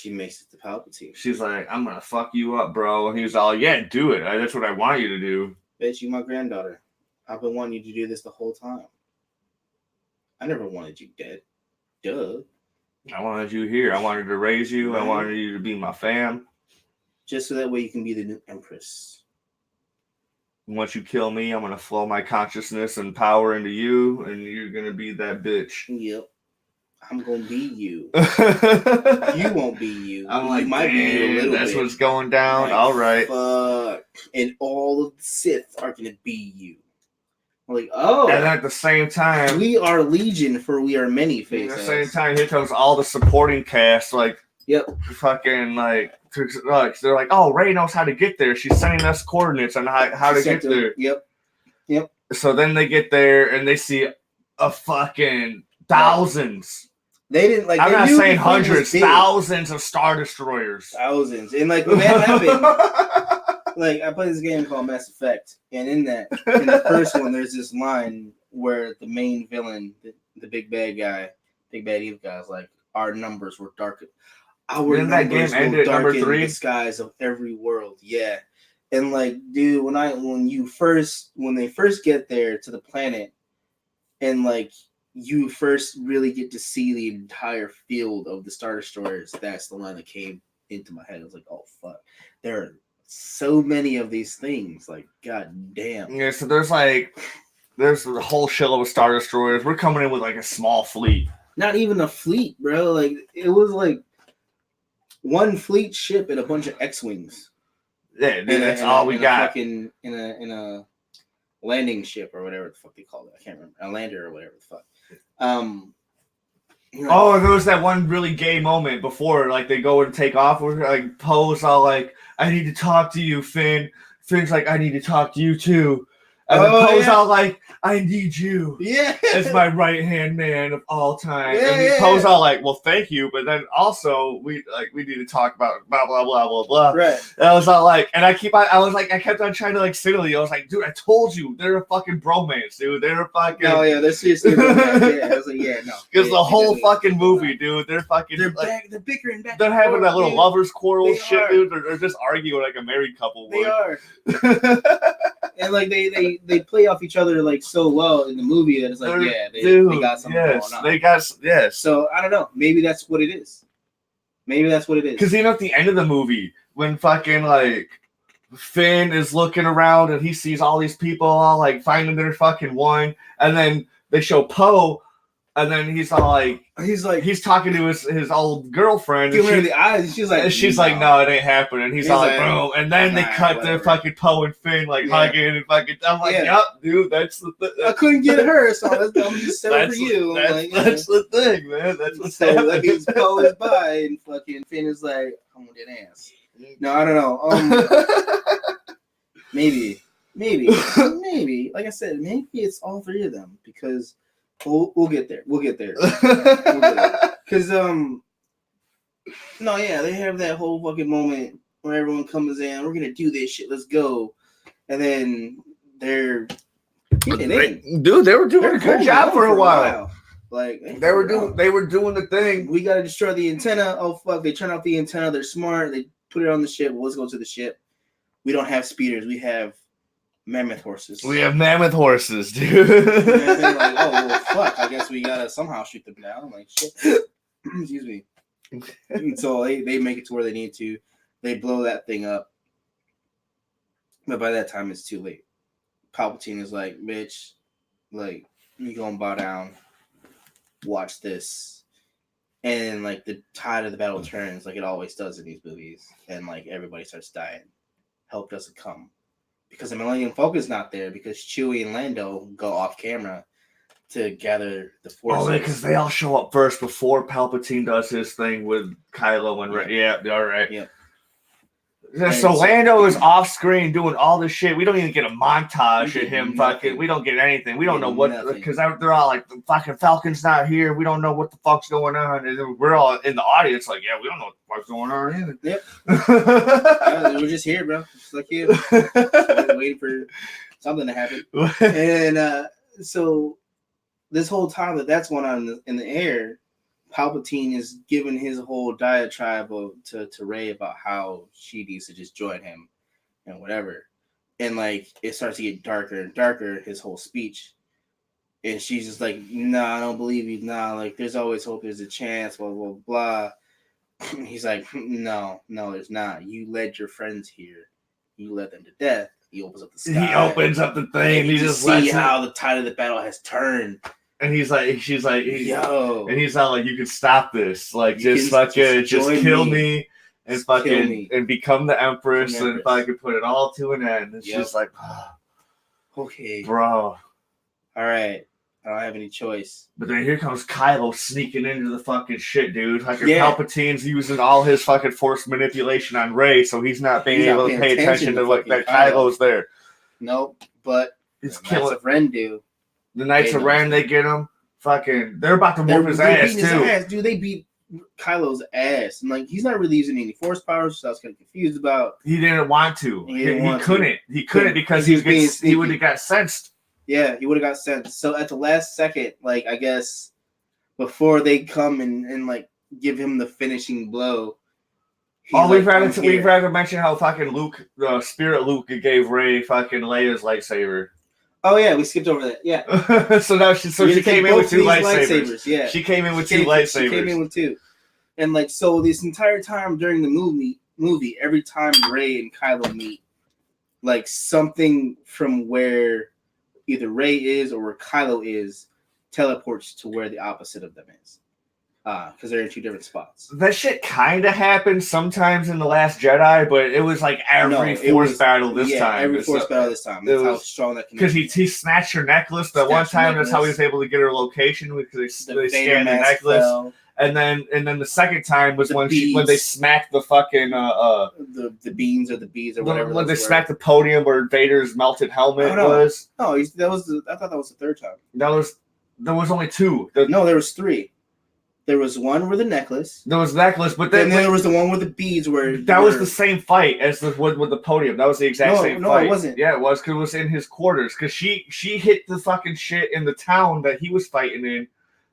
She's like, I'm gonna fuck you up, bro. And he was all, yeah, do it. That's what I want you to do. Bitch, you my granddaughter. I've been wanting you to do this the whole time. I never wanted you dead. Duh. I wanted you here. I wanted to raise you. I wanted you to be my fam. Just so that way you can be the new empress. Once you kill me, I'm going to flow my consciousness and power into you, and you're going to be that bitch. Yep. I'm going to be you. You won't be you. I'm like, you might be you a little that's bit. what's going down. Like, all right. Fuck. And all of the Sith are going to be you. I'm like, oh. And at the same time, we are legion, for we are many faces. At the same time, here comes all the supporting cast, like, yep. Fucking, like, they're like, oh, Rey knows how to get there. She's sending us coordinates on how to get there. Yep. Yep. So then they get there and they see a fucking thousands. They didn't like. I'm not saying hundreds, thousands of Star Destroyers. Thousands, and like when that happened, like I play this game called Mass Effect, and in the first one, there's this line where the main villain, the big bad guy, big bad evil guy, is like, "Our numbers were dark. Our Didn't that game numbers end will at number darken 3? the skies of every world." Yeah, and like, dude, when they first get there to the planet, and like you first really get to see the entire field of the Star Destroyers, that's the line that came into my head. I was like, oh fuck, there are so many of these things. Like, god damn. Yeah, so there's a whole shitload of Star Destroyers. We're coming in with like a small fleet. Not even a fleet, bro. Like, it was like one fleet ship and a bunch of X-wings. Yeah, dude, that's all we got. In a landing ship or whatever the fuck they call it. I can't remember. A lander or whatever the fuck. Oh, and there was that one really gay moment before, like, they go and take off. Where, like, Poe's all like, "I need to talk to you, Finn." Finn's like, "I need to talk to you too." And then Poe's all like, "I need you." Yeah. As my right-hand man of all time. Yeah, and Poe's all like, "Well, thank you, but then also we need to talk about blah blah blah blah blah." Right. And I was all like, and I kept on trying to like signal you. I was like, "Dude, I told you, they're a fucking bromance, dude. They're a fucking." No, yeah, they're seriously bromance. Yeah, I was like, yeah, no. Because the whole fucking movie, dude, they're fucking. They're like, they're bickering back. they're having that little lovers quarrel They shit, are. dude. They're just arguing like a married couple would. They are. And like they play off each other like so well in the movie that it's like, yeah, they got something going on. They got, yes. So I don't know. Maybe that's what it is. Because at the end of the movie, when fucking like Finn is looking around and he sees all these people all like finding their fucking one, and then they show Poe, and then he's all like, he's talking to his old girlfriend, giving her the eyes, and she's like, no, it ain't happening. He's all like, boom, and then they cut whatever. to fucking Poe and Finn like hugging and fucking. I'm like, yep, dude, that's the. I couldn't get her, so I'm just setting for you. That's the thing, man. That's what's happening. That means Poe is by, and fucking Finn is like, I want that ass. No, I don't know. Maybe. Like I said, maybe it's all three of them because we'll get there. Because they have that whole fucking moment where everyone comes in. We're gonna do this shit. Let's go. And then they're getting in. Dude, they were doing a good job for a while. Like they were doing the thing. We gotta destroy the antenna. Oh fuck! They turn off the antenna. They're smart. They put it on the ship. Well, let's go to the ship. We don't have speeders. We have mammoth horses. We have mammoth horses, dude. And like, oh well, fuck! I guess we gotta somehow shoot them down. I'm like, shit. Excuse me. And so they make it to where they need to. They blow that thing up, but by that time it's too late. Palpatine is like, bitch, like you gonna bow down. Watch this. And like the tide of the battle turns like it always does in these movies, and like everybody starts dying. Help doesn't come because the Millennium Falcon's not there because Chewie and Lando go off camera to gather the forces. Oh, because they all show up first before Palpatine does his thing with Kylo and Rey. Yeah, all right. Yeah. So Lando is off screen doing all this shit. We don't even get a montage of him fucking. We don't get anything. We don't know what, because they're all like, the fucking Falcon's not here. We don't know what the fuck's going on. And we're all in the audience like, yeah, we don't know what the fuck's going on either. Yep. We're just here, bro. Just like you. Waiting for something to happen. And so this whole time that's going on in the air, Palpatine is giving his whole diatribe to Rey about how she needs to just join him and whatever. And like it starts to get darker and darker, his whole speech. And she's just like, nah, I don't believe you. Nah, like there's always hope, there's a chance, blah, blah, blah. He's like, no, there's not. You led your friends here. You led them to death. He opens up the sky. He opens up the thing. And you just see how the tide of the battle has turned. And she's like, yo. And he's not like, you can stop this. Like, just kill me and fucking and become the Empress and fucking put it all to an end. It's just like, okay, bro. All right, I don't have any choice. But then here comes Kylo sneaking into the fucking shit, dude. Like, Palpatine's using all his fucking force manipulation on Rey, so he's not being able to pay attention to like that Kylo's there. Nope, but it's killing Ren do. The Knights of Ren, they get him. Fucking, they're about to whoop his ass too. Dude, they beat Kylo's ass, and like he's not really using any force powers, so I was kind of confused about. He didn't want to. He couldn't. He couldn't because he would have got sensed. Yeah, he would have got sensed. So at the last second, like I guess before they come and like give him the finishing blow. We've had to mention how fucking Luke, Spirit Luke, gave Rey fucking Leia's lightsaber. Oh yeah, we skipped over that. Yeah. So now she came in with two lightsabers. Yeah. She came in with two lightsabers. She came in with two. And like so this entire time during the movie, every time Rey and Kylo meet, like something from where either Rey is or where Kylo is teleports to where the opposite of them is. Because they're in two different spots. That shit kind of happened sometimes in The Last Jedi, but it was like every Force battle this time. Every Force battle this time. That's how strong that connection. Because he snatched her necklace that one time. That's how he was able to get her location because they scanned the necklace. Fell. And then the second time was when they smacked the fucking the beans or the beads or whatever. When they smacked the podium where Vader's melted helmet was. No, I thought that was the third time. There was only two. No, there was three. There was one with the necklace. There was necklace, but then there was the one with the beads where that was the same fight as the one with the podium. That was the exact same fight. No, it wasn't. Yeah, it was because it was in his quarters. Because she hit the fucking shit in the town that he was fighting in,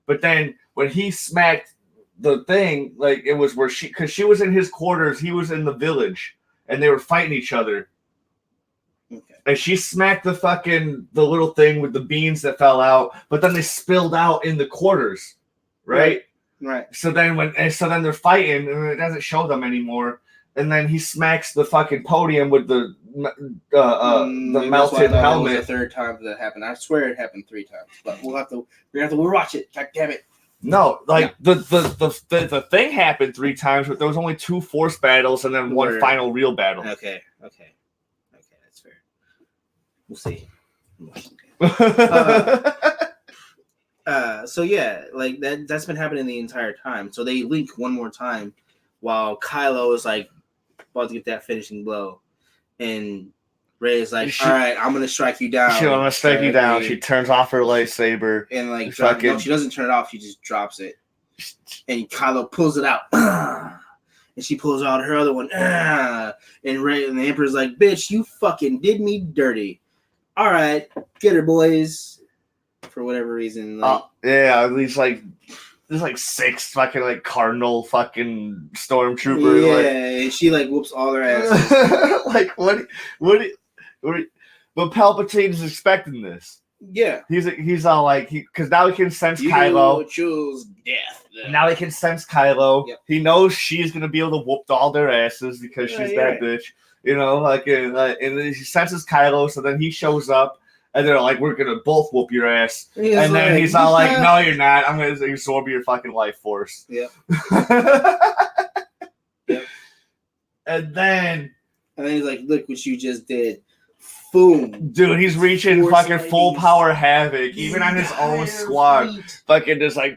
but then when he smacked the thing, like it was where because she was in his quarters, he was in the village, and they were fighting each other. Okay. And she smacked the little thing with the beans that fell out, but then they spilled out in the quarters, right? Right. So then they're fighting and it doesn't show them anymore. And then he smacks the fucking podium with the melted helmet. It was the third time that happened. I swear it happened 3 times. But we're gonna have to rewatch it. God damn it. No, the thing happened 3 times, but there was only 2 Force battles and then one final real battle. Okay, that's fair. We'll see. So yeah, like that's been happening the entire time. So they link one more time while Kylo is like about to get that finishing blow. And Rey is like, all right, I'm gonna strike you down. I'm gonna strike you down. She turns off her lightsaber. And like no, she doesn't turn it off, she just drops it. And Kylo pulls it out. And she pulls out her other one. And Rey and the Emperor's like, bitch, you fucking did me dirty. All right, get her, boys. For whatever reason, there's like 6 fucking like Cardinal fucking stormtroopers. Yeah, and she like whoops all their asses. Like what? But Palpatine is expecting this. Yeah, he's all like because now he can sense Kylo. Choose death. Now he can sense Kylo. Yep. He knows she's gonna be able to whoop all their asses because she's that bitch. You know, and then he senses Kylo, so then he shows up. And they're like, we're going to both whoop your ass. And then he's all like, no, you're not. I'm going to absorb your fucking life force. Yep. And then he's like, look what you just did. Boom. Dude, he's reaching fucking full power havoc, even on his own squad. Fucking just like,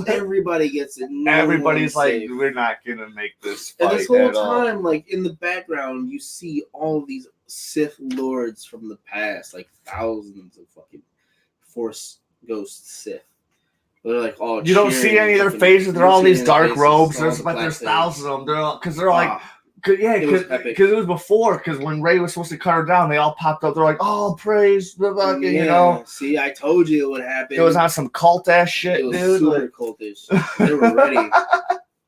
everybody gets it. Everybody's like, we're not going to make this fight. And this whole time, like in the background, you see all these Sith lords from the past, like thousands of fucking Force Ghost Sith. They're like all. You don't see any of their faces. They're all these dark robes. There's thousands of them. They're all because they're like, because it was before. Because when Rey was supposed to cut her down, they all popped up. They're like, oh, praise the fucking, you know. See, I told you it would happen. It was on some cult ass shit, it was dude. Super cultish. They were ready.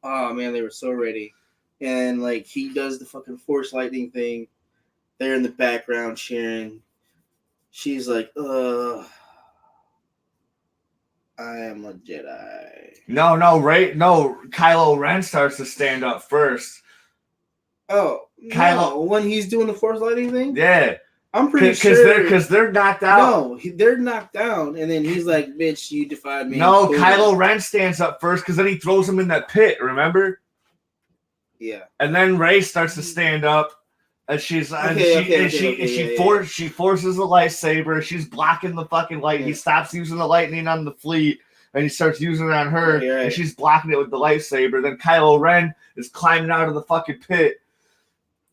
Oh man, they were so ready. And like he does the fucking Force lightning thing. They're in the background cheering. She's like, I am a Jedi. No, Kylo Ren starts to stand up first. Oh, Kylo, when he's doing the Force lightning thing? Yeah. I'm pretty sure. Because they're knocked out. No, they're knocked down. And then he's like, bitch, you defied me. No, Kylo Ren stands up first because then he throws him in that pit, remember? Yeah. And then Rey starts to stand up. And she forces the lightsaber. She's blocking the fucking light. Yeah. He stops using the lightning on the fleet, and he starts using it on her. Right. And she's blocking it with the lightsaber. Then Kylo Ren is climbing out of the fucking pit,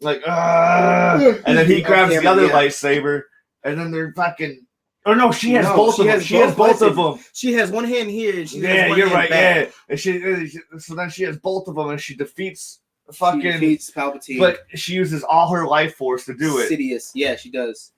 like, and then he grabs the other lightsaber, and then they're fucking, Or no, she has both of them. She has both of them. She has one hand here, and she has one you're hand right. back. Yeah, and so then she has both of them, and she defeats Palpatine, but she uses all her life force to do it. Sidious, yeah, she does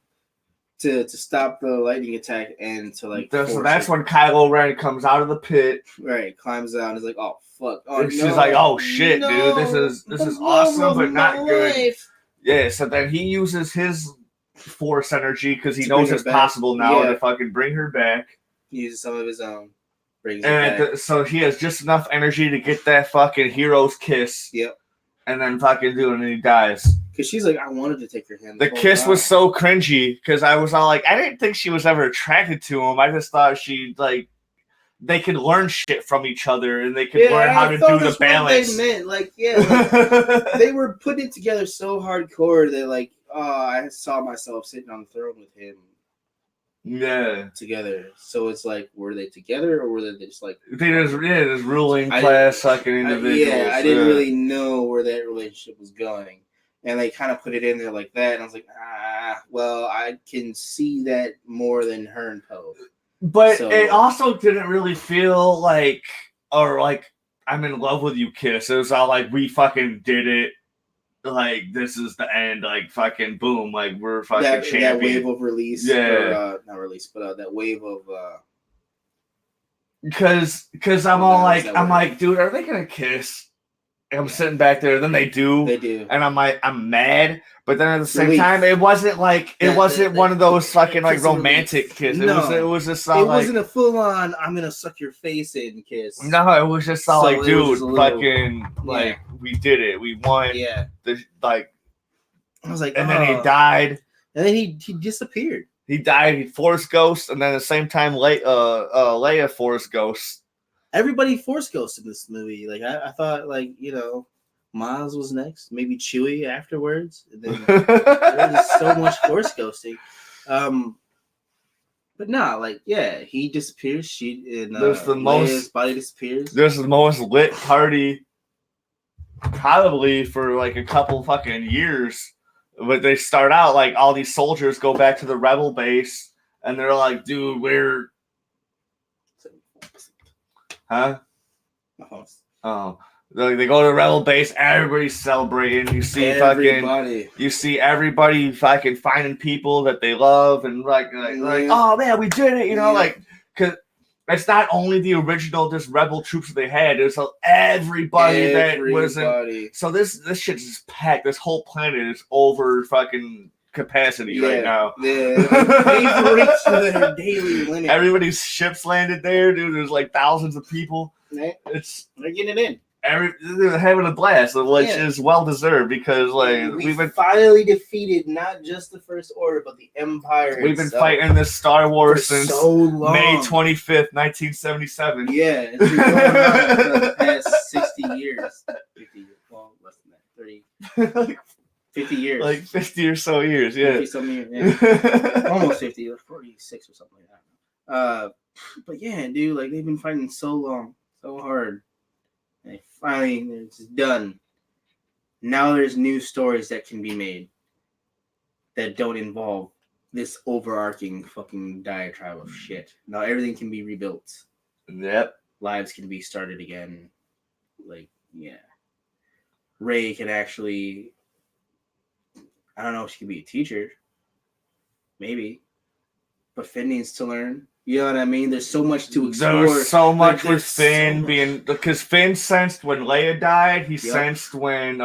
to stop the lightning attack and to like. So that's when Kylo Ren comes out of the pit. Right, climbs out and is like, "Oh fuck!" Oh, and she's like, "Oh shit, dude, this is awesome, but not good." Yeah, so then he uses his force energy because he knows it's possible now to fucking bring her back. He uses some of his own. Brings it back. So he has just enough energy to get that fucking hero's kiss. Yep. And then fucking do it, and he dies. Because she's like, I wanted to take her hand. The kiss was so cringy because I was all like, I didn't think she was ever attracted to him. I just thought they could learn shit from each other and they could learn how to do the balance. They meant. They were putting it together so hardcore that like, I saw myself sitting on the throne with him. Yeah. Together. So it's like, were they together or were they just like... They just ruling class fucking individuals. I didn't really know where that relationship was going. And they kind of put it in there like that. And I was like, well, I can see that more than her and Poe. But it also didn't really feel like, I'm in love with you kiss. It was all like, we fucking did it. Like, this is the end. Like, fucking boom. Like, we're fucking champions. That wave of release. Yeah. Not release, but that wave of... Because I'm like, dude, are they going to kiss? And I'm sitting back there. Then they do. They do. And I'm like, I'm mad. But then at the same time, it wasn't like, it wasn't one of those fucking like romantic kisses. No. It was just all like... It wasn't a full-on, I'm going to suck your face in kiss. No, it was just all like, dude, fucking, like, we did it. We won. Yeah. I was like, and then he died. And then he disappeared. He died. He Force Ghost. And then at the same time, Leia Force Ghost. Everybody Force Ghost in this movie. Like, I thought, like, Miles was next, maybe Chewie afterwards. And then there was so much Force ghosting. But nah, like, yeah, he disappears. Leia's body disappears. There's the most lit party probably for like a couple fucking years. But they start out like all these soldiers go back to the rebel base and they're like, dude, we're... Huh? Oh. They go to the rebel base, everybody's celebrating. You see everybody fucking finding people that they love and like oh man, we did it, like, cause it's not only the original just rebel troops that they had, there's everybody that was in. So this shit's just packed. This whole planet is over fucking capacity right now. Yeah, they've reached their daily limit. Everybody's ships landed there, dude. There's like thousands of people. They're getting it in. They're having a blast, which is well deserved because we've been finally defeated not just the First Order but the Empire. We've been fighting this Star Wars since so long. May 25th, 1977. Yeah, it's been going on for the past 60 years. 50 years, well, less than that, 30, 50 years, like 50 or so years. Yeah, 50 some years, yeah. Almost 50, like 46 or something like that. But yeah, dude, like they've been fighting so long, so hard. And finally, it's done. Now there's new stories that can be made that don't involve this overarching fucking diatribe of shit. Now everything can be rebuilt. Yep. Lives can be started again. Like, yeah. Rey can actually... I don't know if she can be a teacher. Maybe. But Finn needs to learn. You know what I mean? There's so much to explore. There's so much with Finn being... Because Finn sensed when Leia died. He sensed when...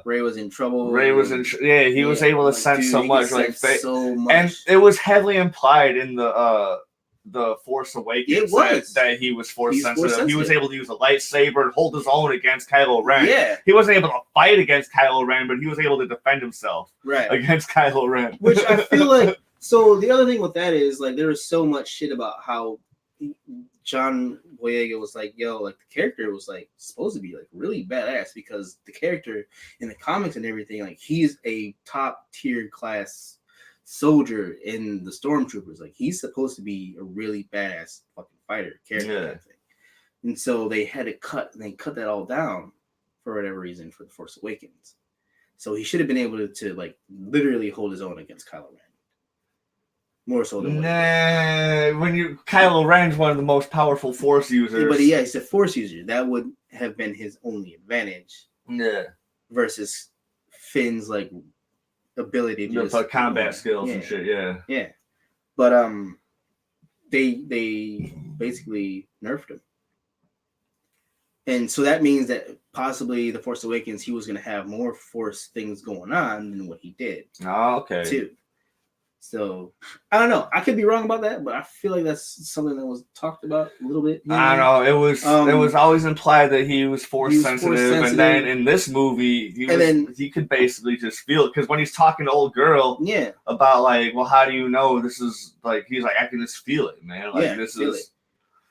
Rey was in trouble. He was able to sense so much. So much. And it was heavily implied in the Force Awakens that he was Force sensitive. He was able to use a lightsaber and hold his own against Kylo Ren. Yeah. He wasn't able to fight against Kylo Ren, but he was able to defend himself against Kylo Ren. Which I feel like... So the other thing with that is like there was so much shit about how John Boyega was like, yo, like the character was like supposed to be like really badass because the character in the comics and everything, like he's a top tier class soldier in the Stormtroopers. Like he's supposed to be a really badass fucking fighter character. Kind of thing. And so they had to cut that all down for whatever reason for the Force Awakens. So he should have been able to like literally hold his own against Kylo Ren. More so than what Kylo Ren's one of the most powerful Force users. But yeah, he's a Force user. That would have been his only advantage. Yeah. Versus Finn's like ability to just like combat skills and shit. Yeah. Yeah. But they basically nerfed him. And so that means that possibly the Force Awakens, he was going to have more Force things going on than what he did. Oh, okay. Too. So, I don't know. I could be wrong about that, but I feel like that's something that was talked about a little bit. I don't know. It was always implied that he was force sensitive, and then in this movie, he could basically just feel it. Because when he's talking to old girl about, like, well, how do you know this is, like, he's like, I can just feel it, man. Like, this is...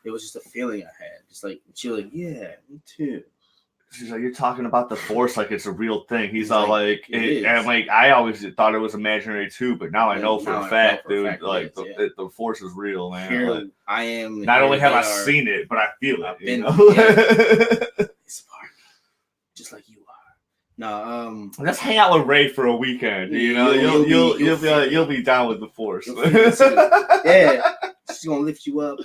It was just a feeling I had. Just like, she was like, yeah, me too. She's like, you're talking about the Force like it's a real thing. He's all like, and like, I always thought it was imaginary too, but now I know for a fact, dude, like, the Force is real, man. Here like, I am. Not only have I seen it, but I feel it. You know? It's part just like you are. No, let's hang out with Rey for a weekend. You know, you'll be down with the Force. Yeah, she's gonna lift you up.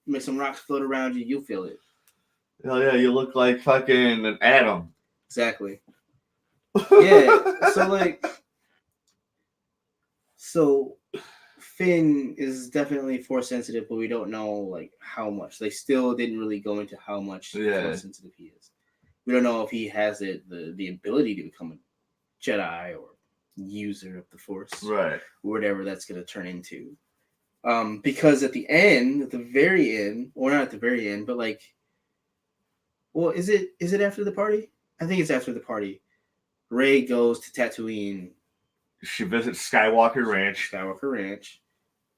Make some rocks float around you. You'll feel it. Hell yeah, you look like fucking an atom. Exactly. Yeah. So Finn is definitely force sensitive, but we don't know like how much. They still didn't really go into how much force sensitive he is. We don't know if he has the ability to become a Jedi or user of the Force, right? Or whatever that's going to turn into. Because at the very end, or not at the very end, but like. Well, is it after the party? I think it's after the party. Rey goes to Tatooine. She visits Skywalker Ranch.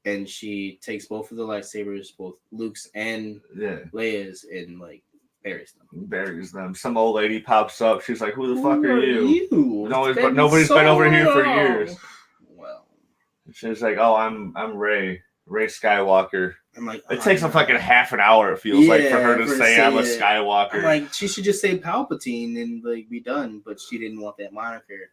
And she takes both of the lightsabers, both Luke's and Leia's, and like buries them. Some old lady pops up. She's like, "Who the fuck are you?" Nobody's been over here for years. Well, she's like, "Oh, I'm Rey Skywalker." I'm like, it takes a fucking half an hour, it feels like, for her to say I'm a Skywalker. I'm like, she should just say Palpatine and like be done, but she didn't want that moniker.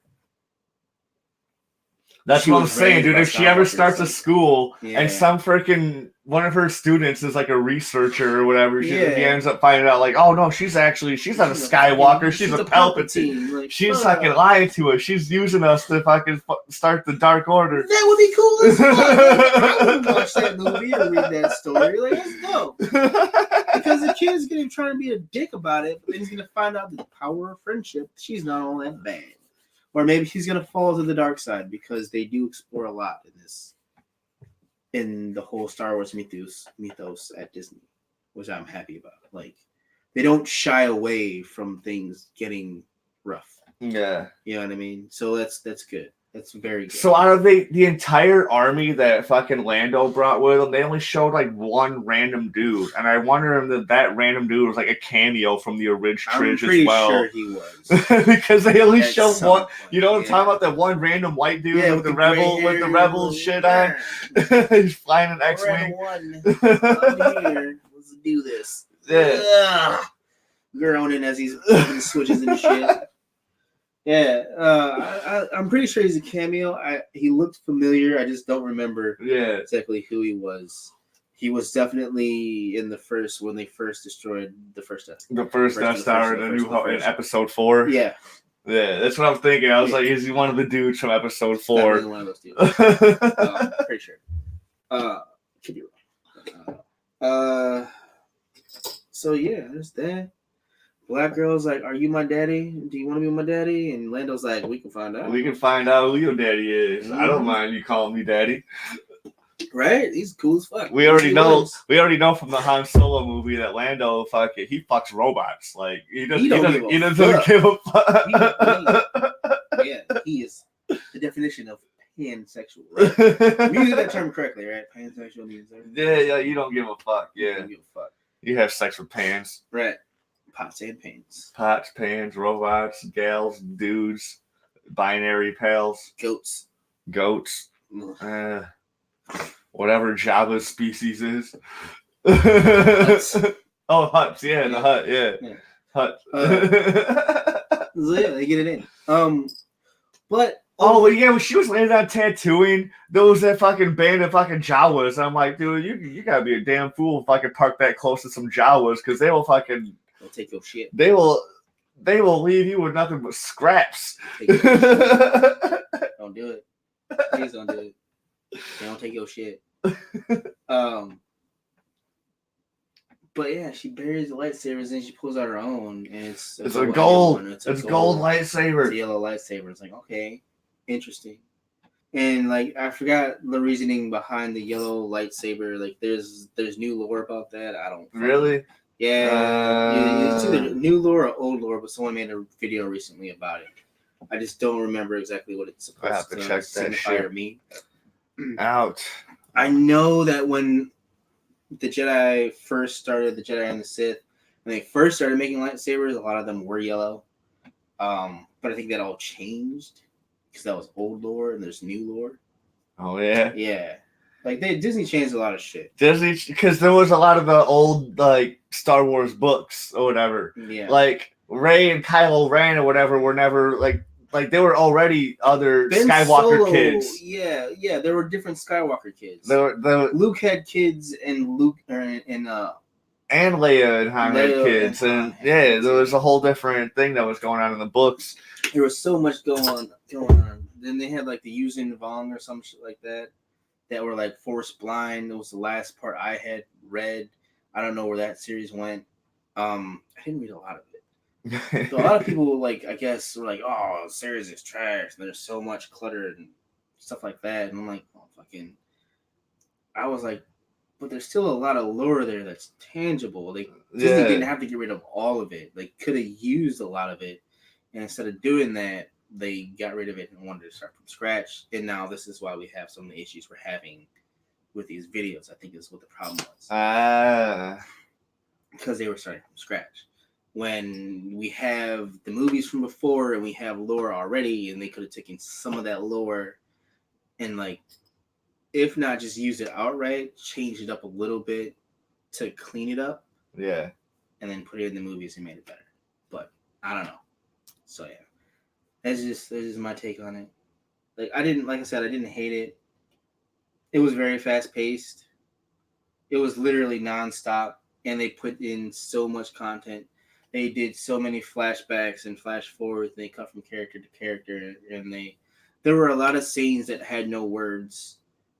That's what I'm saying, dude. If she ever starts a school and some freaking one of her students is like a researcher or whatever, he ends up finding out like, oh no, she's not a Skywalker, she's a Palpatine. Like, she's fucking lying to us. She's using us to fucking start the Dark Order. That would be cool as fuck. I would watch that movie or read that story. Like, let's go. Because the kid's gonna try to be a dick about it, but then he's gonna find out the power of friendship. She's not all that bad. Or maybe he's going to fall to the dark side, because they do explore a lot in the whole Star Wars mythos at Disney, which I'm happy about. Like, they don't shy away from things getting rough. Yeah. You know what I mean? So that's good. That's very good. So out of the entire army that fucking Lando brought with him, they only showed like one random dude, and I wonder if that random dude was like a cameo from the original trilogy as well. I'm pretty sure he was. Because they only showed one. Point. You know what I'm talking about? That one random white dude with the rebel shit on. He's flying an X-wing. I'm here. Let's do this. Yeah. Groaning as he's flipping switches and shit. Yeah, I'm pretty sure he's a cameo. He looked familiar. I just don't remember exactly who he was. He was definitely in the first, when they first destroyed the first Death Star. The first Death Star in Episode 4. Yeah. Yeah, that's what I'm thinking. I was like, is he one of the dudes from Episode 4? Definitely one of those dudes. Pretty sure. Could be wrong. So yeah, there's that. Black girl's like, are you my daddy? Do you want to be my daddy? And Lando's like, we can find out. We can find out who your daddy is. I don't mind you calling me daddy. Right? He's cool as fuck. We already know from the Han Solo movie that Lando he fucks robots. Like he doesn't give a fuck. Yeah, he is the definition of pansexual. Right? We use that term correctly, right? Pansexual means yeah, you don't give a fuck. Yeah. You don't give a fuck. You have sex with pans. Right. Pots and pans. Pots, pans, robots, gals, dudes, binary pals. Goats. Whatever Java's species is. Huts. Oh, huts. Yeah, the hut. Yeah. Hut. So yeah, they get it in. But Oh, yeah, when she was landing on Tatooine, there was that fucking band of fucking Jawas. I'm like, dude, you gotta be a damn fool if I could park that close to some Jawas, because they will fucking... They'll take your shit. They will leave you with nothing but scraps. Don't do it. Please don't do it. They don't take your shit. But yeah, she buries the lightsabers and she pulls out her own, and it's a gold. It's gold lightsaber. It's a yellow lightsaber. It's like, okay, interesting. And like, I forgot the reasoning behind the yellow lightsaber. Like, there's new lore about that. I don't really. Yeah, it's either new lore or old lore, but someone made a video recently about it. I just don't remember exactly what it's supposed to signify or mean. Out. I know that when the Jedi first started, the Jedi and the Sith, when they first started making lightsabers, a lot of them were yellow. But I think that all changed because that was old lore and there's new lore. Oh yeah. Yeah. Like Disney changed a lot of shit. Disney, because there was a lot of the old like Star Wars books or whatever. Yeah. Like Rey and Kylo Ren or whatever were never like they were already other Skywalker kids. Yeah. There were different Skywalker kids. Luke had kids and and Leia and Han had kids, and there was a whole different thing that was going on in the books. There was so much going on. Then they had like the Yuzin Vong or some shit like that were like Force blind. That was the last part I had read. I don't know where that series went. I didn't read a lot of it. So a lot of people like, I guess, were like, "Oh, the series is trash. And there's so much clutter and stuff like that." And I'm like, "Oh, fucking." I was like, but there's still a lot of lore there that's tangible. Like Disney didn't have to get rid of all of it. They could have used a lot of it, and instead of doing that, they got rid of it and wanted to start from scratch. And now this is why we have some of the issues we're having with these videos. I think is what the problem was. Because they were starting from scratch. When we have the movies from before and we have lore already, and they could have taken some of that lore and like, if not just use it outright, change it up a little bit to clean it up. Yeah. And then put it in the movies and made it better. But I don't know. So yeah. That's just my take on it. Like I didn't hate it. It was very fast paced. It was literally nonstop, and they put in so much content. They did so many flashbacks and flash forwards. They cut from character to character, and there were a lot of scenes that had no words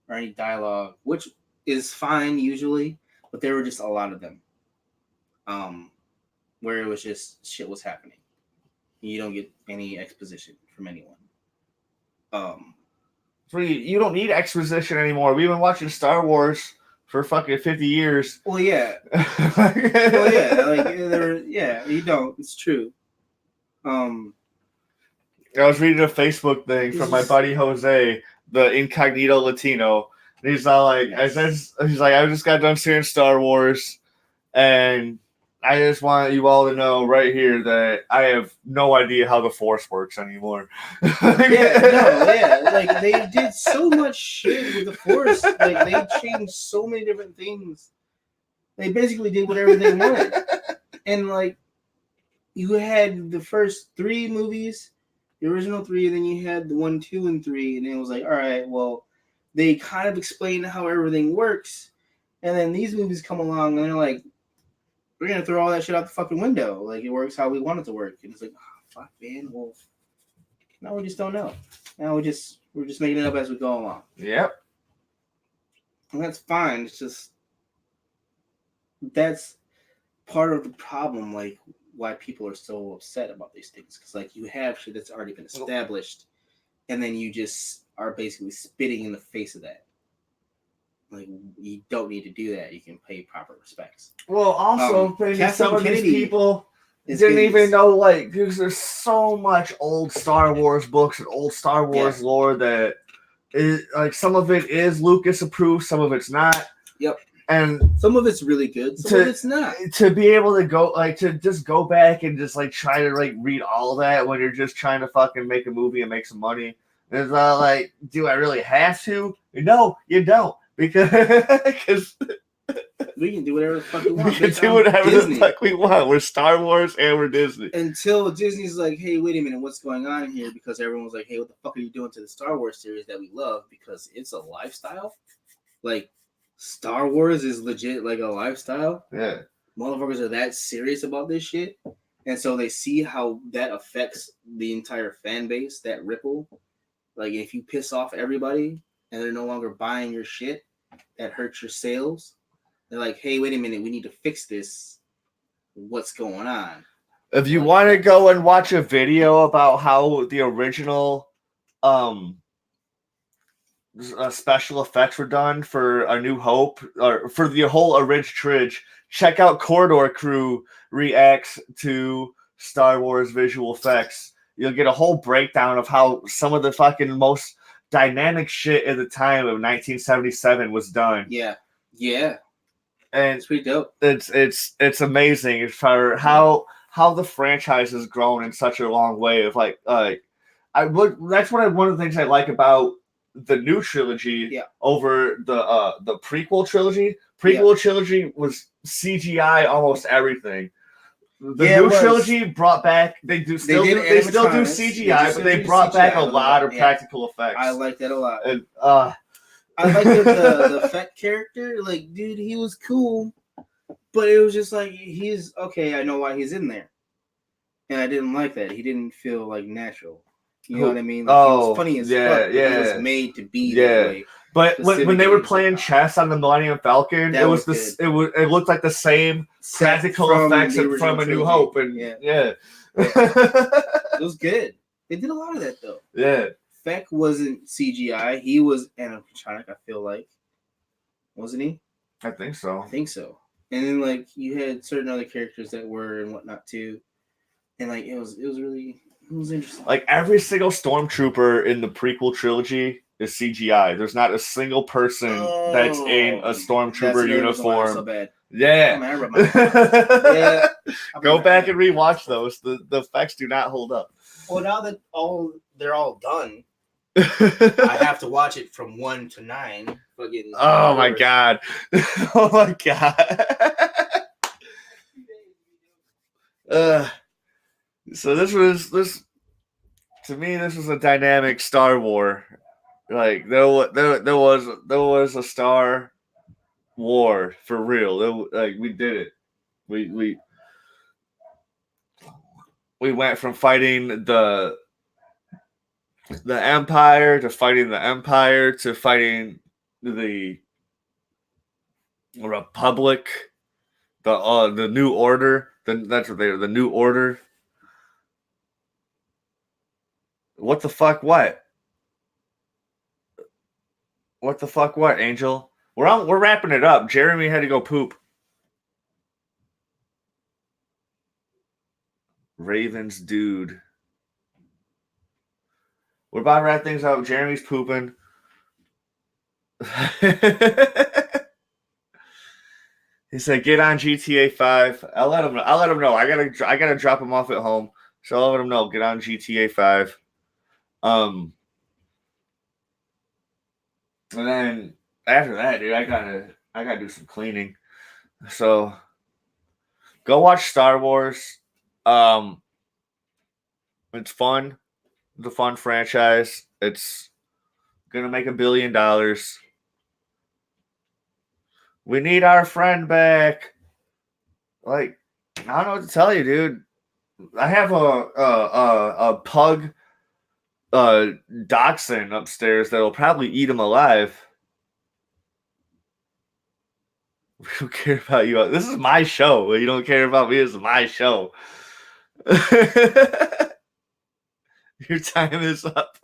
or any dialogue, which is fine usually, but there were just a lot of them. Where it was just shit was happening. You don't get any exposition from anyone. You don't need exposition anymore. We've been watching Star Wars for fucking 50 years. Well, yeah. You don't. It's true. I was reading a Facebook thing from my buddy Jose, the incognito Latino. And he's all like, yes. I just got done seeing Star Wars, and I just want you all to know right here that I have no idea how the Force works anymore. Like they did so much shit with the Force. Like they changed so many different things. They basically did whatever they wanted. And like you had the first 3 movies, the original 3, and then you had the 1, 2, and 3, and it was like, all right, well, they kind of explained how everything works, and then these movies come along and they're like, we're gonna throw all that shit out the fucking window. Like it works how we want it to work. And it's like, oh, fuck, man. Well, now we just don't know. Now we're just making it up as we go along. Yep. And that's fine. It's just that's part of the problem. Like why people are so upset about these things, because like you have shit that's already been established, and then you just are basically spitting in the face of that. Like you don't need to do that. You can pay proper respects. Well, also some of these people didn't even know, like, because there's so much old Star Wars books and old Star Wars lore that is like some of it is Lucas approved, some of it's not. Yep. And some of it's really good, some of it's not. To be able to go to just go back and just like try to like read all that when you're just trying to fucking make a movie and make some money. It's like, do I really have to? No, you don't. Because We can do whatever the fuck we want. We can bitch. do I'm whatever Disney. the fuck we want. We're Star Wars and we're Disney. Until Disney's like, hey, wait a minute, what's going on here? Because everyone was like, hey, what the fuck are you doing to the Star Wars series that we love? Because it's a lifestyle. Like, Star Wars is legit like a lifestyle. Yeah. Motherfuckers are that serious about this shit. And so they see how that affects the entire fan base, that ripple. Like, if you piss off everybody and they're no longer buying your shit, that hurts your sales. They're like, hey, wait a minute, we need to fix this. What's going on? If you want to go and watch a video about how the original special effects were done for A New Hope, or for the whole Tridge, check out Corridor Crew reacts to Star Wars visual effects. You'll get a whole breakdown of how some of the fucking most dynamic shit at the time of 1977 was done. Yeah. And it's pretty dope. It's amazing for how the franchise has grown in such a long way. Of that's one of the things I like about the new trilogy over the prequel trilogy. Trilogy was CGI almost everything. The new trilogy brought back they still do CGI, but they brought back a lot of practical effects. I like that a lot. And I like the Fett character. Like, dude, he was cool, but it was just like, he's okay. I know why he's in there, and I didn't like that. He didn't feel like natural. You know what I mean? Like, he was funny as fuck. But he was made to be that way. But when they were playing chess on the Millennium Falcon, it looked like the same practical effects from A New Hope, and it was good. They did a lot of that though. Yeah. Feck wasn't CGI. He was animatronic, I feel like. Wasn't he? I think so. And then like you had certain other characters that were and whatnot too. And like it was interesting. Like every single stormtrooper in the prequel trilogy is CGI. There's not a single person that's in a stormtrooper uniform. So bad. Yeah. Yeah. Go back and rewatch those. The effects do not hold up. Well, now that they're all done, I have to watch it from 1 to 9. Fucking. Oh my god! Oh my god! So this was to me. This was a dynamic Star War. Like there was a Star War for real. We did it. We went from fighting the Empire to fighting the Empire to fighting the Republic, the New Order. That's what the New Order. What the fuck? What? What the fuck? What, Angel? We're wrapping it up. Jeremy had to go poop. Ravens dude. We're about to wrap things up. Jeremy's pooping. He said, "Get on GTA 5." I'll let him know. I gotta drop him off at home, so I'll let him know. Get on GTA 5. And then after that, dude, I gotta do some cleaning. So go watch Star Wars. It's fun. It's a fun franchise. It's gonna make $1 billion. We need our friend back. Like, I don't know what to tell you, dude. I have a pug dachshund upstairs that'll probably eat him alive. We don't care about you. This is my show. You don't care about me. This is my show. Your time is up.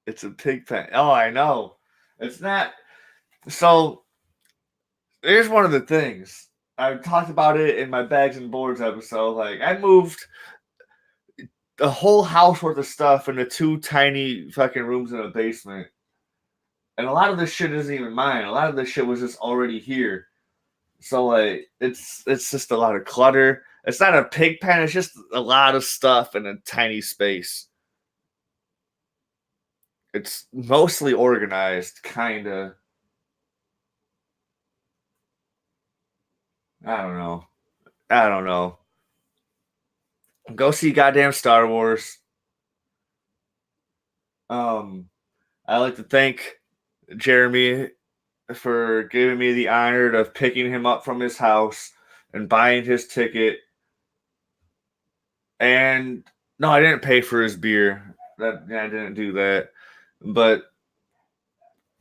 It's a pig pen. Oh, I know. It's not. So, here's one of the things. I talked about it in my Bags and Boards episode. Like, I moved the whole house worth of stuff into 2 tiny fucking rooms in a basement. And a lot of this shit isn't even mine. A lot of this shit was just already here. So, like, it's just a lot of clutter. It's not a pig pen. It's just a lot of stuff in a tiny space. It's mostly organized, kind of. I don't know. Go see goddamn Star Wars. I like to thank Jeremy for giving me the honor of picking him up from his house and buying his ticket. And no, I didn't pay for his beer. I didn't do that. But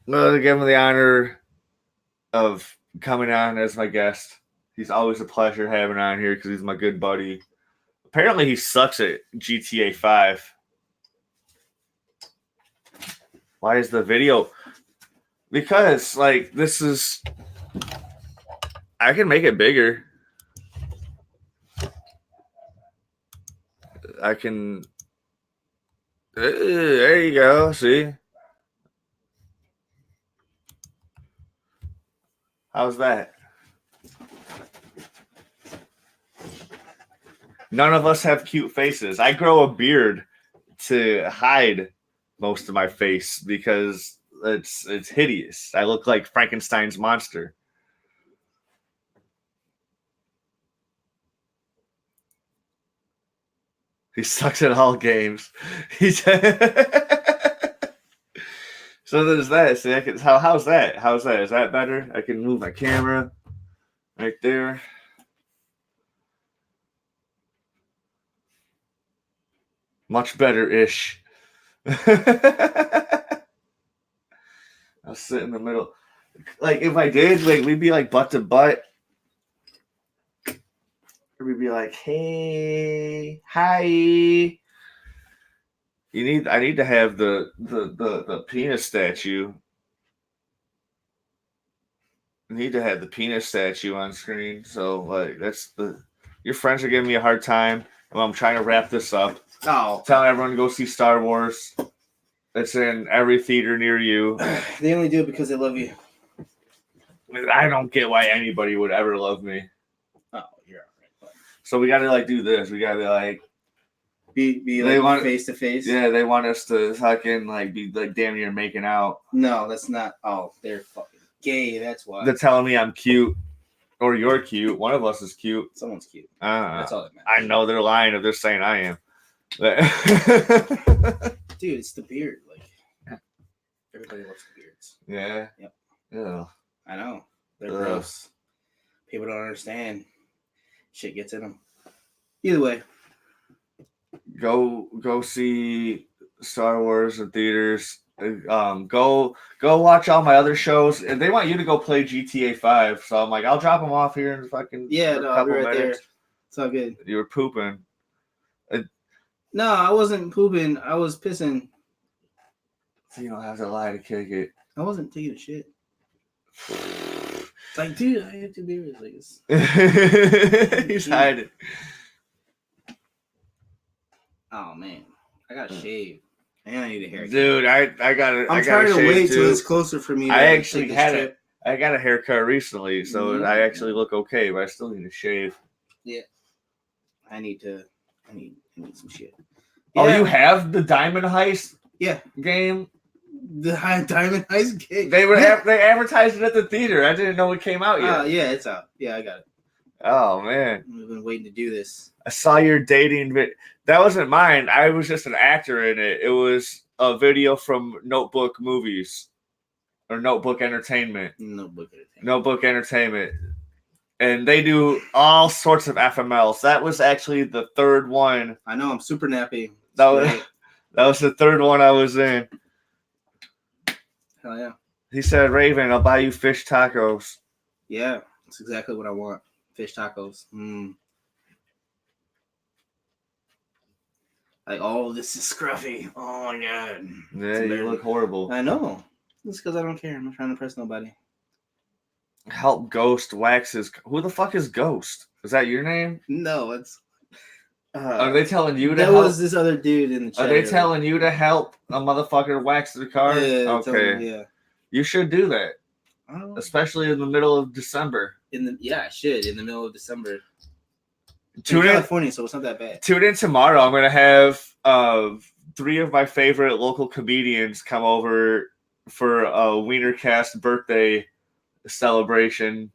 to give him the honor of coming on as my guest. He's always a pleasure having on here because he's my good buddy. Apparently, he sucks at GTA 5. Why is the video? Because, like, this is... I can make it bigger. I can... there you go, see? How's that? None of us have cute faces. I grow a beard to hide most of my face because it's hideous. I look like Frankenstein's monster. He sucks at all games. So there's that. See, how's that? How's that? Is that better? I can move my camera right there. Much better-ish. I'll sit in the middle. Like, if I did, like, we'd be like butt to butt. We'd be like, hey, hi. I need to have the penis statue. I need to have the penis statue on screen. So, like, your friends are giving me a hard time. Well, I'm trying to wrap this up. Oh, telling everyone to go see Star Wars. It's in every theater near you. They only do it because they love you. I don't get why anybody would ever love me. Oh, you're all right. So we gotta like do this. We gotta like be like face to face. Yeah, they want us to fucking like be like damn near making out. No, that's not. Oh, they're fucking gay. That's why. They're telling me I'm cute. Or you're cute. One of us is cute. Someone's cute. That's all that matters. I know they're lying if they're saying I am. Dude, it's the beard. Like everybody loves the beards. Yeah. Yep. Yeah. I know. They're gross. People don't understand. Shit gets in them. Either way. Go see Star Wars in theaters. Go watch all my other shows. And they want you to go play GTA 5. So I'm like, I'll drop them off here in fucking I'll be right there. It's all good. You were pooping. No, I wasn't pooping. I was pissing. So you don't have to lie to kick it. I wasn't taking a shit. Like, dude, I have 2 beers. Like, he's hiding. Oh man, I gotta shave. And I need a haircut. Dude, I gotta. I'm trying to wait till it's closer for me. I actually I got a haircut recently, so I actually look okay, but I still need to shave. Yeah, I need some shit. Yeah. Oh, you have the Diamond Heist? Yeah, game. The Diamond Heist game. They advertised it at the theater. I didn't know it came out yet. Yeah, it's out. Yeah, I got it. Oh man, we've been waiting to do this. I saw your dating video. That wasn't mine. I was just an actor in it. It was a video from Notebook Movies or Notebook Entertainment. Notebook Entertainment. And they do all sorts of FMLs. That was actually the 3rd one. I know. I'm super nappy. That was the 3rd one I was in. Hell yeah. He said, Raven, I'll buy you fish tacos. Yeah, that's exactly what I want. Fish tacos. Like, oh, this is scruffy. Oh my god. Yeah, you look horrible. I know. It's because I don't care. I'm not trying to impress nobody. Help Ghost waxes. Who the fuck is Ghost? Is that your name? No, it's. Are they telling you to help? That was this other dude in the chat. Are they telling you to help a motherfucker wax their car? Yeah, okay. Yeah. You should do that. Especially in the middle of December. I should. In the middle of December. Tune in California, so it's not that bad. Tune in tomorrow. I'm gonna have 3 of my favorite local comedians come over for a WeinerCast birthday celebration.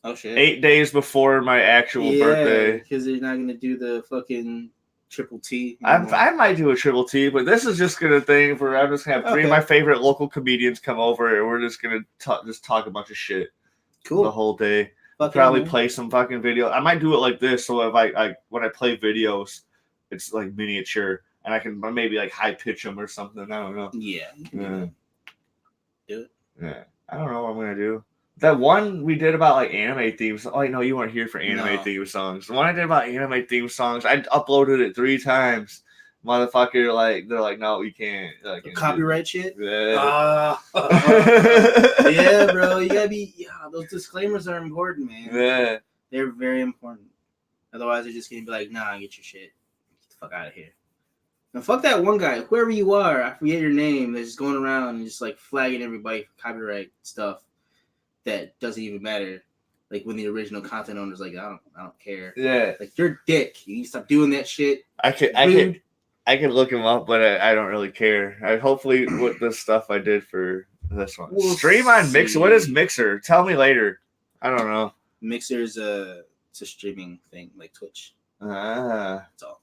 Oh shit! 8 days before my actual birthday. Because they're not gonna do the fucking triple T. I might do a triple T, but this is just gonna thing where I'm just gonna have 3 of my favorite local comedians come over, and we're just gonna talk a bunch of shit. Cool. The whole day. Probably play some fucking video. I might do it like this, so if I when I play videos, it's like miniature, and I can maybe like high pitch them or something. I don't know. Yeah. Do it. Yeah. I don't know what I'm gonna do. That one we did about like anime themes. Oh, no, you weren't here for anime theme songs. The one I did about anime theme songs, I uploaded it 3 times. Motherfucker, like they're like, no, you can't. Like, copyright shit. Yeah. Yeah, bro. You gotta be. Yeah, those disclaimers are important, man. Yeah. They're very important. Otherwise, they're just gonna be like, nah, get your shit. Get the fuck out of here. Now, fuck that one guy, whoever you are. I forget your name. That's just going around and just like flagging everybody for copyright stuff that doesn't even matter. Like when the original content owner's like, I don't care. Yeah. Like you're a dick. You need to stop doing that shit. I can look him up, but I don't really care. Hopefully with the stuff I did for this one. We'll Stream on Mixer. What is Mixer? Tell me later. I don't know. Mixer's it's a streaming thing like Twitch. That's all.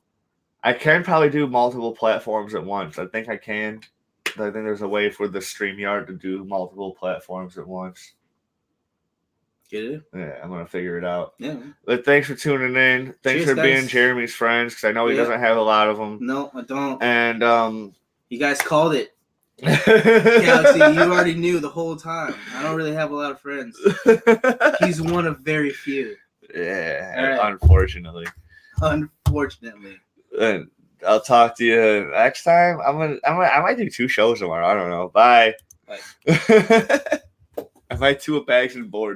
I can probably do multiple platforms at once. I think I can. I think there's a way for the StreamYard to do multiple platforms at once. Get it? Yeah, I'm gonna figure it out. Yeah. But thanks for tuning in. Thanks for being Jeremy's friends, because I know he doesn't have a lot of them. No, I don't. And you guys called it. Galaxy, you already knew the whole time. I don't really have a lot of friends. He's one of very few. Yeah, right. Unfortunately. Unfortunately. And I'll talk to you next time. I might do 2 shows tomorrow. I don't know. Bye. Bye. I might do a bags and boards.